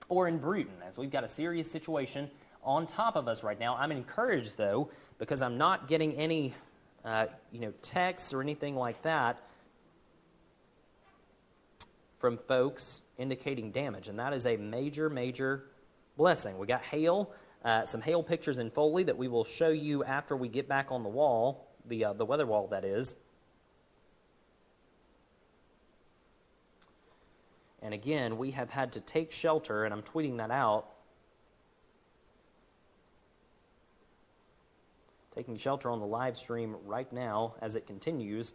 or in Bruton, as we've got a serious situation on top of us right now. I'm encouraged, though, because I'm not getting any texts or anything like that from folks indicating damage, and that is a major, major blessing. We got hail, some hail pictures in Foley that we will show you after we get back on the wall, the weather wall, that is. And again, we have had to take shelter, and I'm tweeting that out. Taking shelter on the live stream right now as it continues.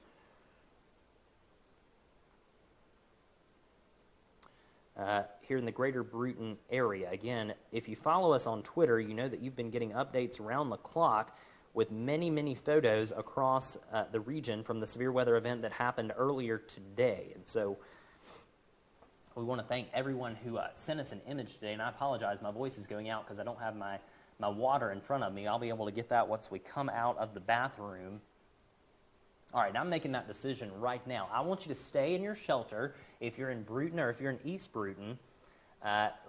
Here in the greater Bruton area. Again, if you follow us on Twitter, you know that you've been getting updates around the clock with many, many photos across the region from the severe weather event that happened earlier today. And so we want to thank everyone who sent us an image today. And I apologize, my voice is going out because I don't have my water in front of me. I'll be able to get that once we come out of the bathroom. All right, I'm making that decision right now. I want you to stay in your shelter if you're in Bruton or if you're in East Bruton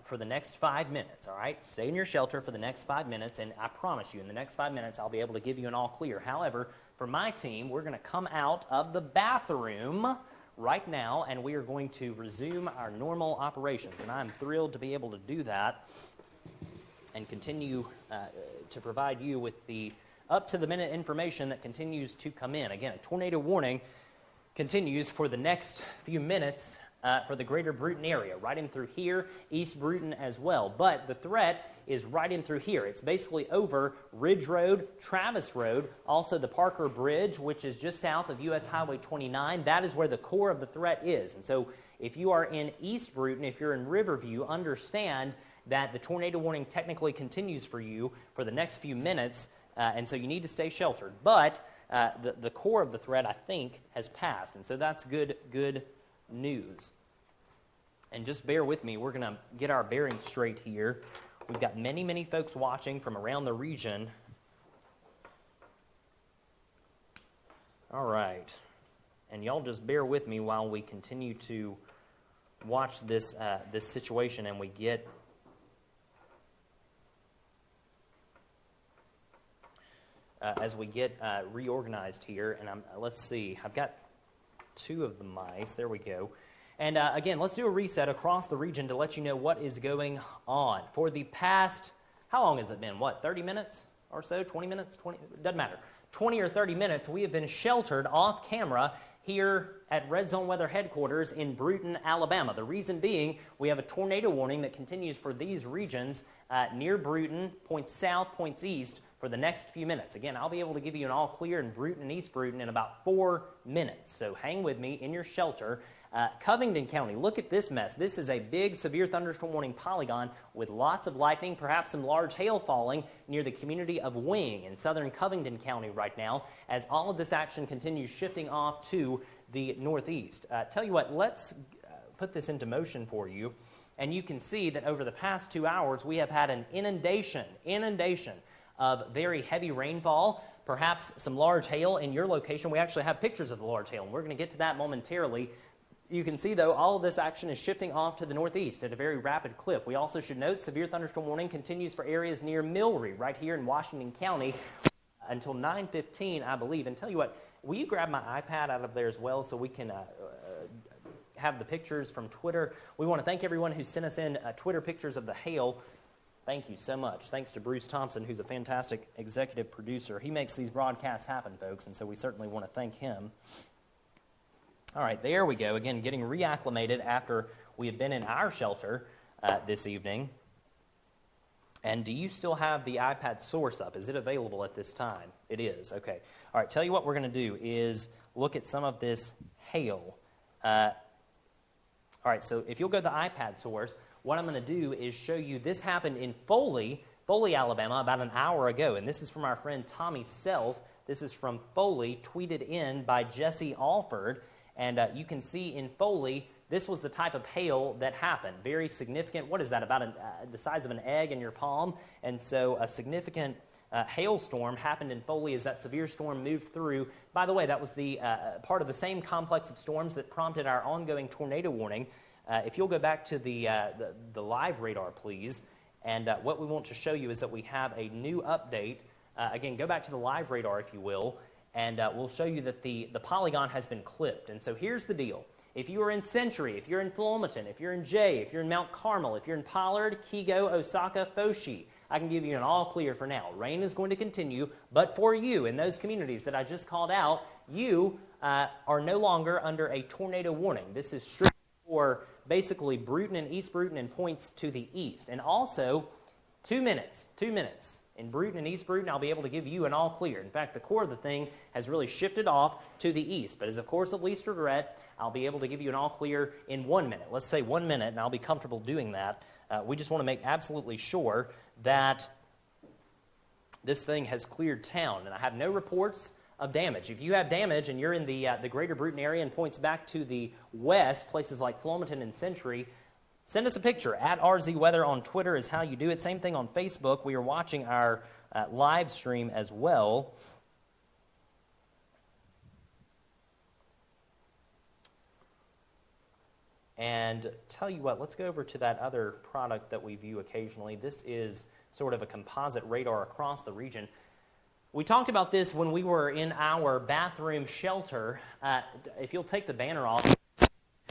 for the next 5 minutes, all right? Stay in your shelter for the next 5 minutes, and I promise you, in the next 5 minutes, I'll be able to give you an all clear. However, for my team, we're going to come out of the bathroom right now, and we are going to resume our normal operations, and I'm thrilled to be able to do that and continue to provide you with the up-to-the-minute information that continues to come in. Again, a tornado warning continues for the next few minutes for the greater Bruton area, right in through here, East Bruton as well. But the threat is right in through here. It's basically over Ridge Road, Travis Road, also the Parker Bridge, which is just south of U.S. Highway 29. That is where the core of the threat is. And so if you are in East Bruton, if you're in Riverview, understand that the tornado warning technically continues for you for the next few minutes, and so you need to stay sheltered. But the core of the threat, I think, has passed, and so that's good news. And just bear with me. We're going to get our bearings straight here. We've got many, many folks watching from around the region. All right. And y'all just bear with me while we continue to watch this situation and we get as we get reorganized here. And let's see. I've got 2 of the mice. There we go. And again, let's do a reset across the region to let you know what is going on. For the past, how long has it been? 30 minutes or so? 20 minutes? 20? Doesn't matter. 20 or 30 minutes, we have been sheltered off camera here at RedZone Weather headquarters in Bruton, Alabama. The reason being, we have a tornado warning that continues for these regions near Bruton, points south, points east, for the next few minutes. Again, I'll be able to give you an all clear in Bruton and East Bruton in about 4 minutes. So hang with me in your shelter. Covington County, look at this mess. This is a big severe thunderstorm warning polygon with lots of lightning, perhaps some large hail falling near the community of Wing in southern Covington County right now, as all of this action continues shifting off to the northeast. Tell you what, let's put this into motion for you, and you can see that over the past 2 hours we have had an inundation of very heavy rainfall, perhaps some large hail in your location. We actually have pictures of the large hail, and we're going to get to that momentarily. You can see, though, all of this action is shifting off to the northeast at a very rapid clip. We also should note severe thunderstorm warning continues for areas near Millry, right here in Washington County, until 9:15, I believe. And tell you what, will you grab my iPad out of there as well so we can have the pictures from Twitter? We want to thank everyone who sent us in Twitter pictures of the hail Thank you so much. Thanks to Bruce Thompson, who's a fantastic executive producer. He makes these broadcasts happen, folks, and so we certainly want to thank him. All right, there we go. Again, getting reacclimated after we have been in our shelter this evening. And do you still have the iPad source up? Is it available at this time? It is. Okay. All right, tell you what we're going to do is look at some of this hail. All right, so if you'll go to the iPad source, what I'm going to do is show you this happened in Foley, Alabama, about an hour ago. And this is from our friend Tommy Self. This is from Foley, tweeted in by Jesse Alford. And you can see in Foley, this was the type of hail that happened. Very significant. What is that, about the size of an egg in your palm? And so a significant hailstorm happened in Foley as that severe storm moved through. By the way, that was the part of the same complex of storms that prompted our ongoing tornado warning. If you'll go back to the live radar, please. And what we want to show you is that we have a new update. Again, go back to the live radar, if you will. And we'll show you that the polygon has been clipped. And so here's the deal. If you are in Century, if you're in Flomaton, if you're in Jay, if you're in Mount Carmel, if you're in Pollard, Kigo, Osaka, Foshi, I can give you an all clear for now. Rain is going to continue, but for you in those communities that I just called out, you are no longer under a tornado warning. This is strictly for basically Bruton and East Bruton and points to the east. And also, 2 minutes. In Bruton and East Bruton, I'll be able to give you an all clear. In fact, the core of the thing has really shifted off to the east. But as a course of least regret, I'll be able to give you an all clear in 1 minute. Let's say 1 minute, and I'll be comfortable doing that. We just want to make absolutely sure that this thing has cleared town. And I have no reports of damage. If you have damage and you're in the greater Bruton area and points back to the west, places like Flomaton and Century, send us a picture. At RZ Weather on Twitter is how you do it. Same thing on Facebook. We are watching our live stream as well. And tell you what, let's go over to that other product that we view occasionally. This is sort of a composite radar across the region. We talked about this when we were in our bathroom shelter. If you'll take the banner off,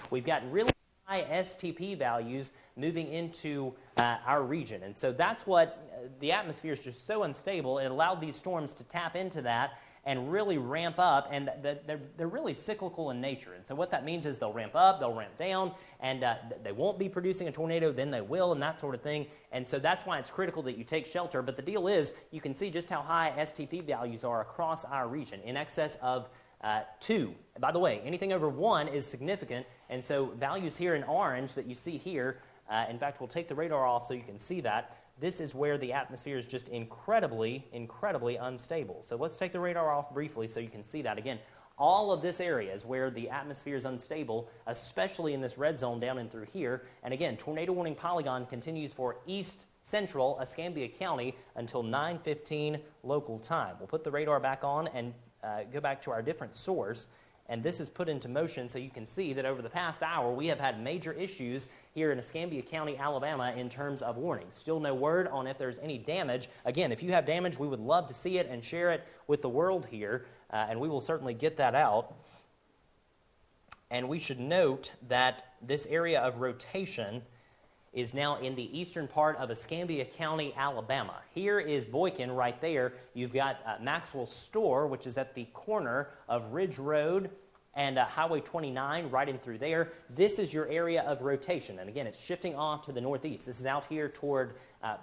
we've got really high STP values moving into our region. And so that's what the atmosphere is just so unstable. It allowed these storms to tap into that and really ramp up, and they're really cyclical in nature. And so what that means is they'll ramp up, they'll ramp down, and they won't be producing a tornado, then they will, and that sort of thing. And so that's why it's critical that you take shelter. But the deal is, you can see just how high STP values are across our region, in excess of 2. By the way, anything over 1 is significant, and so values here in orange that you see here, in fact, we'll take the radar off so you can see that. This is where the atmosphere is just incredibly unstable. So let's take the radar off briefly so you can see that. Again, all of this area is where the atmosphere is unstable, especially in this red zone down and through here. And again, tornado warning polygon continues for east central Escambia County until 9:15 local time. We'll put the radar back on and go back to our different source. And this is put into motion so you can see that over the past hour, we have had major issues here in Escambia County, Alabama, in terms of warnings. Still no word on if there's any damage. Again, if you have damage, we would love to see it and share it with the world here, and we will certainly get that out. And we should note that this area of rotation is now in the eastern part of Escambia County, Alabama. Here is Boykin right there. You've got Maxwell's store, which is at the corner of Ridge Road and Highway 29 right in through there. This is your area of rotation. And again, it's shifting off to the northeast. This is out here toward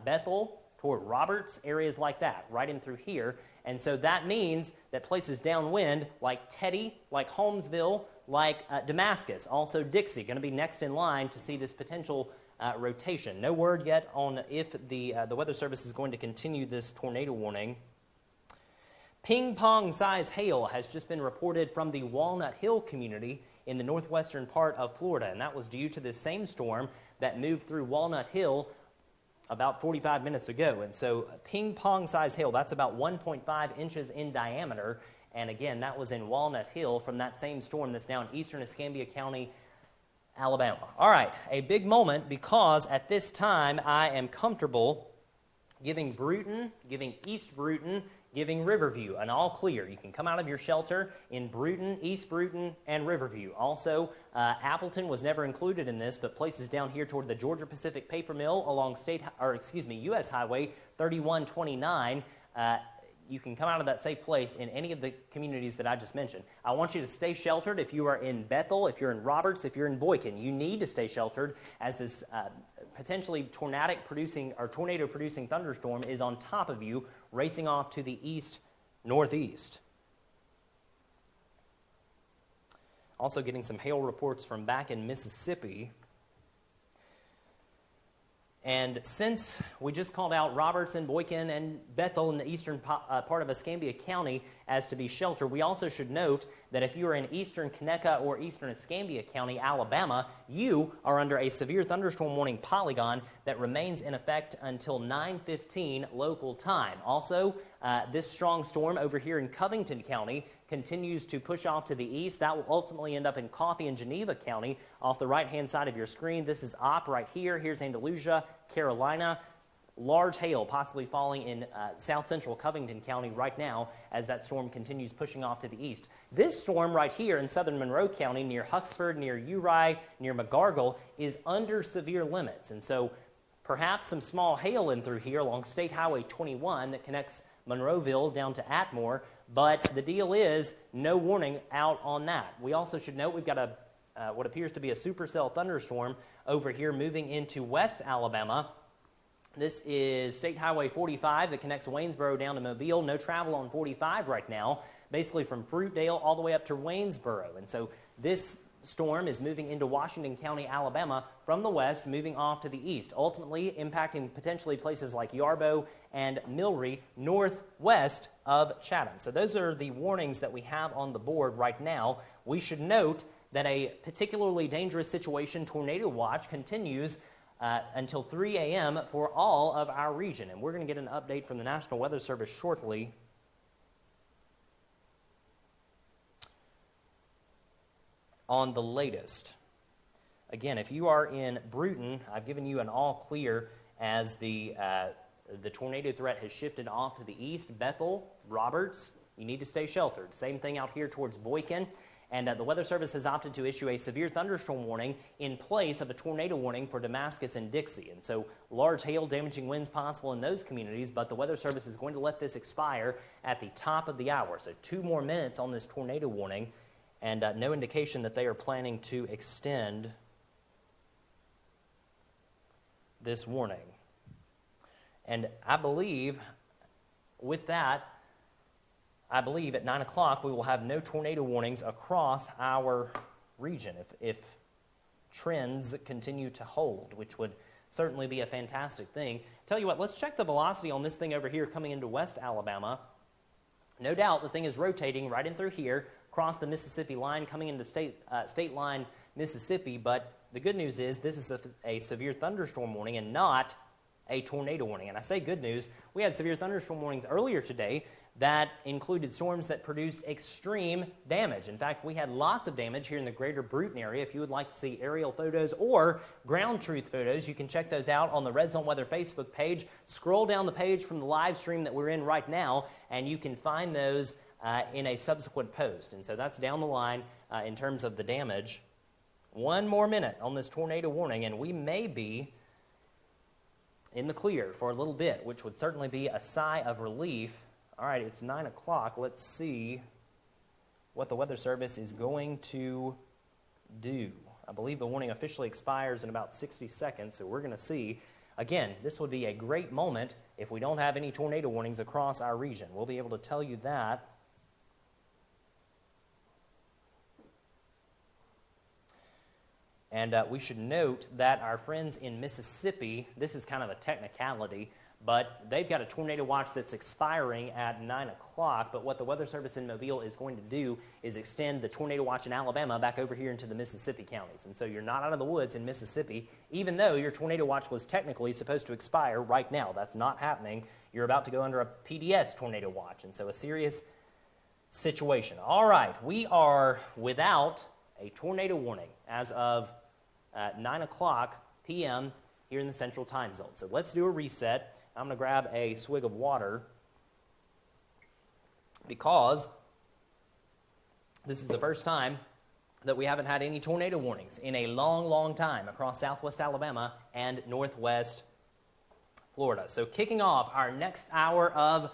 Bethel, toward Roberts, areas like that, right in through here. And so that means that places downwind, like Teddy, like Holmesville, like Damascus, also Dixie, going to be next in line to see this potential rotation. No word yet on if the Weather Service is going to continue this tornado warning. Ping-pong size hail has just been reported from the Walnut Hill community in the northwestern part of Florida, and that was due to this same storm that moved through Walnut Hill about 45 minutes ago. And so ping-pong size hail, that's about 1.5 inches in diameter, and again, that was in Walnut Hill from that same storm that's now in eastern Escambia County, Alabama. All right, a big moment because at this time I am comfortable giving Bruton, giving East Bruton, giving Riverview an all clear. You can come out of your shelter in Bruton, East Bruton, and Riverview. Also, Appleton was never included in this, but places down here toward the Georgia Pacific Paper Mill along U.S. Highway 3129. You can come out of that safe place in any of the communities that I just mentioned. I want you to stay sheltered if you are in Bethel, if you're in Roberts, if you're in Boykin. You need to stay sheltered as this potentially tornado-producing thunderstorm is on top of you, racing off to the east-northeast. Also getting some hail reports from back in Mississippi. And since we just called out Roberts and Boykin and Bethel in the eastern part of Escambia County as to be sheltered, we also should note that if you are in eastern Conecuh or eastern Escambia County, Alabama, you are under a severe thunderstorm warning polygon that remains in effect until 9:15 local time. Also, this strong storm over here in Covington County continues to push off to the east. That will ultimately end up in Coffee and Geneva County off the right-hand side of your screen. This is Opp right here. Here's Andalusia, Carolina. Large hail possibly falling in south-central Covington County right now as that storm continues pushing off to the east. This storm right here in southern Monroe County near Huxford, near Uri, near McGargle is under severe limits. And so perhaps some small hail in through here along State Highway 21 that connects Monroeville down to Atmore. But the deal is no warning out on that. We also should note we've got what appears to be a supercell thunderstorm over here moving into West Alabama. This is State Highway 45 that connects Waynesboro down to Mobile. No travel on 45 right now, basically from Fruitdale all the way up to Waynesboro. And so this storm is moving into Washington County, Alabama from the west, moving off to the east, ultimately impacting potentially places like Yarbo and Milry northwest of Chatham. So those are the warnings that we have on the board right now. We should note that a particularly dangerous situation, tornado watch, continues until 3 a.m. for all of our region. And we're going to get an update from the National Weather Service shortly. On the latest. Again, if you are in Bruton, I've given you an all clear as the tornado threat has shifted off to the east. Bethel, Roberts, you need to stay sheltered. Same thing out here towards Boykin. And the Weather Service has opted to issue a severe thunderstorm warning in place of a tornado warning for Damascus and Dixie. And so large hail, damaging winds possible in those communities, but the Weather Service is going to let this expire at the top of the hour. So 2 more minutes on this tornado warning, and no indication that they are planning to extend this warning. And I believe with that, at 9 o'clock, we will have no tornado warnings across our region if trends continue to hold, which would certainly be a fantastic thing. Tell you what, let's check the velocity on this thing over here coming into West Alabama. No doubt the thing is rotating right in through here, across the Mississippi line, coming into state line Mississippi, but the good news is this is a severe thunderstorm warning and not a tornado warning. And I say good news, we had severe thunderstorm warnings earlier today that included storms that produced extreme damage. In fact, we had lots of damage here in the greater Bruton area. If you would like to see aerial photos or ground truth photos, you can check those out on the RedZone Weather Facebook page. Scroll down the page from the live stream that we're in right now, and you can find those in a subsequent post. And so that's down the line in terms of the damage. 1 more minute on this tornado warning, and we may be in the clear for a little bit, which would certainly be a sigh of relief. All right, it's 9 o'clock. Let's see what the Weather Service is going to do. I believe the warning officially expires in about 60 seconds, so we're going to see. Again, this would be a great moment if we don't have any tornado warnings across our region. We'll be able to tell you that. And we should note that our friends in Mississippi, this is kind of a technicality, but they've got a tornado watch that's expiring at 9 o'clock. But what the Weather Service in Mobile is going to do is extend the tornado watch in Alabama back over here into the Mississippi counties. And so you're not out of the woods in Mississippi, even though your tornado watch was technically supposed to expire right now. That's not happening. You're about to go under a PDS tornado watch. And so a serious situation. All right, we are without a tornado warning as of 9 o'clock p.m. here in the Central Time Zone. So let's do a reset. I'm going to grab a swig of water. because this is the first time that we haven't had any tornado warnings in a long, long time across southwest Alabama and northwest Florida. So kicking off our next hour of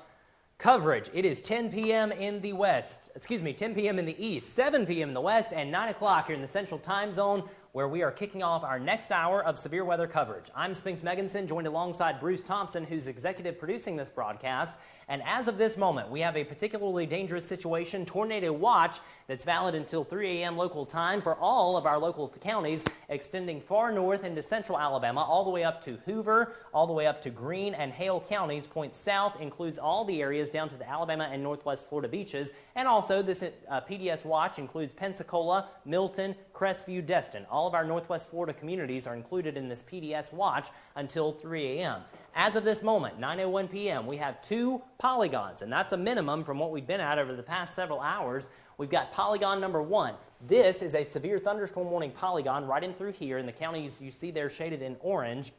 coverage, it is 10 p.m. in the west, 10 p.m. in the east, 7 p.m. in the west, and 9 o'clock here in the central time zone, where we are kicking off our next hour of severe weather coverage. I'm Spinks Megginson, joined alongside Bruce Thompson, who's executive producing this broadcast. And as of this moment, we have a particularly dangerous situation, tornado watch, that's valid until 3 a.m. local time for all of our local counties, extending far north into central Alabama, all the way up to Hoover, all the way up to Greene and Hale counties. Points south includes all the areas down to the Alabama and northwest Florida beaches. And also, this PDS watch includes Pensacola, Milton, Crestview, Destin. All of our northwest Florida communities are included in this PDS watch until 3 a.m. As of this moment, 9:01 p.m., we have 2 polygons, and that's a minimum from what we've been at over the past several hours. We've got polygon number 1. This is a severe thunderstorm warning polygon right in through here in the counties you see there shaded in orange.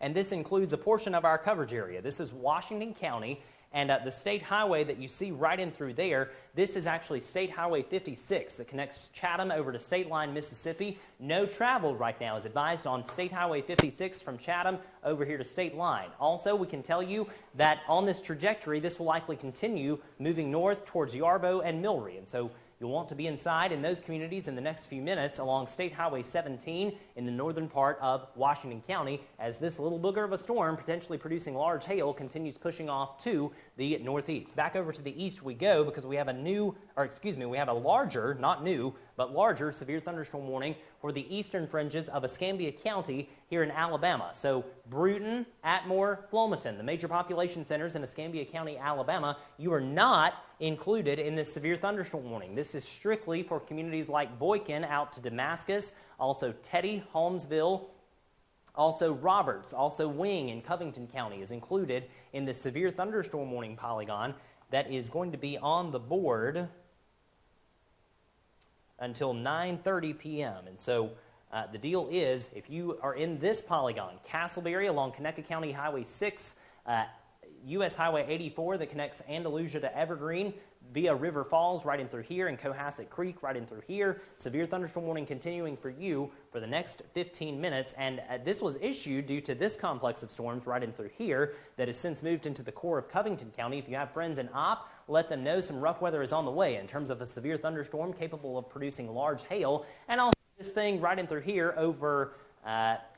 And this includes a portion of our coverage area. This is Washington County, and the state highway that you see right in through there, this is actually State Highway 56 that connects Chatham over to State Line, Mississippi. No travel right now is advised on State Highway 56 from Chatham over here to State Line. Also, we can tell you that on this trajectory, this will likely continue moving north towards Yarbough and Milry. And so you'll want to be inside in those communities in the next few minutes along State Highway 17 in the northern part of Washington County as this little booger of a storm, potentially producing large hail, continues pushing off to the northeast. Back over to the east we go because we have we have a larger, not new, but larger severe thunderstorm warning for the eastern fringes of Escambia County here in Alabama. So Bruton, Atmore, Flomaton, the major population centers in Escambia County, Alabama, you are not included in this severe thunderstorm warning. This is strictly for communities like Boykin out to Damascus, also Teddy, Holmesville, also Roberts, also Wing in Covington County is included in the severe thunderstorm warning polygon that is going to be on the board until 9:30 p.m. And so the deal is, if you are in this polygon, Castleberry along Connecticut County Highway 6, U.S. Highway 84 that connects Andalusia to Evergreen via River Falls right in through here and Cohasset Creek right in through here. Severe thunderstorm warning continuing for you for the next 15 minutes. And this was issued due to this complex of storms right in through here that has since moved into the core of Covington County. If you have friends in Opp, let them know some rough weather is on the way in terms of a severe thunderstorm capable of producing large hail. And also this thing right in through here over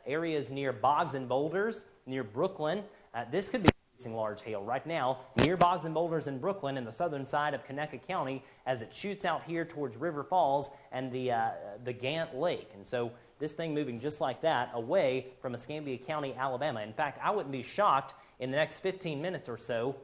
areas near Boggs and Boulders, near Brooklyn. This could be producing large hail right now near Boggs and Boulders in Brooklyn in the southern side of Connecticut County as it shoots out here towards River Falls and the Gant Lake. And so this thing moving just like that away from Escambia County, Alabama. In fact, I wouldn't be shocked in the next 15 minutes or so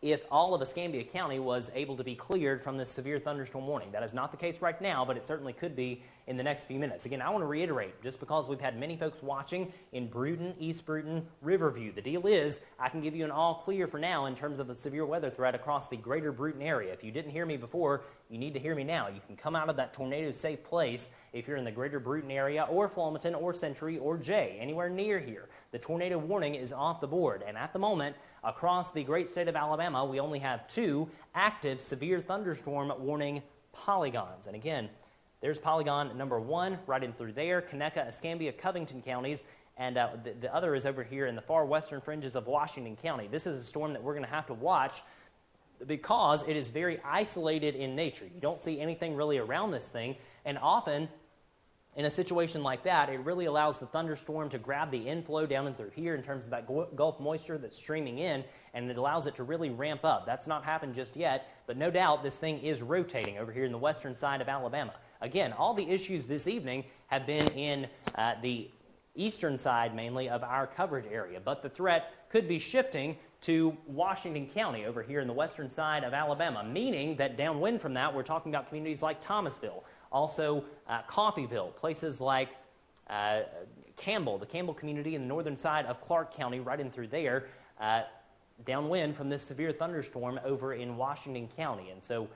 if all of Escambia County was able to be cleared from this severe thunderstorm warning. That is not the case right now, but it certainly could be in the next few minutes. Again, I want to reiterate, just because we've had many folks watching in Bruton, East Bruton, Riverview, the deal is I can give you an all clear for now in terms of the severe weather threat across the greater Bruton area. If you didn't hear me before, you need to hear me now. You can come out of that tornado-safe place if you're in the greater Bruton area or Flomaton or Century or Jay, anywhere near here. The tornado warning is off the board, and at the moment, across the great state of Alabama, we only have 2 active severe thunderstorm warning polygons. And again, there's polygon number 1 right in through there, Conecuh, Escambia, Covington counties, and the other is over here in the far western fringes of Washington County. This is a storm that we're going to have to watch because it is very isolated in nature. You don't see anything really around this thing, and often in a situation like that, it really allows the thunderstorm to grab the inflow down and through here in terms of that Gulf moisture that's streaming in, and it allows it to really ramp up. That's not happened just yet, but no doubt this thing is rotating over here in the western side of Alabama. Again, all the issues this evening have been in the eastern side mainly of our coverage area, but the threat could be shifting to Washington County over here in the western side of Alabama, meaning that downwind from that, we're talking about communities like Thomasville, also Coffeyville, places like Campbell, the Campbell community in the northern side of Clark County, right in through there, downwind from this severe thunderstorm over in Washington County. And so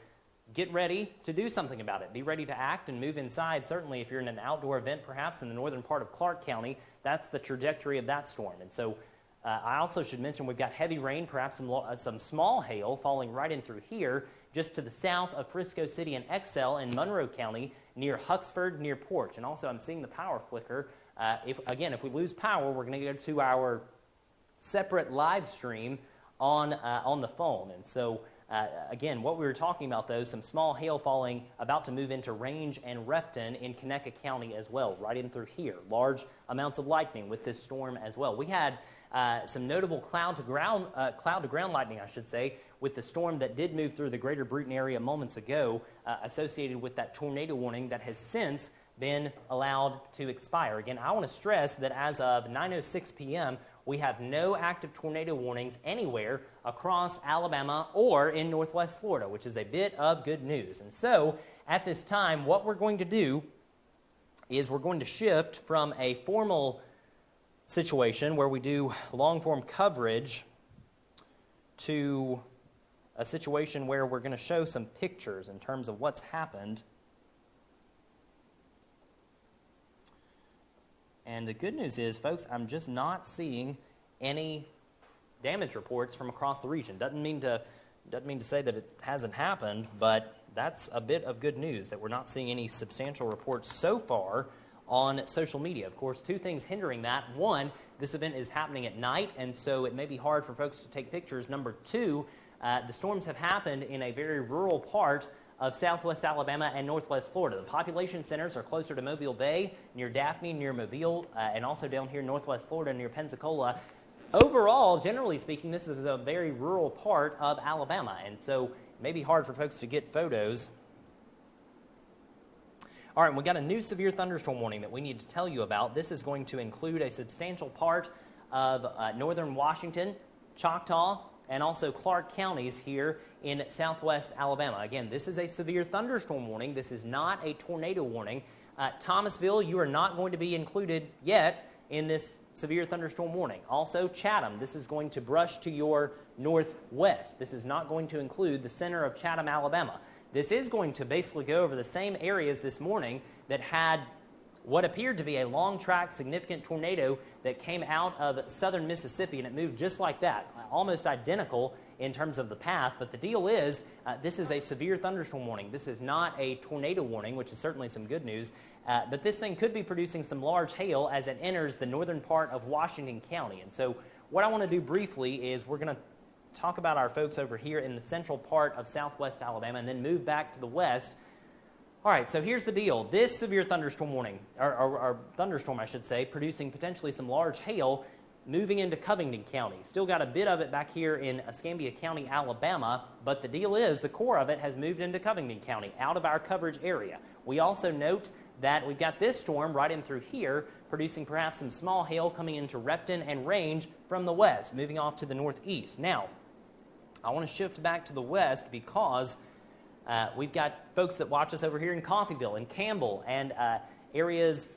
get ready to do something about it. Be ready to act and move inside. Certainly if you're in an outdoor event perhaps in the northern part of Clark County, that's the trajectory of that storm. And so I also should mention we've got heavy rain, perhaps some small hail falling right in through here, just to the south of Frisco City and Excel in Monroe County, near Huxford, near Porch. And also I'm seeing the power flicker. If we lose power, we're going to go to our separate live stream on the phone. And so, again, what we were talking about, though, some small hail falling, about to move into Range and Repton in Conecuh County as well, right in through here. Large amounts of lightning with this storm as well. We had some notable cloud-to-ground lightning, I should say, with the storm that did move through the greater Bruton area moments ago, associated with that tornado warning that has since been allowed to expire. Again, I want to stress that as of 9:06 p.m., we have no active tornado warnings anywhere across Alabama or in northwest Florida, which is a bit of good news. And so, at this time, what we're going to do is we're going to shift from a formal situation where we do long-form coverage to a situation where we're going to show some pictures in terms of what's happened. And the good news is, folks, I'm just not seeing any damage reports from across the region. Doesn't mean to say that it hasn't happened, but that's a bit of good news that we're not seeing any substantial reports so far on social media. Of course, two things hindering that. One, this event is happening at night, and so it may be hard for folks to take pictures. Number two, the storms have happened in a very rural part of southwest Alabama and northwest Florida. The population centers are closer to Mobile Bay, near Daphne, near Mobile, and also down here in northwest Florida, near Pensacola. Overall, generally speaking, this is a very rural part of Alabama, and so it may be hard for folks to get photos. All right, we've got a new severe thunderstorm warning that we need to tell you about. This is going to include a substantial part of northern Washington, Choctaw, and also Clark counties here in southwest Alabama. Again, this is a severe thunderstorm warning. This is not a tornado warning. Thomasville, you are not going to be included yet in this severe thunderstorm warning. Also, Chatham, this is going to brush to your northwest. This is not going to include the center of Chatham, Alabama. This is going to basically go over the same areas this morning that had what appeared to be a long-track significant tornado that came out of southern Mississippi, and it moved just like that, almost identical in terms of the path. But the deal is, this is a severe thunderstorm warning. This is not a tornado warning, which is certainly some good news. But this thing could be producing some large hail as it enters the northern part of Washington County. And so what I want to do briefly is we're going to talk about our folks over here in the central part of southwest Alabama and then move back to the west. All right, so here's the deal. This severe thunderstorm warning, or thunderstorm, I should say, producing potentially some large hail, moving into Covington County. Still got a bit of it back here in Escambia County, Alabama, but the deal is the core of it has moved into Covington County, out of our coverage area. We also note that we've got this storm right in through here, producing perhaps some small hail coming into Repton and Range from the west, moving off to the northeast. Now, I want to shift back to the west because we've got folks that watch us over here in Coffeyville and Campbell and areas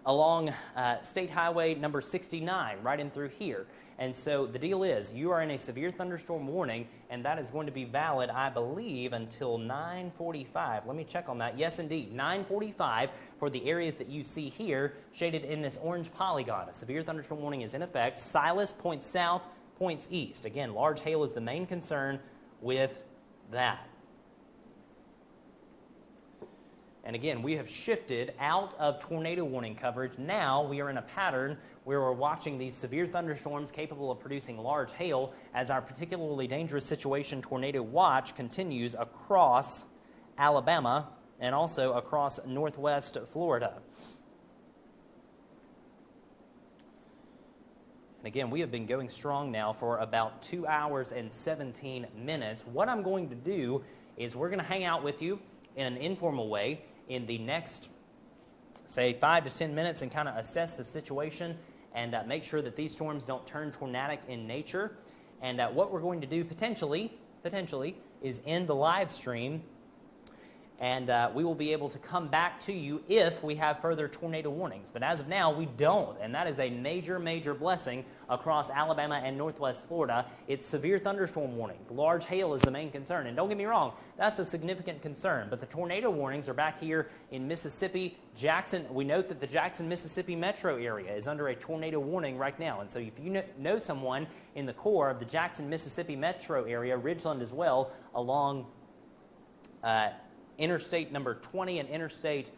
along State Highway number 69 right in through here. And so the deal is you are in a severe thunderstorm warning, and that is going to be valid, I believe, until 9:45. Let me check on that. Yes, indeed, 9:45 for the areas that you see here shaded in this orange polygon. A severe thunderstorm warning is in effect. Silas points south, points east. Again, large hail is the main concern with that. And again, we have shifted out of tornado warning coverage. Now we are in a pattern where we're watching these severe thunderstorms capable of producing large hail as our particularly dangerous situation tornado watch continues across Alabama and also across northwest Florida. And again, we have been going strong now for about 2 hours and 17 minutes. What I'm going to do is we're going to hang out with you in an informal way in the next, say, 5 to 10 minutes and kind of assess the situation and make sure that these storms don't turn tornadic in nature. And what we're going to do potentially is end the live stream and we will be able to come back to you if we have further tornado warnings. But as of now, we don't, and that is a major, major blessing across Alabama and northwest Florida. It's severe thunderstorm warning. Large hail is the main concern, and don't get me wrong, that's a significant concern. But the tornado warnings are back here in Mississippi. Jackson, we note that the Jackson, Mississippi metro area is under a tornado warning right now, and so if you know someone in the core of the Jackson, Mississippi metro area, Ridgeland as well, along Interstate number 20 and Interstate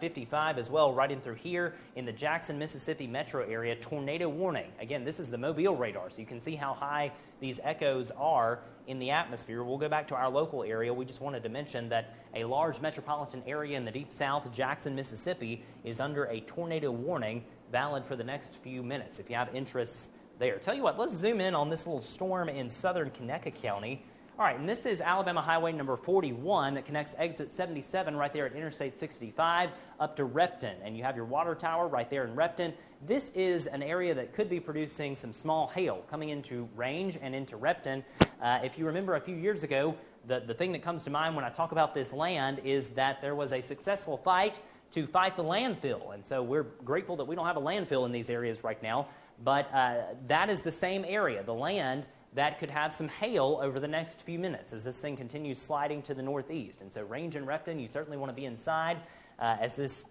55 as well, right in through here in the Jackson, Mississippi metro area, tornado warning. Again, this is the Mobile radar, so you can see how high these echoes are in the atmosphere. We'll go back to our local area. We just wanted to mention that a large metropolitan area in the deep south, Jackson, Mississippi, is under a tornado warning valid for the next few minutes if you have interests there. Tell you what, let's zoom in on this little storm in southern Conecuh County. All right, and this is Alabama Highway number 41 that connects exit 77 right there at Interstate 65 up to Repton. And you have your water tower right there in Repton. This is an area that could be producing some small hail coming into range and into Repton. If you remember a few years ago, the thing that comes to mind when I talk about this land is that there was a successful fight to fight the landfill. And so we're grateful that we don't have a landfill in these areas right now. But that is the same area, the land that could have some hail over the next few minutes as this thing continues sliding to the northeast. And so range in Repton, you certainly want to be inside as this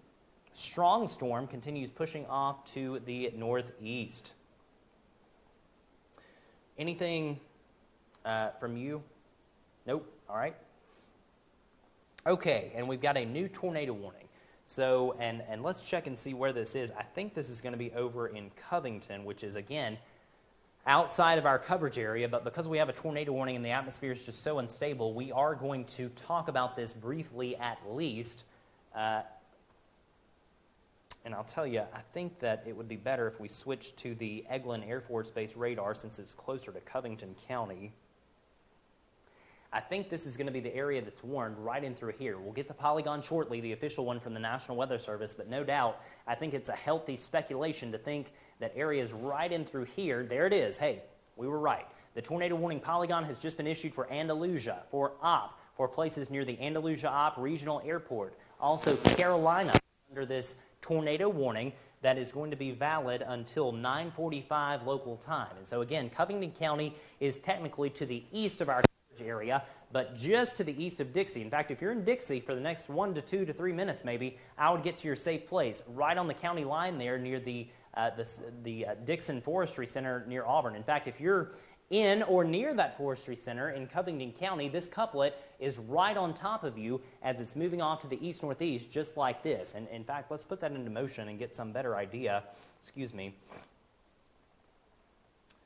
strong storm continues pushing off to the northeast. Anything from you? Nope. All right. Okay, and we've got a new tornado warning. So, and let's check and see where this is. I think this is going to be over in Covington, which is, again, outside of our coverage area, but because we have a tornado warning and the atmosphere is just so unstable, we are going to talk about this briefly at least. And I'll tell you, I think that it would be better if we switch to the Eglin Air Force Base radar since it's closer to Covington County. I think this is going to be the area that's warned right in through here. We'll get the polygon shortly, the official one from the National Weather Service, but no doubt, I think it's a healthy speculation to think that areas right in through here, there it is. Hey, we were right. The tornado warning polygon has just been issued for Andalusia, for Opp, for places near the Andalusia Opp Regional Airport. Also, Carolina under this tornado warning that is going to be valid until 9:45 local time. And so again, Covington County is technically to the east of our area, but just to the east of Dixie. In fact, if you're in Dixie for the next 1 to 2 to 3 minutes maybe, I would get to your safe place right on the county line there near the Dixon Forestry Center near Auburn. In fact, if you're in or near that forestry center in Covington County, this couplet is right on top of you as it's moving off to the east-northeast just like this. And in fact, let's put that into motion and get some better idea. Excuse me.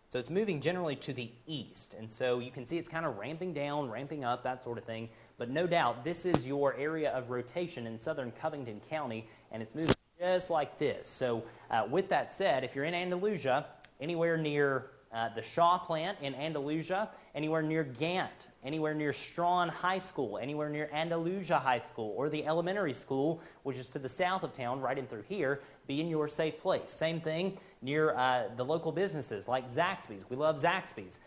So it's moving generally to the east, and so you can see it's kind of ramping down, ramping up, that sort of thing. But no doubt, this is your area of rotation in southern Covington County, and it's moving just like this. So with that said, if you're in Andalusia, anywhere near the Shaw plant in Andalusia, anywhere near Gant, anywhere near Strawn High School, anywhere near Andalusia High School, or the elementary school, which is to the south of town, right in through here, be in your safe place. Same thing near the local businesses like Zaxby's. We love Zaxby's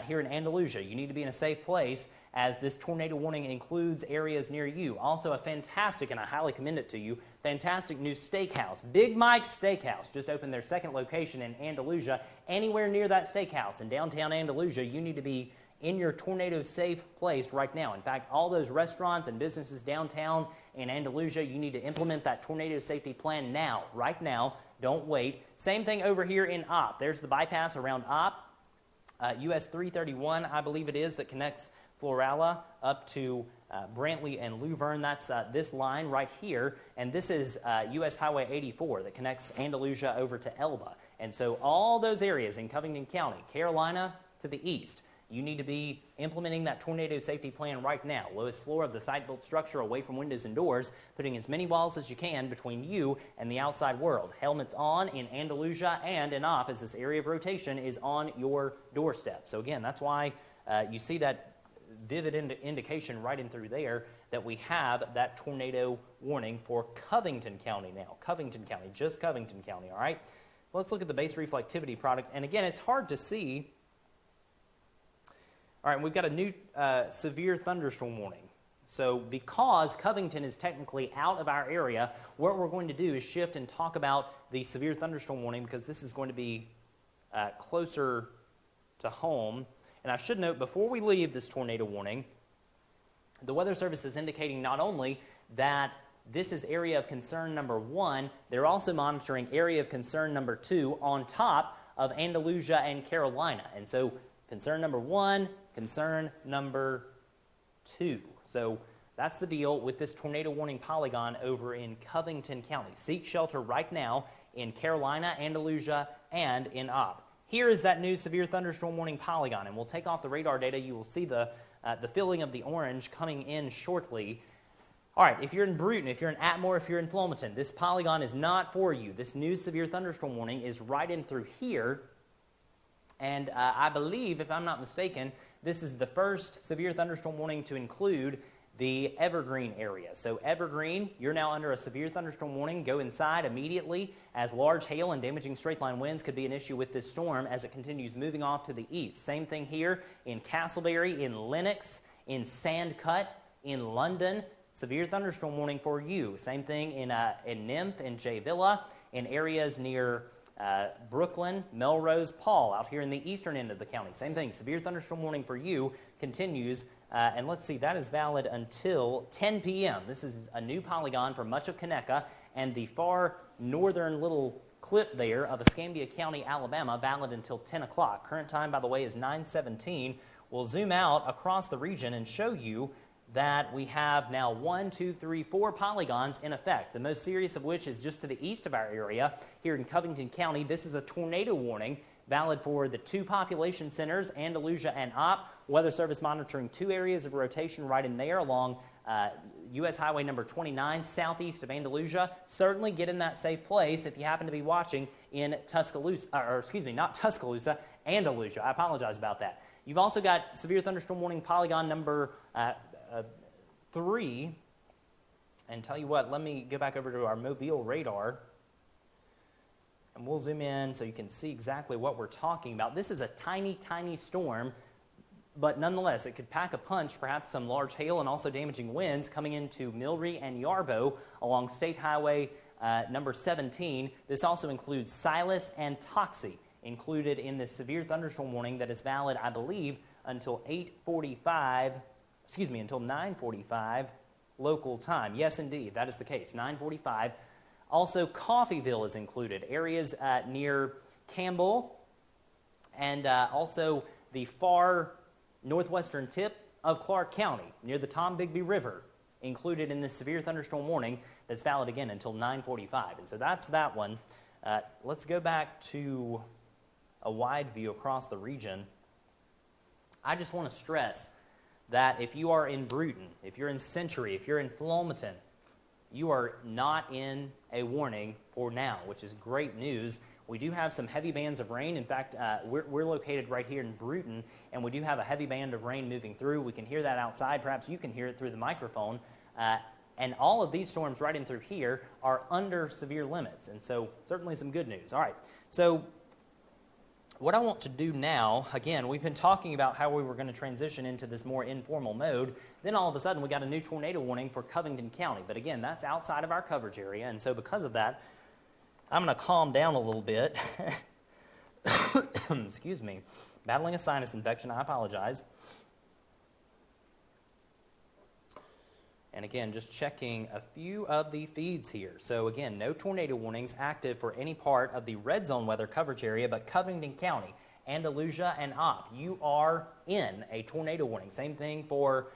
here in Andalusia. You need to be in a safe place as this tornado warning includes areas near you. Also a fantastic, and I highly commend it to you, fantastic new steakhouse. Big Mike's Steakhouse just opened their second location in Andalusia. Anywhere near that steakhouse in downtown Andalusia, you need to be in your tornado safe place right now. In fact, all those restaurants and businesses downtown in Andalusia, you need to implement that tornado safety plan now, right now. Don't wait. Same thing over here in Opp. There's the bypass around Opp. US 331, I believe it is, that connects Florala up to Brantley and Luverne. That's this line right here. And this is US Highway 84 that connects Andalusia over to Elba. And so all those areas in Covington County, Carolina to the east, you need to be implementing that tornado safety plan right now. Lowest floor of the site-built structure away from windows and doors, putting as many walls as you can between you and the outside world. Helmets on in Andalusia and in Opp as this area of rotation is on your doorstep. So again, that's why you see that vivid indication right in through there that we have that tornado warning for Covington County now. Covington County, just Covington County, all right? Let's look at the base reflectivity product. And again, it's hard to see. All right, we've got a new severe thunderstorm warning. So because Covington is technically out of our area, what we're going to do is shift and talk about the severe thunderstorm warning, because this is going to be closer to home. And I should note, before we leave this tornado warning, the Weather Service is indicating not only that this is area of concern number 1, they're also monitoring area of concern number 2 on top of Andalusia and Carolina. And so concern number 1, concern number 2. So that's the deal with this tornado warning polygon over in Covington County. Seek shelter right now in Carolina, Andalusia, and in Opp. Here is that new severe thunderstorm warning polygon, and we'll take off the radar data. You will see the filling of the orange coming in shortly. All right, if you're in Bruton, if you're in Atmore, if you're in Flomaton, this polygon is not for you. This new severe thunderstorm warning is right in through here. And I believe, if I'm not mistaken, this is the first severe thunderstorm warning to include the Evergreen area. So Evergreen, you're now under a severe thunderstorm warning. Go inside immediately, as large hail and damaging straight-line winds could be an issue with this storm as it continues moving off to the east. Same thing here in Castleberry, in Lennox, in Sandcut, in London. Severe thunderstorm warning for you. Same thing in Nymph, in Jay Villa, in areas near Brooklyn, Melrose, Paul, out here in the eastern end of the county. Same thing, severe thunderstorm warning for you continues. And let's see, that is valid until 10 p.m. This is a new polygon for much of Conecuh, and the far northern little clip there of Escambia County, Alabama, valid until 10 o'clock. Current time, by the way, is 9:17. We'll zoom out across the region and show you that we have now 4 polygons in effect, the most serious of which is just to the east of our area here in Covington County. This is a tornado warning valid for the 2 population centers, Andalusia and Opp. Weather Service monitoring 2 areas of rotation right in there along U.S. Highway number 29, southeast of Andalusia. Certainly get in that safe place if you happen to be watching in Tuscaloosa, or excuse me, not Tuscaloosa, Andalusia. I apologize about that. You've also got severe thunderstorm warning polygon number 3, and tell you what, let me go back over to our Mobile radar, and we'll zoom in so you can see exactly what we're talking about. This is a tiny, tiny storm, but nonetheless, it could pack a punch, perhaps some large hail and also damaging winds coming into Milry and Yarbo along State Highway number 17. This also includes Silas and Toxie, included in this severe thunderstorm warning that is valid, I believe, until 9:45 local time. Yes, indeed, that is the case, 9:45. Also, Coffeyville is included, areas near Campbell, and also the far northwestern tip of Clark County, near the Tom Bigby River, included in this severe thunderstorm warning that's valid again until 9:45. And so that's that one. Let's go back to a wide view across the region. I just want to stress that if you are in Bruton, if you're in Century, if you're in Flomaton, you are not in a warning for now, which is great news. We do have some heavy bands of rain. In fact, we're located right here in Bruton, and we do have a heavy band of rain moving through. We can hear that outside. Perhaps you can hear it through the microphone. And all of these storms right in through here are under severe limits, and so certainly some good news. All right, so what I want to do now, again, we've been talking about how we were going to transition into this more informal mode. Then all of a sudden we got a new tornado warning for Covington County. But again, that's outside of our coverage area, and so because of that, I'm going to calm down a little bit. Excuse me. Battling a sinus infection, I apologize. And again, just checking a few of the feeds here. So again, no tornado warnings active for any part of the RedZone Weather coverage area, but Covington County, Andalusia, and Opp, you are in a tornado warning. Same thing for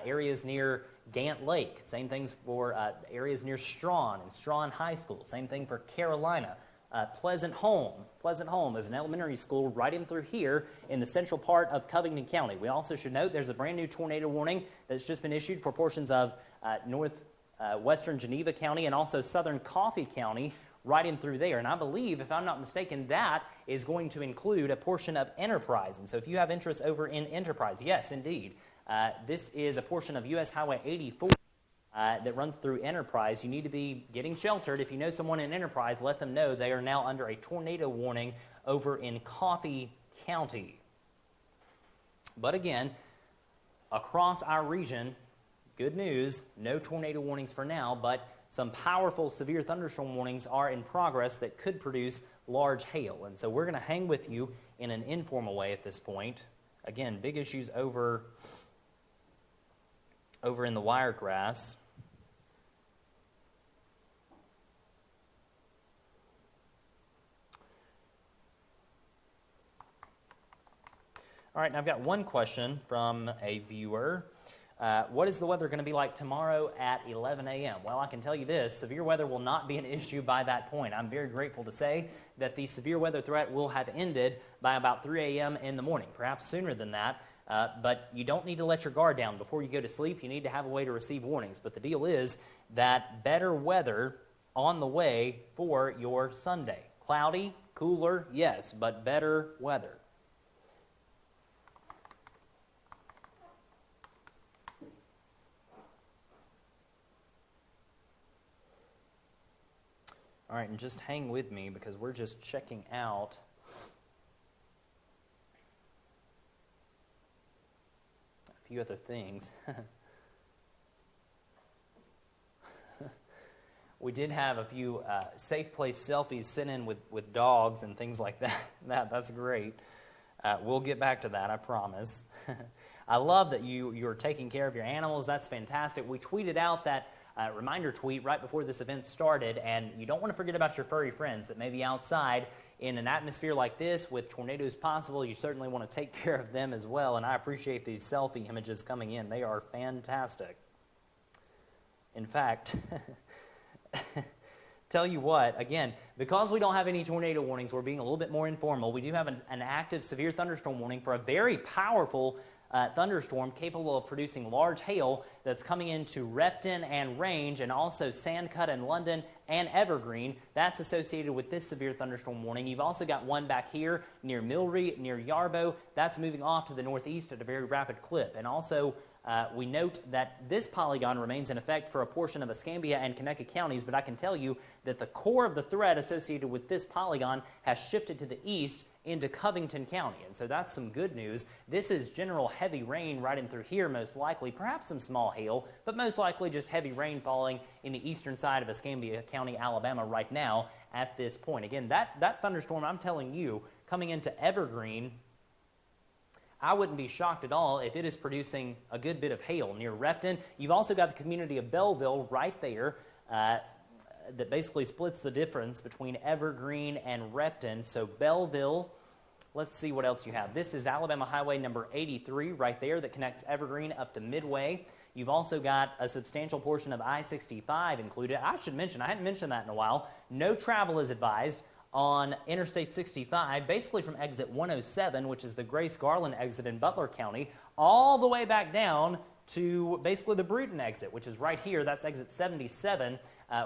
areas near Gant Lake. Same things for areas near Strawn and Strawn High School. Same thing for Carolina. Pleasant Home. Pleasant Home is an elementary school right in through here in the central part of Covington County. We also should note there's a brand new tornado warning that's just been issued for portions of northwestern Geneva County and also southern Coffee County right in through there. And I believe, if I'm not mistaken, that is going to include a portion of Enterprise. And so if you have interest over in Enterprise, yes, indeed, this is a portion of U.S. Highway 84 that runs through Enterprise. You need to be getting sheltered. If you know someone in Enterprise, let them know they are now under a tornado warning over in Coffee County. But again, across our region, good news, no tornado warnings for now, but some powerful severe thunderstorm warnings are in progress that could produce large hail. And so we're going to hang with you in an informal way at this point. Again, big issues over in the Wiregrass. All right, and I've got one question from a viewer. What is the weather going to be like tomorrow at 11 a.m.? Well, I can tell you this, severe weather will not be an issue by that point. I'm very grateful to say that the severe weather threat will have ended by about 3 a.m. in the morning, perhaps sooner than that. But you don't need to let your guard down before you go to sleep. You need to have a way to receive warnings. But the deal is that better weather on the way for your Sunday. Cloudy, cooler, yes, but better weather. All right, and just hang with me because we're just checking out a few other things. We did have a few safe place selfies sent in with dogs and things like that. That's great. We'll get back to that, I promise. I love that you're taking care of your animals. That's fantastic. We tweeted out that reminder tweet right before this event started, and you don't want to forget about your furry friends that may be outside in an atmosphere like this with tornadoes possible. You certainly want to take care of them as well, and I appreciate these selfie images coming in. They are fantastic. In fact, tell you what, again, because we don't have any tornado warnings, we're being a little bit more informal. We do have an active severe thunderstorm warning for a very powerful thunderstorm capable of producing large hail that's coming into Repton and Range, and also Sandcut and London and Evergreen. That's associated with this severe thunderstorm warning. You've also got one back here near Milry, near Yarbo. That's moving off to the northeast at a very rapid clip. And also, we note that this polygon remains in effect for a portion of Escambia and Conecuh counties, but I can tell you that the core of the threat associated with this polygon has shifted to the east into Covington County, and so that's some good news. This is general heavy rain right in through here, most likely, perhaps some small hail, but most likely just heavy rain falling in the eastern side of Escambia County, Alabama right now at this point. Again, that thunderstorm, I'm telling you, coming into Evergreen, I wouldn't be shocked at all if it is producing a good bit of hail near Repton. You've also got the community of Belleville right there that basically splits the difference between Evergreen and Repton. So Belleville, let's see what else you have. This is Alabama Highway number 83 right there that connects Evergreen up to Midway. You've also got a substantial portion of I-65 included. I should mention, I hadn't mentioned that in a while, no travel is advised on Interstate 65, basically from exit 107, which is the Grace Garland exit in Butler County, all the way back down to basically the Bruton exit, which is right here. That's exit 77,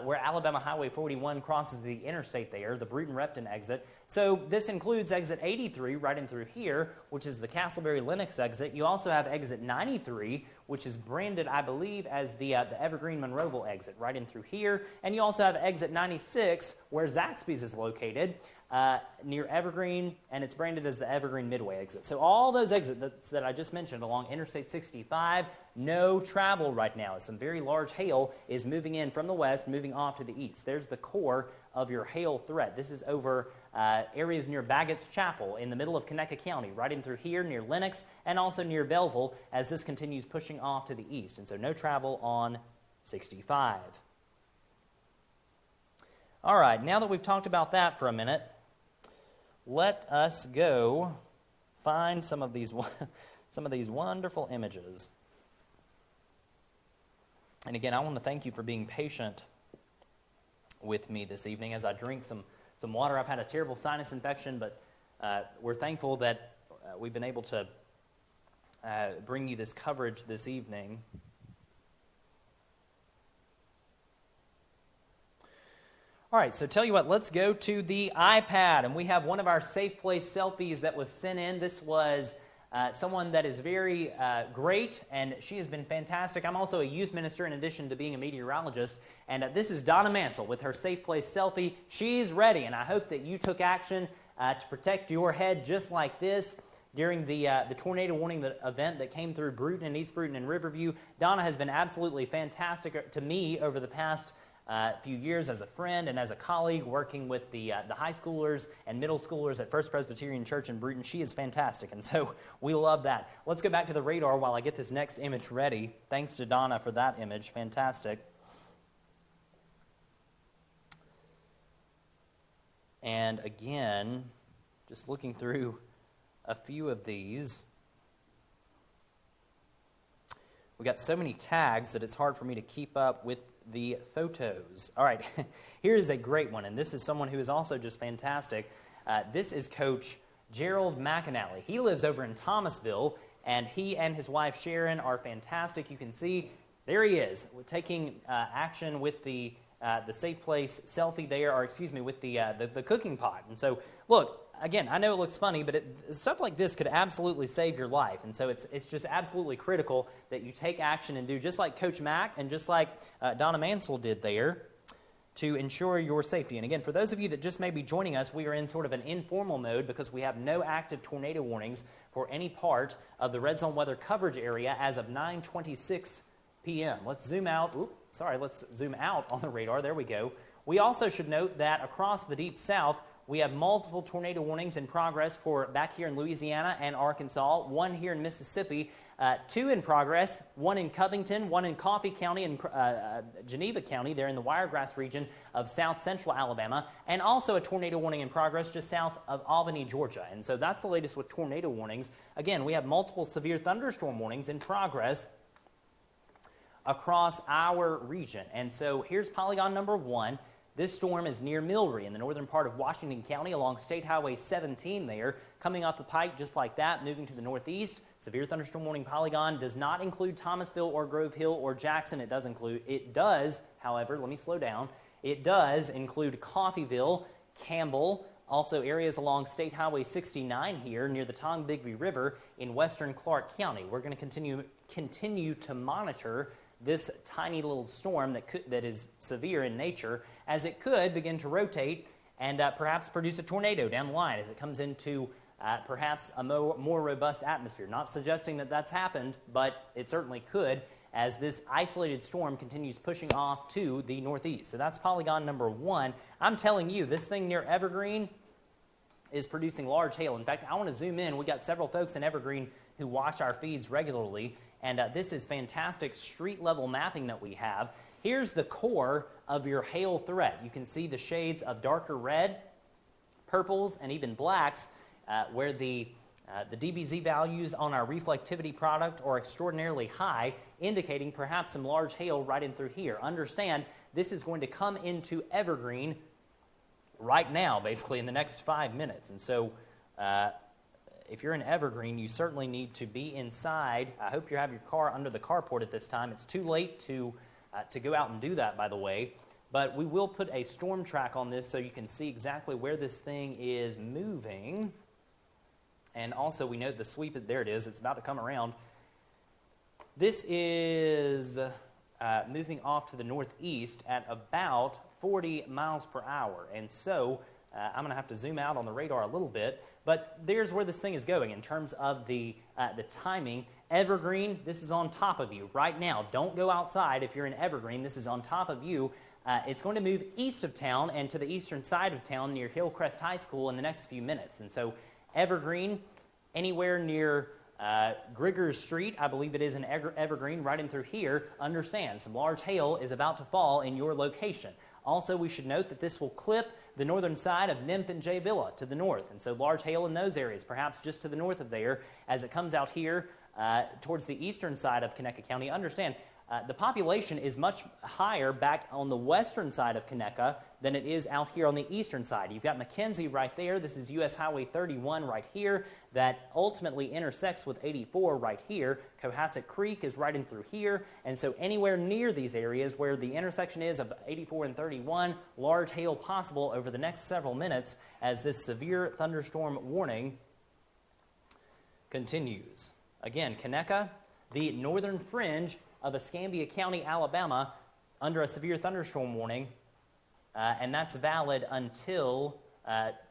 where Alabama Highway 41 crosses the interstate there, the Bruton-Repton exit. So this includes exit 83 right in through here, which is the Castleberry-Lennox exit. You also have exit 93, which is branded, I believe, as the Evergreen-Monroeville exit right in through here. And you also have exit 96, where Zaxby's is located, near Evergreen, and it's branded as the Evergreen Midway exit. So all those exits that I just mentioned along Interstate 65, no travel right now. Some very large hail is moving in from the west, moving off to the east. There's the core of your hail threat. This is over areas near Baggett's Chapel in the middle of Conecuh County, right in through here near Lennox, and also near Belleville as this continues pushing off to the east. And so no travel on 65. All right, now that we've talked about that for a minute, let us go find some of these wonderful images. And again, I want to thank you for being patient with me this evening as I drink some water. I've had a terrible sinus infection, but we're thankful that we've been able to bring you this coverage this evening. All right, so tell you what, let's go to the iPad, and we have one of our Safe Place selfies that was sent in. This was someone that is very great, and she has been fantastic. I'm also a youth minister in addition to being a meteorologist, and this is Donna Mansell with her Safe Place selfie. She's ready, and I hope that you took action to protect your head just like this. during the tornado warning event that came through Bruton and East Bruton and Riverview. Donna has been absolutely fantastic to me over the past few years as a friend and as a colleague working with the high schoolers and middle schoolers at First Presbyterian Church in Bruton. She is fantastic, and so we love that. Let's go back to the radar while I get this next image ready. Thanks to Donna for that image. Fantastic. And again, just looking through a few of these, we got so many tags that it's hard for me to keep up with the photos. All right, here is a great one, and this is someone who is also just fantastic. This is Coach Gerald McAnally. He lives over in Thomasville, and he and his wife Sharon are fantastic. You can see there he is taking action with the safe place selfie there, or excuse me, with the cooking pot. And so, look, again, I know it looks funny, but stuff like this could absolutely save your life. And so it's just absolutely critical that you take action and do just like Coach Mack and just like Donna Mansell did there to ensure your safety. And again, for those of you that just may be joining us, we are in sort of an informal mode because we have no active tornado warnings for any part of the RedZone Weather coverage area as of 9:26 p.m. Let's zoom out. Let's zoom out on the radar. There we go. We also should note that across the Deep South, we have multiple tornado warnings in progress for back here in Louisiana and Arkansas, one here in Mississippi, two in progress, one in Covington, one in Coffee County and Geneva County there in the Wiregrass region of south central Alabama, and also a tornado warning in progress just south of Albany, Georgia. And so that's the latest with tornado warnings. Again, we have multiple severe thunderstorm warnings in progress across our region. And so here's polygon number 1. This storm is near Milry in the northern part of Washington County along State Highway 17 there, coming off the pike just like that, moving to the northeast. Severe thunderstorm warning polygon does not include Thomasville or Grove Hill or Jackson. It does, however, let me slow down. It does include Coffeyville, Campbell, also areas along State Highway 69 here near the Tombigbee River in western Clark County. We're going to continue to monitor this tiny little storm that is severe in nature, as it could begin to rotate and perhaps produce a tornado down the line as it comes into perhaps a more robust atmosphere. Not suggesting that that's happened, but it certainly could as this isolated storm continues pushing off to the northeast. So that's polygon number 1. I'm telling you, this thing near Evergreen is producing large hail. In fact, I want to zoom in. We got several folks in Evergreen who watch our feeds regularly, and this is fantastic street-level mapping that we have. Here's the core of your hail threat. You can see the shades of darker red, purples, and even blacks where the DBZ values on our reflectivity product are extraordinarily high, indicating perhaps some large hail right in through here. Understand, this is going to come into Evergreen right now, basically in the next 5 minutes. And so if you're in Evergreen, you certainly need to be inside. I hope you have your car under the carport at this time. It's too late to go out and do that, by the way. But we will put a storm track on this so you can see exactly where this thing is moving. And also, we note the sweep. There it is. It's about to come around. This is moving off to the northeast at about 40 miles per hour. And so I'm going to have to zoom out on the radar a little bit. But there's where this thing is going in terms of the timing. Evergreen, this is on top of you right now. Don't go outside if you're in Evergreen. This is on top of you. It's going to move east of town and to the eastern side of town near Hillcrest High School in the next few minutes. And so Evergreen, anywhere near Griggers Street, I believe it is in Evergreen, right in through here, understand some large hail is about to fall in your location. Also, we should note that this will clip the northern side of Nymph and J Villa to the north, and so large hail in those areas, perhaps just to the north of there, as it comes out here towards the eastern side of Conecuh County. Understand, the population is much higher back on the western side of Conecuh than it is out here on the eastern side. You've got McKenzie right there. This is US Highway 31 right here that ultimately intersects with 84 right here. Cohasset Creek is right in through here. And so anywhere near these areas where the intersection is of 84 and 31, large hail possible over the next several minutes as this severe thunderstorm warning continues. Again, Conecuh, the northern fringe of Escambia County, Alabama, under a severe thunderstorm warning, and that's valid until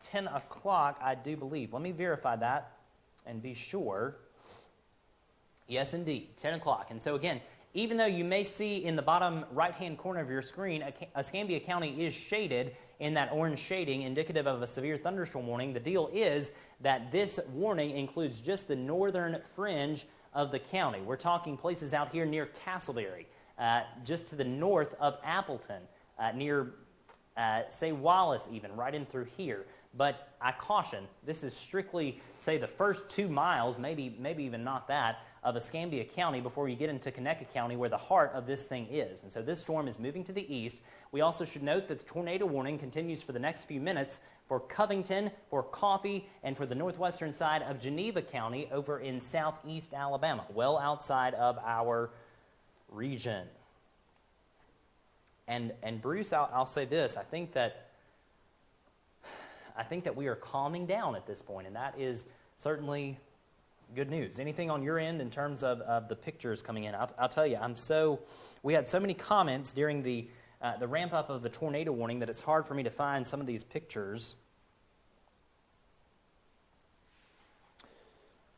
10 o'clock, I do believe. Let me verify that. and be sure. Yes, indeed, 10 o'clock. And so again, even though you may see in the bottom right-hand corner of your screen, Escambia County is shaded in that orange shading, indicative of a severe thunderstorm warning, the deal is that this warning includes just the northern fringe of the county. We're talking places out here near Castleberry, just to the north of Appleton, near, say, Wallace even, right in through here. But I caution, this is strictly, say, the first 2 miles, maybe even not that, of Escambia County before you get into Conecuh County where the heart of this thing is. And so this storm is moving to the east. We also should note that the tornado warning continues for the next few minutes for Covington, for Coffee, and for the northwestern side of Geneva County over in southeast Alabama, well outside of our region. And Bruce, I'll say this, I think that we are calming down at this point, and that is certainly good news. Anything on your end in terms of the pictures coming in? I'll tell you, we had so many comments during the ramp up of the tornado warning that it's hard for me to find some of these pictures.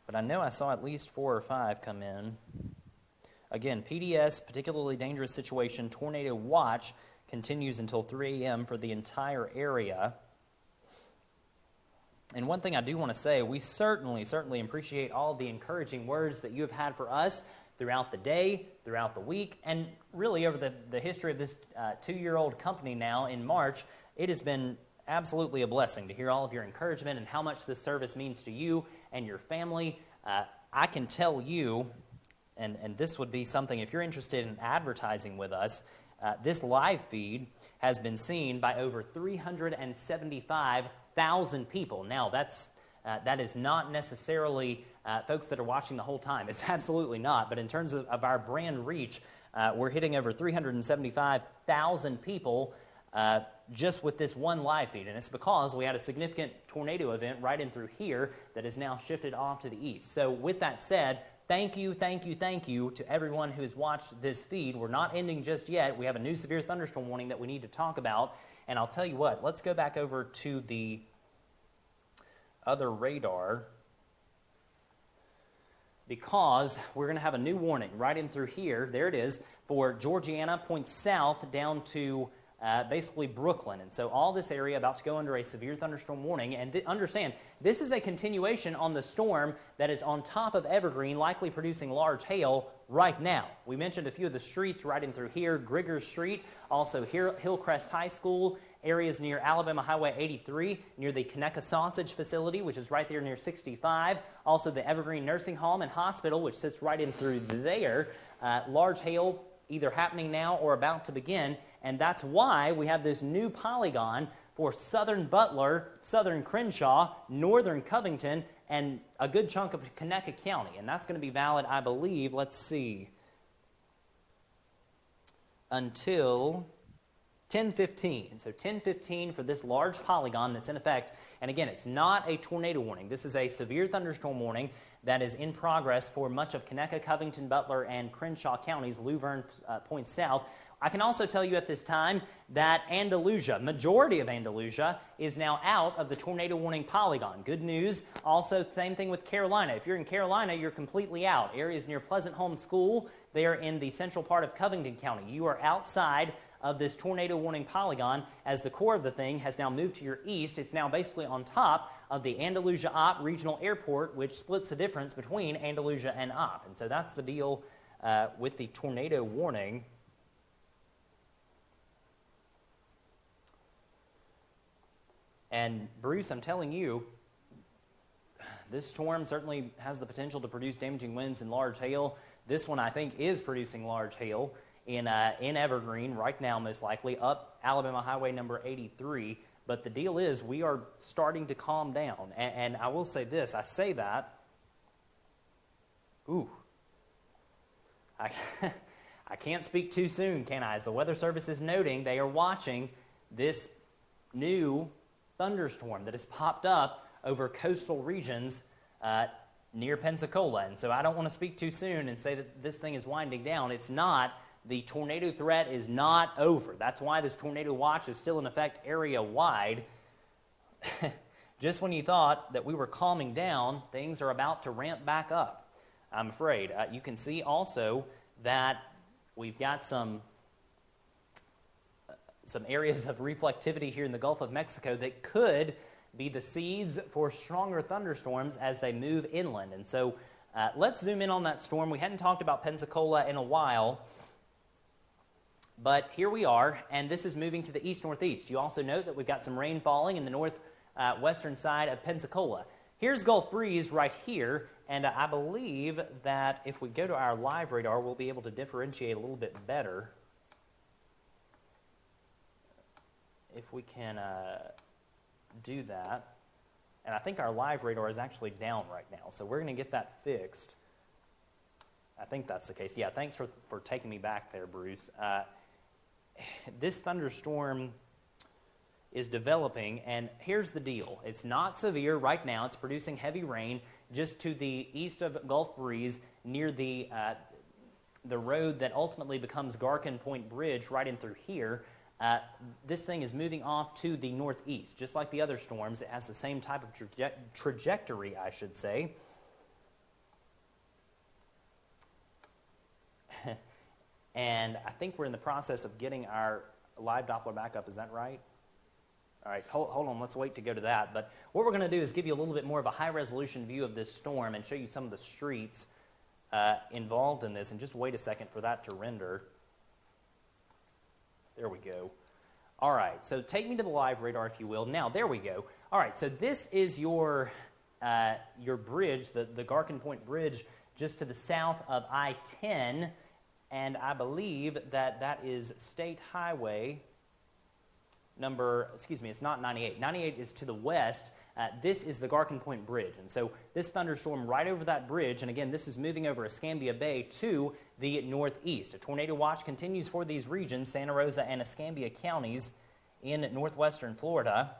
But I know I saw at least 4 or 5 come in. Again, PDS, particularly dangerous situation, tornado watch continues until 3 a.m. for the entire area. And one thing I do want to say, we certainly appreciate all the encouraging words that you have had for us throughout the day, throughout the week, and really over the history of this 2-year-old company now in March. It has been absolutely a blessing to hear all of your encouragement and how much this service means to you and your family. I can tell you, and this would be something, if you're interested in advertising with us, this live feed has been seen by over 375,000 people. Now, that is not necessarily folks that are watching the whole time. It's absolutely not. But in terms of our brand reach, we're hitting over 375,000 people just with this one live feed. And it's because we had a significant tornado event right in through here that is now shifted off to the east. So with that said, thank you to everyone who has watched this feed. We're not ending just yet. We have a new severe thunderstorm warning that we need to talk about. And I'll tell you what, let's go back over to the other radar, because we're going to have a new warning right in through here. There it is, for Georgiana, points south down to basically Brooklyn. And so all this area about to go under a severe thunderstorm warning. And understand, this is a continuation on the storm that is on top of Evergreen, likely producing large hail right now. We mentioned a few of the streets right in through here, Grigger Street, also here, Hillcrest High School, areas near Alabama Highway 83, near the Conecuh Sausage Facility, which is right there near 65, also the Evergreen Nursing Home and Hospital, which sits right in through there. Large hail either happening now or about to begin, and that's why we have this new polygon for southern Butler, southern Crenshaw, northern Covington, and a good chunk of Conecuh County. And that's going to be valid, I believe, let's see, until 10:15. So 10:15 for this large polygon that's in effect. And again, it's not a tornado warning. This is a severe thunderstorm warning that is in progress for much of Conecuh, Covington, Butler, and Crenshaw counties. Luverne points south. I can also tell you at this time that Andalusia, majority of Andalusia, is now out of the tornado warning polygon. Good news. Also, same thing with Carolina. If you're in Carolina, you're completely out. Areas near Pleasant Home School, they are in the central part of Covington County. You are outside of this tornado warning polygon, as the core of the thing has now moved to your east. It's now basically on top of the Andalusia Opp Regional Airport, which splits the difference between Andalusia and Opp. And so that's the deal with the tornado warning. And Bruce, I'm telling you, this storm certainly has the potential to produce damaging winds and large hail. This one, I think, is producing large hail in Evergreen right now, most likely, up Alabama Highway number 83. But the deal is, we are starting to calm down. And I will say this, I say that, I can't speak too soon, can I? As the Weather Service is noting, they are watching this new thunderstorm that has popped up over coastal regions near Pensacola. And so I don't want to speak too soon and say that this thing is winding down. It's not. The tornado threat is not over. That's why this tornado watch is still in effect area-wide. just when you thought that we were calming down, things are about to ramp back up, I'm afraid. You can see also that we've got some areas of reflectivity here in the Gulf of Mexico that could be the seeds for stronger thunderstorms as they move inland. And so let's zoom in on that storm. We hadn't talked about Pensacola in a while, but here we are, and this is moving to the east-northeast. You also note that we've got some rain falling in the northwestern side of Pensacola. Here's Gulf breeze right here, and I believe that if we go to our live radar, we'll be able to differentiate a little bit better. If we can do that. And I think our live radar is actually down right now, so we're going to get that fixed. I think that's the case. Yeah, thanks for taking me back there, Bruce. This thunderstorm is developing, and here's the deal. It's not severe right now. It's producing heavy rain just to the east of Gulf Breeze near the road that ultimately becomes Garkin Point Bridge right in through here. This thing is moving off to the northeast. Just like the other storms, it has the same type of trajectory, I should say. And I think we're in the process of getting our live Doppler back up. Is that right? All right, hold on. Let's wait to go to that. But what we're going to do is give you a little bit more of a high-resolution view of this storm and show you some of the streets involved in this. And just wait a second for that to render. There we go. All right, so take me to the live radar, if you will. Now, there we go. All right, so this is your bridge, the Garkin Point Bridge, just to the south of I-10, and I believe that is State Highway it's not 98. 98 is to the west. This is the Garkin Point Bridge. And so this thunderstorm right over that bridge, and again, this is moving over Escambia Bay to the northeast. A tornado watch continues for these regions, Santa Rosa and Escambia counties in northwestern Florida.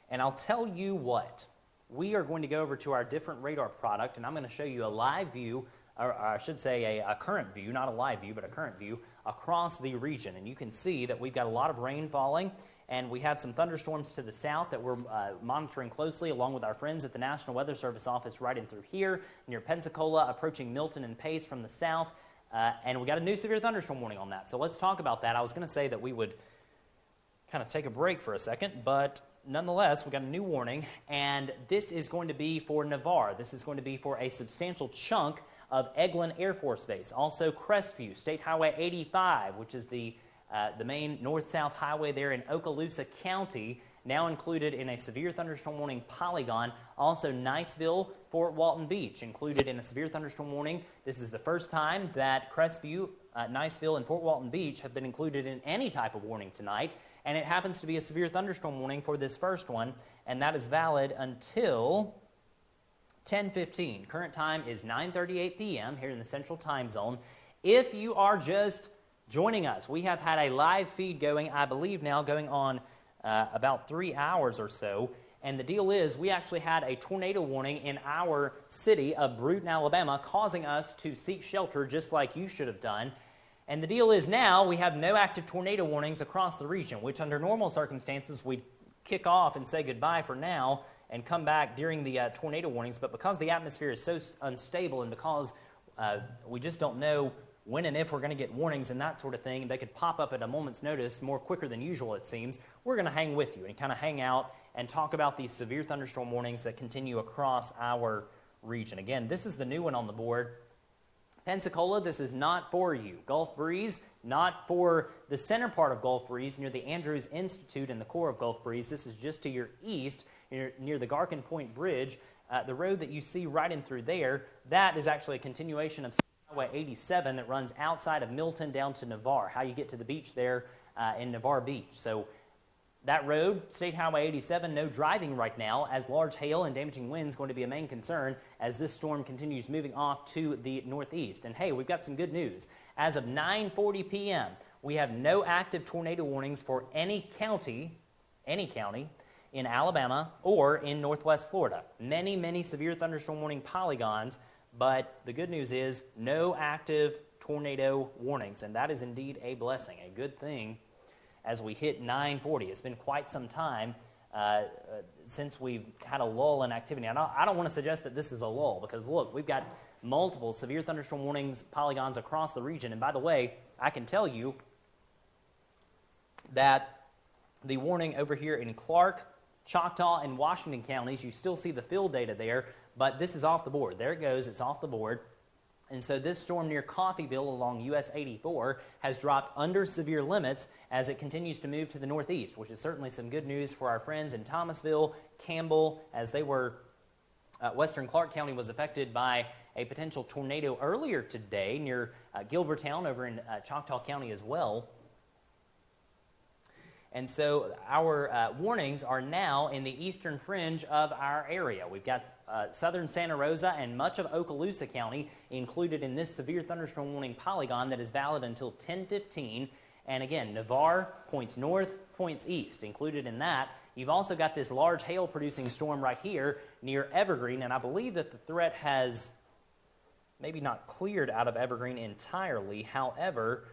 And I'll tell you what, we are going to go over to our different radar product, and I'm going to show you a live view, or I should say a current view, not a live view, but a current view across the region. And you can see that we've got a lot of rain falling, and we have some thunderstorms to the south that we're monitoring closely, along with our friends at the National Weather Service office right in through here, near Pensacola, approaching Milton and Pace from the south. And we got a new severe thunderstorm warning on that. So let's talk about that. I was going to say that we would kind of take a break for a second, but nonetheless, we got a new warning, and this is going to be for Navarre. This is going to be for a substantial chunk of Eglin Air Force Base. Also Crestview, State Highway 85, which is the main north-south highway there in Okaloosa County, now included in a severe thunderstorm warning polygon. Also Niceville, Fort Walton Beach, included in a severe thunderstorm warning. This is the first time that Crestview, Niceville, and Fort Walton Beach have been included in any type of warning tonight. And it happens to be a severe thunderstorm warning for this first one, and that is valid until 10:15. Current time is 9:38 p.m. here in the Central Time Zone. If you are just joining us, we have had a live feed going, I believe now, going on about 3 hours or so. And the deal is we actually had a tornado warning in our city of Bruton, Alabama, causing us to seek shelter just like you should have done. And the deal is now we have no active tornado warnings across the region, which under normal circumstances we'd kick off and say goodbye for now and come back during the tornado warnings. But because the atmosphere is so unstable and because we just don't know when and if we're going to get warnings and that sort of thing, they could pop up at a moment's notice more quicker than usual, it seems, we're going to hang with you and kind of hang out and talk about these severe thunderstorm warnings that continue across our region. Again, this is the new one on the board. Pensacola, this is not for you. Gulf Breeze, not for the center part of Gulf Breeze near the Andrews Institute and the core of Gulf Breeze. This is just to your east near the Garkin Point Bridge. The road that you see right in through there, that is actually a continuation of Highway 87 that runs outside of Milton down to Navarre, how you get to the beach there in Navarre Beach. So that road, State Highway 87, no driving right now, as large hail and damaging winds going to be a main concern as this storm continues moving off to the northeast. And hey, we've got some good news. As of 9:40 p.m., we have no active tornado warnings for any county in Alabama or in northwest Florida. Many, many severe thunderstorm warning polygons, but the good news is no active tornado warnings, and that is indeed a blessing, a good thing. As we hit 9:40, it's been quite some time since we've had a lull in activity. I don't want to suggest that this is a lull because, look, we've got multiple severe thunderstorm warnings polygons across the region. And by the way, I can tell you that the warning over here in Clark, Choctaw, and Washington counties, you still see the field data there, but this is off the board. There it goes. It's off the board. And so this storm near Coffeyville along US 84 has dropped under severe limits as it continues to move to the northeast, which is certainly some good news for our friends in Thomasville, Campbell, as they were, western Clark County was affected by a potential tornado earlier today near Gilbertown over in Choctaw County as well. And so our warnings are now in the eastern fringe of our area. We've got southern Santa Rosa and much of Okaloosa County included in this severe thunderstorm warning polygon that is valid until 10:15. And again, Navarre points north, points east. Included in that, you've also got this large hail-producing storm right here near Evergreen, and I believe that the threat has maybe not cleared out of Evergreen entirely. However,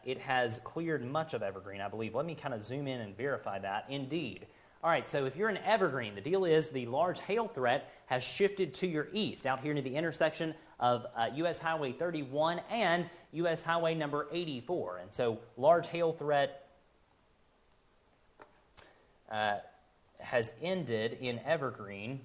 it has cleared much of Evergreen, I believe. Let me kind of zoom in and verify that. Indeed. All right, so if you're in Evergreen, the deal is the large hail threat has shifted to your east, out here near the intersection of U.S. Highway 31 and U.S. Highway number 84. And so large hail threat has ended in Evergreen.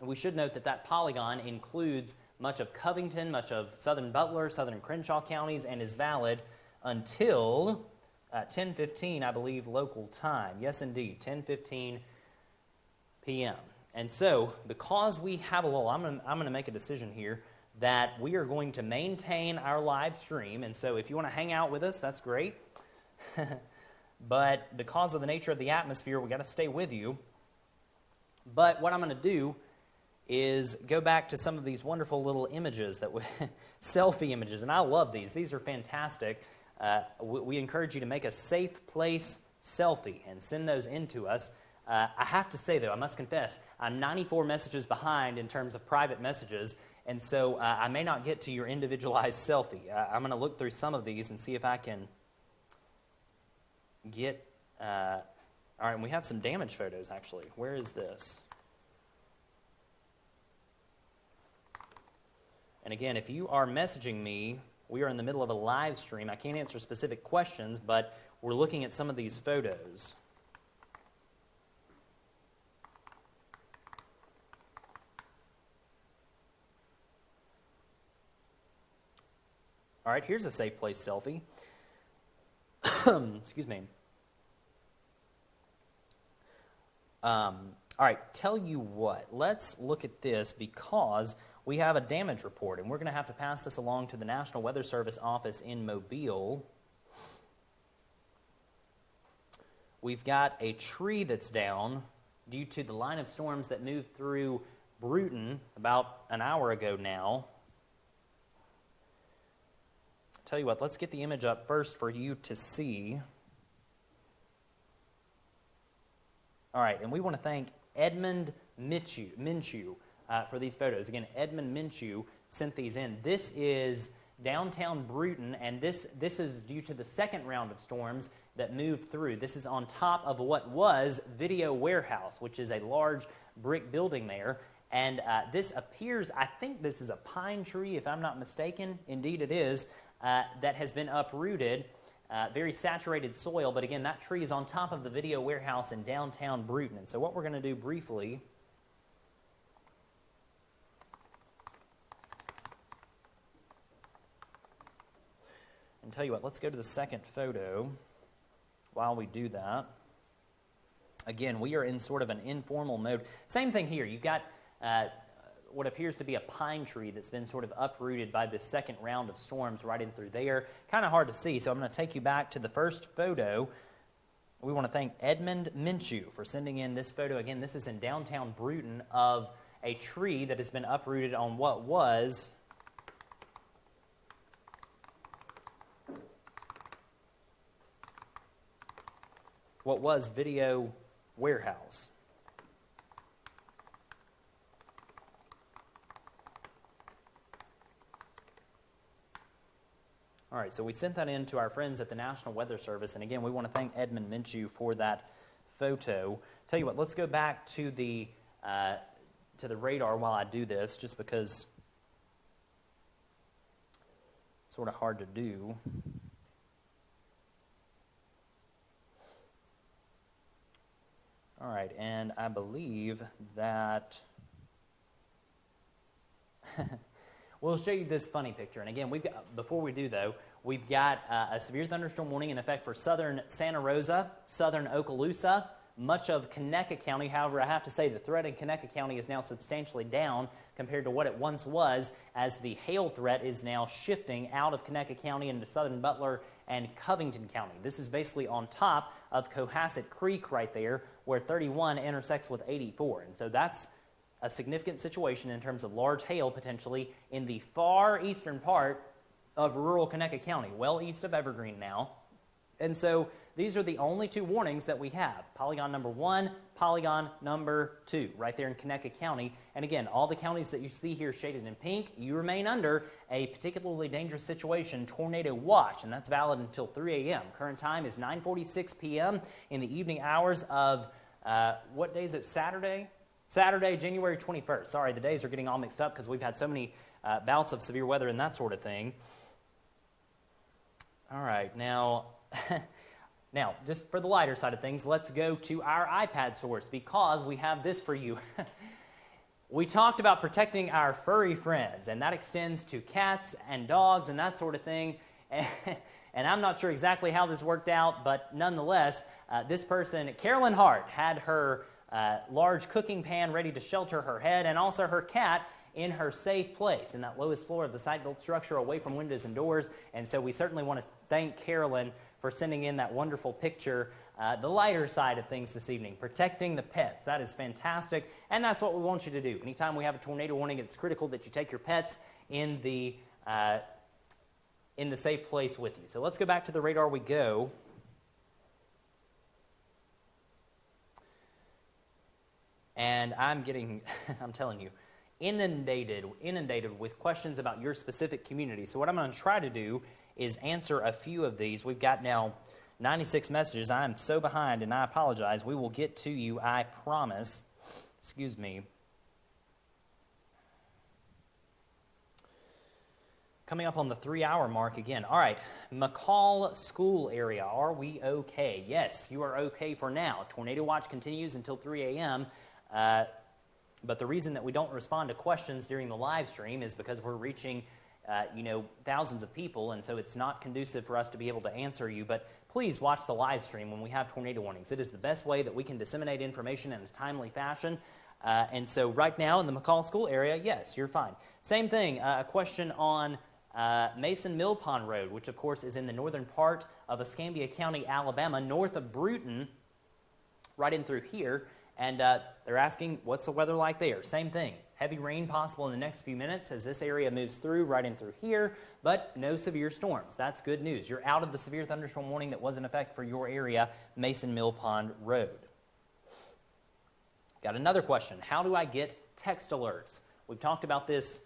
We should note that that polygon includes much of Covington, much of southern Butler, southern Crenshaw counties, and is valid until 10:15, I believe, local time. Yes, indeed, 10:15 p.m. And so, because we have a lull, I'm going to make a decision here that we are going to maintain our live stream. And so, if you want to hang out with us, that's great. But because of the nature of the atmosphere, we got to stay with you. But what I'm going to do is go back to some of these wonderful little images, selfie images, and I love these. These are fantastic. We encourage you to make a safe place selfie and send those in to us. I have to say, though, I must confess, I'm 94 messages behind in terms of private messages, and so I may not get to your individualized selfie. I'm going to look through some of these and see if I can get... all right, and we have some damage photos, actually. Where is this? And again, if you are messaging me, we are in the middle of a live stream. I can't answer specific questions, but we're looking at some of these photos. All right, here's a safe place selfie. Excuse me. All right, tell you what, let's look at this because we have a damage report, and we're going to have to pass this along to the National Weather Service office in Mobile. We've got a tree that's down due to the line of storms that moved through Bruton about an hour ago now. Tell you what, let's get the image up first for you to see. All right, and we want to thank Edmund Minshew for these photos. Again, Edmund Minshew sent these in. This is downtown Bruton, and this is due to the second round of storms that moved through. This is on top of what was Video Warehouse, which is a large brick building there. And this appears, I think this is a pine tree, if I'm not mistaken. Indeed it is, that has been uprooted. Very saturated soil, but again, that tree is on top of the Video Warehouse in downtown Bruton. And so what we're going to do briefly and tell you what, let's go to the second photo while we do that. Again, we are in sort of an informal mode. Same thing here. You've got what appears to be a pine tree that's been sort of uprooted by this second round of storms right in through there. Kind of hard to see, so I'm going to take you back to the first photo. We want to thank Edmund Minshew for sending in this photo. Again, this is in downtown Bruton of a tree that has been uprooted on what was Video Warehouse. All right, so we sent that in to our friends at the National Weather Service, and again, we want to thank Edmund Minshew for that photo. Tell you what, let's go back to the radar while I do this, just because it's sort of hard to do. All right, and I believe that we'll show you this funny picture. And again, before we do though, we've got a severe thunderstorm warning in effect for southern Santa Rosa, southern Okaloosa, much of Conecuh County. However, I have to say the threat in Conecuh County is now substantially down compared to what it once was, as the hail threat is now shifting out of Conecuh County into southern Butler and Covington County. This is basically on top of Cohasset Creek right there, where 31 intersects with 84. And so that's a significant situation in terms of large hail potentially in the far eastern part of rural Conecuh County, well east of Evergreen now. And so these are the only two warnings that we have. Polygon number 1, polygon number 2, right there in Conecuh County. And again, all the counties that you see here shaded in pink, you remain under a particularly dangerous situation, tornado watch, and that's valid until 3 a.m. Current time is 9:46 p.m. in the evening hours of, what day is it, Saturday? Saturday, January 21st. Sorry, the days are getting all mixed up because we've had so many bouts of severe weather and that sort of thing. All right, now, now, just for the lighter side of things, let's go to our iPad source because we have this for you. We talked about protecting our furry friends, and that extends to cats and dogs and that sort of thing. And I'm not sure exactly how this worked out, but nonetheless, this person, Carolyn Hart, had her large cooking pan ready to shelter her head and also her cat in her safe place in that lowest floor of the site-built structure away from windows and doors. And so we certainly want to thank Carolyn for sending in that wonderful picture. The lighter side of things this evening, protecting the pets. That is fantastic, and that's what we want you to do. Anytime we have a tornado warning, it's critical that you take your pets in the safe place with you. So let's go back to the radar we go. And I'm getting, I'm telling you, inundated with questions about your specific community. So what I'm going to try to do is answer a few of these. We've got now 96 messages. I am so behind, and I apologize. We will get to you, I promise. Excuse me. Coming up on the 3-hour mark again. All right, McCall School area. Are we okay? Yes, you are okay for now. Tornado watch continues until 3 a.m., but the reason that we don't respond to questions during the live stream is because we're reaching thousands of people, and so it's not conducive for us to be able to answer you. But please watch the live stream when we have tornado warnings. It is the best way that we can disseminate information in a timely fashion. And so right now in the McCall School area, yes, you're fine. Same thing, a question on Mason Mill Pond Road, which of course is in the northern part of Escambia County, Alabama, north of Bruton, right in through here. And they're asking, what's the weather like there? Same thing. Heavy rain possible in the next few minutes as this area moves through, right in through here, but no severe storms. That's good news. You're out of the severe thunderstorm warning that was in effect for your area, Mason Mill Pond Road. Got another question. How do I get text alerts? We've talked about this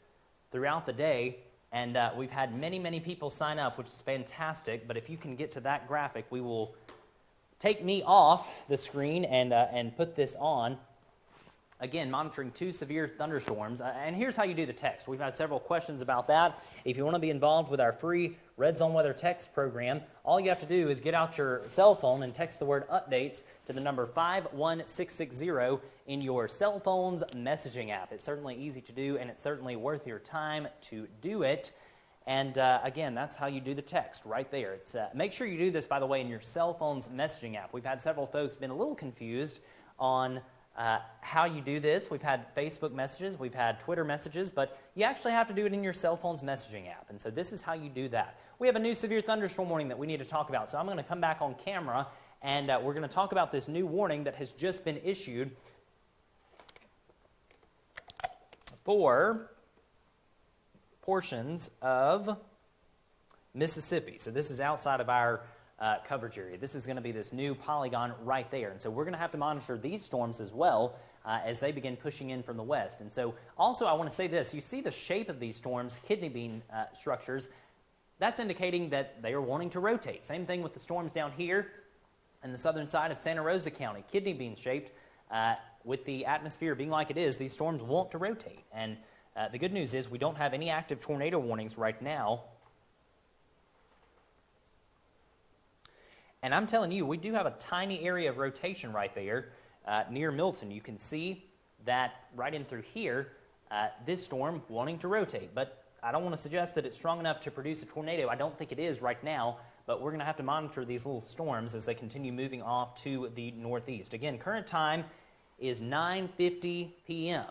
throughout the day, and we've had many, many people sign up, which is fantastic. But if you can get to that graphic, we will take me off the screen and put this on. Again, monitoring 2 severe thunderstorms. And here's how you do the text. We've had several questions about that. If you want to be involved with our free RedZone Weather text program, all you have to do is get out your cell phone and text the word updates to the number 51660 in your cell phone's messaging app. It's certainly easy to do, and it's certainly worth your time to do it. And again, that's how you do the text right there. It's, make sure you do this, by the way, in your cell phone's messaging app. We've had several folks been a little confused on how you do this. We've had Facebook messages, we've had Twitter messages, but you actually have to do it in your cell phone's messaging app. And so this is how you do that. We have a new severe thunderstorm warning that we need to talk about. So I'm going to come back on camera, and we're going to talk about this new warning that has just been issued for portions of Mississippi. So this is outside of our coverage area. This is going to be this new polygon right there. And so we're going to have to monitor these storms as well as they begin pushing in from the west. And so also I want to say this. You see the shape of these storms, kidney bean structures. That's indicating that they are wanting to rotate. Same thing with the storms down here. and the southern side of Santa Rosa County, kidney bean shaped. With the atmosphere being like it is, these storms want to rotate. And the good news is we don't have any active tornado warnings right now. And I'm telling you, we do have a tiny area of rotation right there near Milton. You can see that right in through here, this storm wanting to rotate. But I don't want to suggest that it's strong enough to produce a tornado. I don't think it is right now, but we're going to have to monitor these little storms as they continue moving off to the northeast. Again, current time is 9:50 p.m.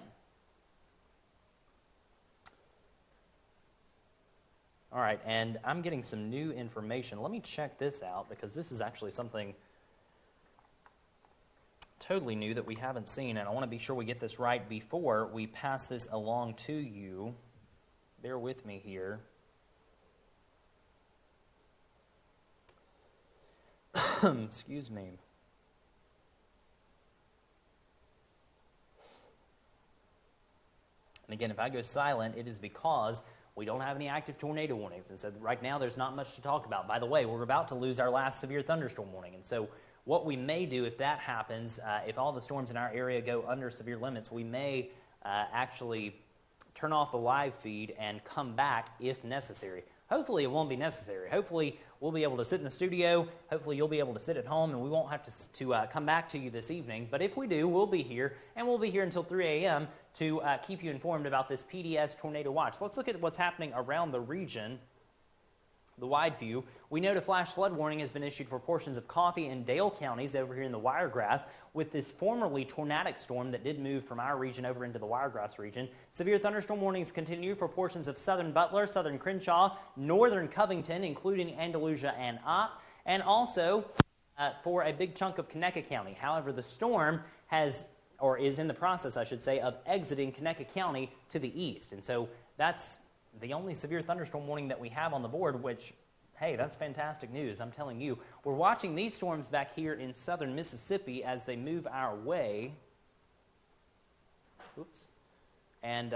All right, and I'm getting some new information. Let me check this out because this is actually something totally new that we haven't seen, and I want to be sure we get this right before we pass this along to you. Bear with me here. Excuse me. And again, if I go silent, it is because we don't have any active tornado warnings. And so right now, there's not much to talk about. By the way, we're about to lose our last severe thunderstorm warning. And so what we may do if that happens, if all the storms in our area go under severe limits, we may actually turn off the live feed and come back if necessary. Hopefully it won't be necessary. Hopefully we'll be able to sit in the studio. Hopefully you'll be able to sit at home and we won't have to come back to you this evening. But if we do, we'll be here, and we'll be here until 3 a.m. to keep you informed about this PDS tornado watch. Let's look at what's happening around the region. The wide view, we note a flash flood warning has been issued for portions of Coffee and Dale counties over here in the Wiregrass with this formerly tornadic storm that did move from our region over into the Wiregrass region. Severe thunderstorm warnings continue for portions of southern Butler, southern Crenshaw, northern Covington, including Andalusia and Opp, and also for a big chunk of Conecuh County. However, the storm has, or is in the process, I should say, of exiting Conecuh County to the east. And so that's the only severe thunderstorm warning that we have on the board, which, hey, that's fantastic news, I'm telling you. We're watching these storms back here in southern Mississippi as they move our way. Oops. And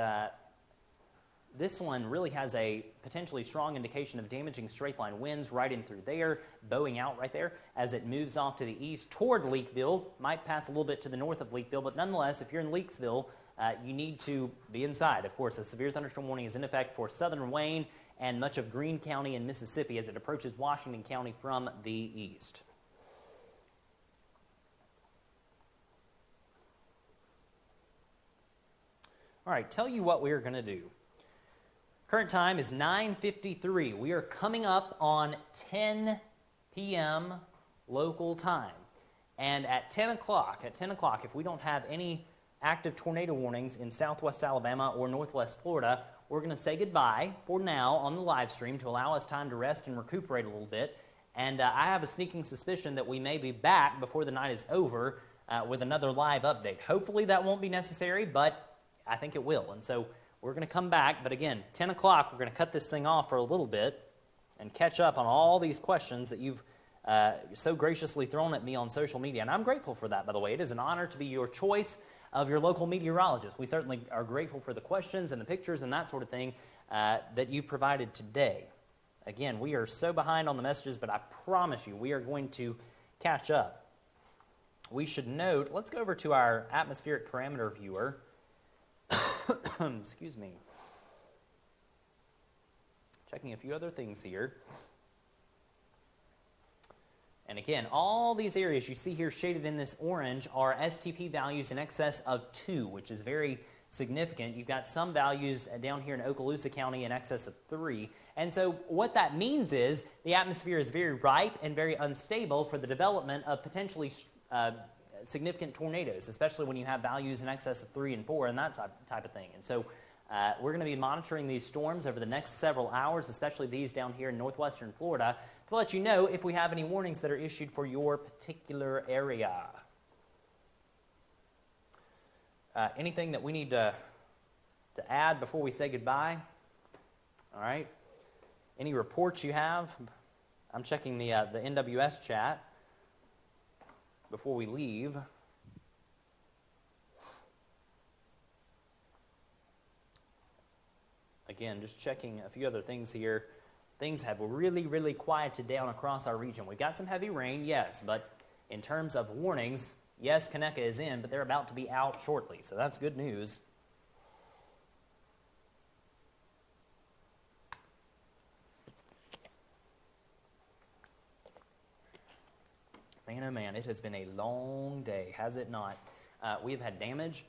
this one really has a potentially strong indication of damaging straight-line winds right in through there, bowing out right there as it moves off to the east toward Leakville. Might pass a little bit to the north of Leakville, but nonetheless, if you're in Leakesville, you need to be inside. Of course, a severe thunderstorm warning is in effect for southern Wayne and much of Greene County in Mississippi as it approaches Washington County from the east. All right, tell you what we're going to do. Current time is 9:53. We are coming up on 10 p.m. local time. And at 10 o'clock, if we don't have any active tornado warnings in southwest Alabama or northwest Florida, we're going to say goodbye for now on the live stream to allow us time to rest and recuperate a little bit. And I have a sneaking suspicion that we may be back before the night is over with another live update. Hopefully that won't be necessary, but I think it will. And so we're going to come back. But again, 10 o'clock, we're going to cut this thing off for a little bit and catch up on all these questions that you've so graciously thrown at me on social media. And I'm grateful for that, by the way. It is an honor to be your choice of your local meteorologist. We certainly are grateful for the questions and the pictures and that sort of thing that you've provided today. Again, we are so behind on the messages, but I promise you we are going to catch up. We should note, let's go over to our atmospheric parameter viewer. Excuse me. Checking a few other things here. And again, all these areas you see here shaded in this orange are STP values in excess of 2, which is very significant. You've got some values down here in Okaloosa County in excess of 3. And so what that means is the atmosphere is very ripe and very unstable for the development of potentially significant tornadoes, especially when you have values in excess of 3 and 4 and that type of thing. And so we're going to be monitoring these storms over the next several hours, especially these down here in northwestern Florida, to let you know if we have any warnings that are issued for your particular area. Anything that we need to add before we say goodbye? All right. Any reports you have? I'm checking the NWS chat before we leave. Again, just checking a few other things here. Things have really, really quieted down across our region. We've got some heavy rain, yes, but in terms of warnings, yes, Conecuh is in, but they're about to be out shortly, so that's good news. Man, oh man, it has been a long day, has it not? We have had damage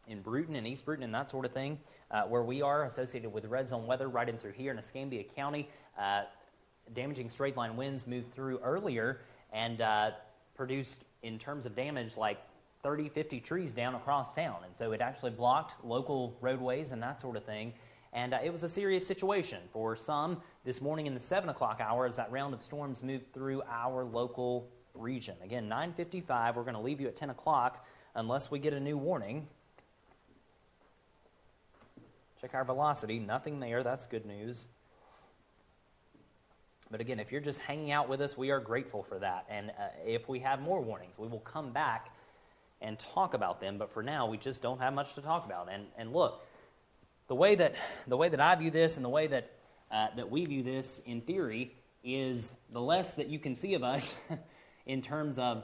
in Bruton and East Bruton and that sort of thing, where we are associated with RedZone Weather right in through here in Escambia County. Damaging straight line winds moved through earlier and produced, in terms of damage, like 30, 50 trees down across town. And so it actually blocked local roadways and that sort of thing. And it was a serious situation for some this morning in the 7 o'clock hour as that round of storms moved through our local region. Again, 9:55, we're going to leave you at 10 o'clock unless we get a new warning. Check our velocity, nothing there, that's good news. But again, if you're just hanging out with us, we are grateful for that. And if we have more warnings, we will come back and talk about them. But for now, we just don't have much to talk about. And look, the way that I view this and the way that that we view this in theory is the less that you can see of us in terms of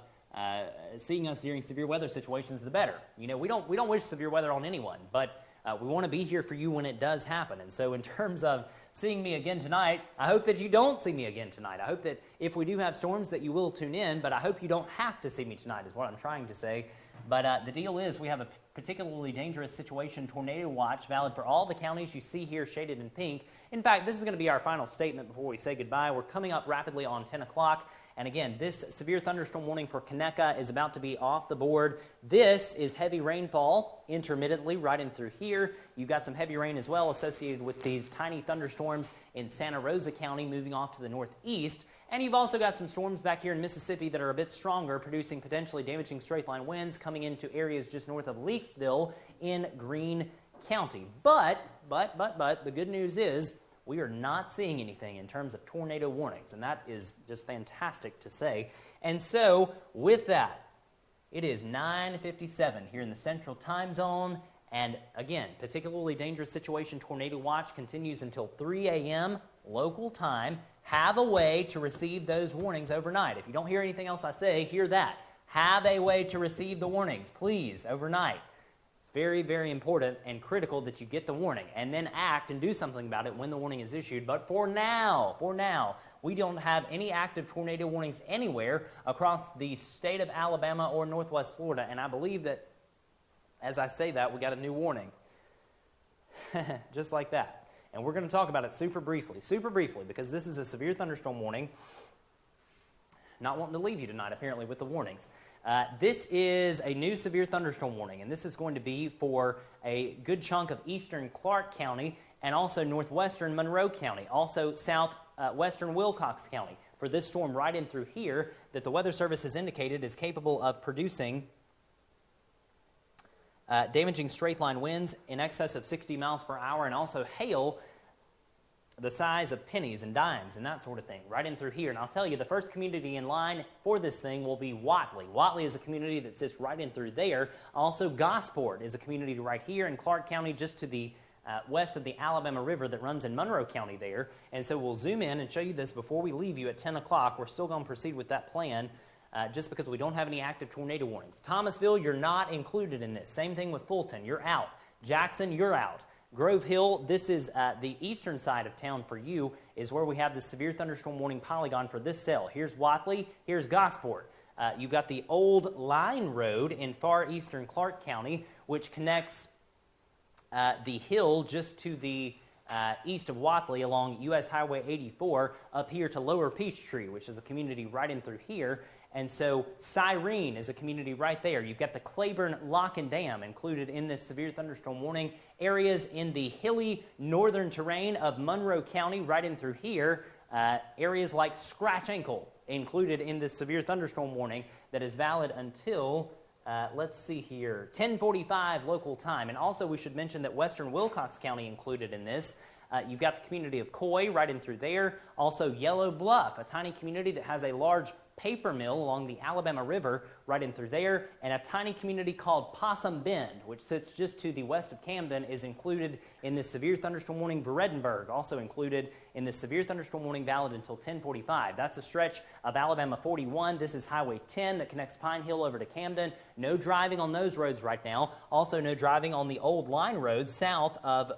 seeing us during severe weather situations, the better. You know, we don't wish severe weather on anyone, but we want to be here for you when it does happen. And so in terms of seeing me again tonight, I hope that you don't see me again tonight. I hope that if we do have storms that you will tune in, but I hope you don't have to see me tonight is what I'm trying to say. But the deal is we have a particularly dangerous situation tornado watch valid for all the counties you see here shaded in pink. In fact, this is going to be our final statement before we say goodbye. We're coming up rapidly on 10 o'clock. And again, this severe thunderstorm warning for Conecuh is about to be off the board. This is heavy rainfall intermittently right in through here. You've got some heavy rain as well associated with these tiny thunderstorms in Santa Rosa County moving off to the northeast. And you've also got some storms back here in Mississippi that are a bit stronger, producing potentially damaging straight-line winds coming into areas just north of Leakesville in Greene County. But the good news is we are not seeing anything in terms of tornado warnings, and that is just fantastic to say. And so, with that, it is 9:57 here in the Central Time Zone, and again, particularly dangerous situation tornado watch continues until 3 a.m. local time. Have a way to receive those warnings overnight. If you don't hear anything else I say, hear that. Have a way to receive the warnings, please, overnight. Very, very important and critical that you get the warning and then act and do something about it when the warning is issued. But for now, we don't have any active tornado warnings anywhere across the state of Alabama or Northwest Florida. And I believe that, as I say that, we got a new warning. Just like that. And we're going to talk about it super briefly, because this is a severe thunderstorm warning. Not wanting to leave you tonight, apparently, with the warnings. This is a new severe thunderstorm warning, and this is going to be for a good chunk of eastern Clark County and also northwestern Monroe County, also southwestern Wilcox County. For this storm right in through here that the Weather Service has indicated is capable of producing damaging straight-line winds in excess of 60 miles per hour and also hail the size of pennies and dimes and that sort of thing right in through here. And I'll tell you, the first community in line for this thing will be Watley. Watley is a community that sits right in through there. Also, Gosport is a community right here in Clark County, just to the west of the Alabama River that runs in Monroe County there. And so we'll zoom in and show you this before we leave you at 10 o'clock. We're still going to proceed with that plan just because we don't have any active tornado warnings. Thomasville, you're not included in this. Same thing with Fulton, you're out. Jackson, you're out. Grove Hill, this is the eastern side of town for you, is where we have the severe thunderstorm warning polygon for this cell. Here's Watley, here's Gosport. You've got the old line road in far eastern Clark County, which connects the hill just to the east of Watley along U.S. Highway 84 up here to Lower Peachtree, which is a community right in through here. And so Cyrene is a community right there. You've got the Claiborne Lock and Dam included in this severe thunderstorm warning. Areas in the hilly northern terrain of Monroe County right in through here. Areas like Scratch Ankle included in this severe thunderstorm warning that is valid until, let's see here, 10:45 local time. And also we should mention that western Wilcox County included in this. You've got the community of Coy right in through there. Also Yellow Bluff, a tiny community that has a large paper mill along the Alabama River right in through there, and a tiny community called Possum Bend, which sits just to the west of Camden, is included in this severe thunderstorm warning. Vredenburg also included in this severe thunderstorm warning, valid until 10:45. That's a stretch of Alabama 41. This is Highway 10 that connects Pine Hill over to Camden. No driving on those roads right now. Also no driving on the old line roads south of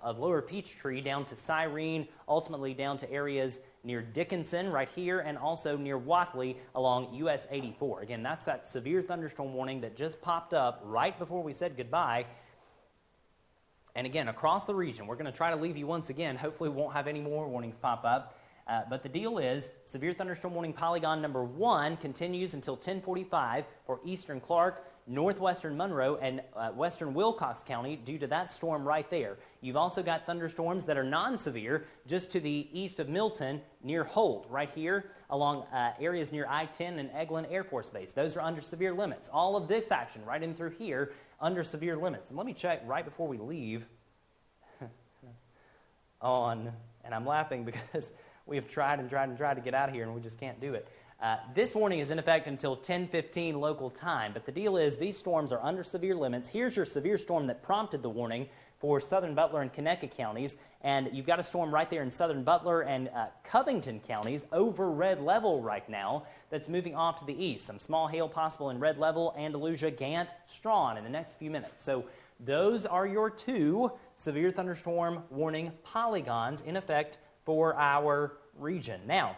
Lower Peachtree down to Cyrene, ultimately down to areas near Dickinson right here, and also near Watley along US 84. Again, that's that severe thunderstorm warning that just popped up right before we said goodbye. And again, across the region, we're going to try to leave you once again. Hopefully we won't have any more warnings pop up. But the deal is, severe thunderstorm warning polygon number 1 continues until 10:45 for eastern Clark, northwestern Monroe, and western Wilcox County due to that storm right there. You've also got thunderstorms that are non-severe just to the east of Milton near Holt right here along areas near I-10 and Eglin Air Force Base. Those are under severe limits. All of this action right in through here under severe limits. And let me check right before we leave on, and I'm laughing because we have tried and tried and tried to get out of here and we just can't do it. This warning is in effect until 10:15 local time, but the deal is these storms are under severe limits. Here's your severe storm that prompted the warning for southern Butler and Conecuh counties, and you've got a storm right there in southern Butler and Covington counties over red level right now that's moving off to the east. Some small hail possible in red level, Andalusia, Gant, Strawn in the next few minutes. So those are your 2 severe thunderstorm warning polygons in effect for our region. Now,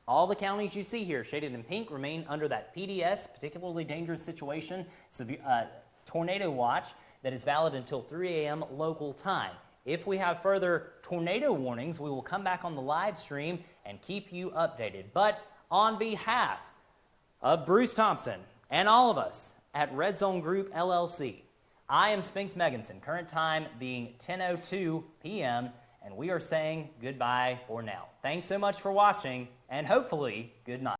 all the counties you see here shaded in pink remain under that PDS, particularly dangerous situation, tornado watch that is valid until 3 a.m. local time. If we have further tornado warnings, we will come back on the live stream and keep you updated. But on behalf of Bruce Thompson and all of us at RedZone Group LLC, I am Spinks Megginson, current time being 10:02 p.m., and we are saying goodbye for now. Thanks so much for watching, and hopefully, good night.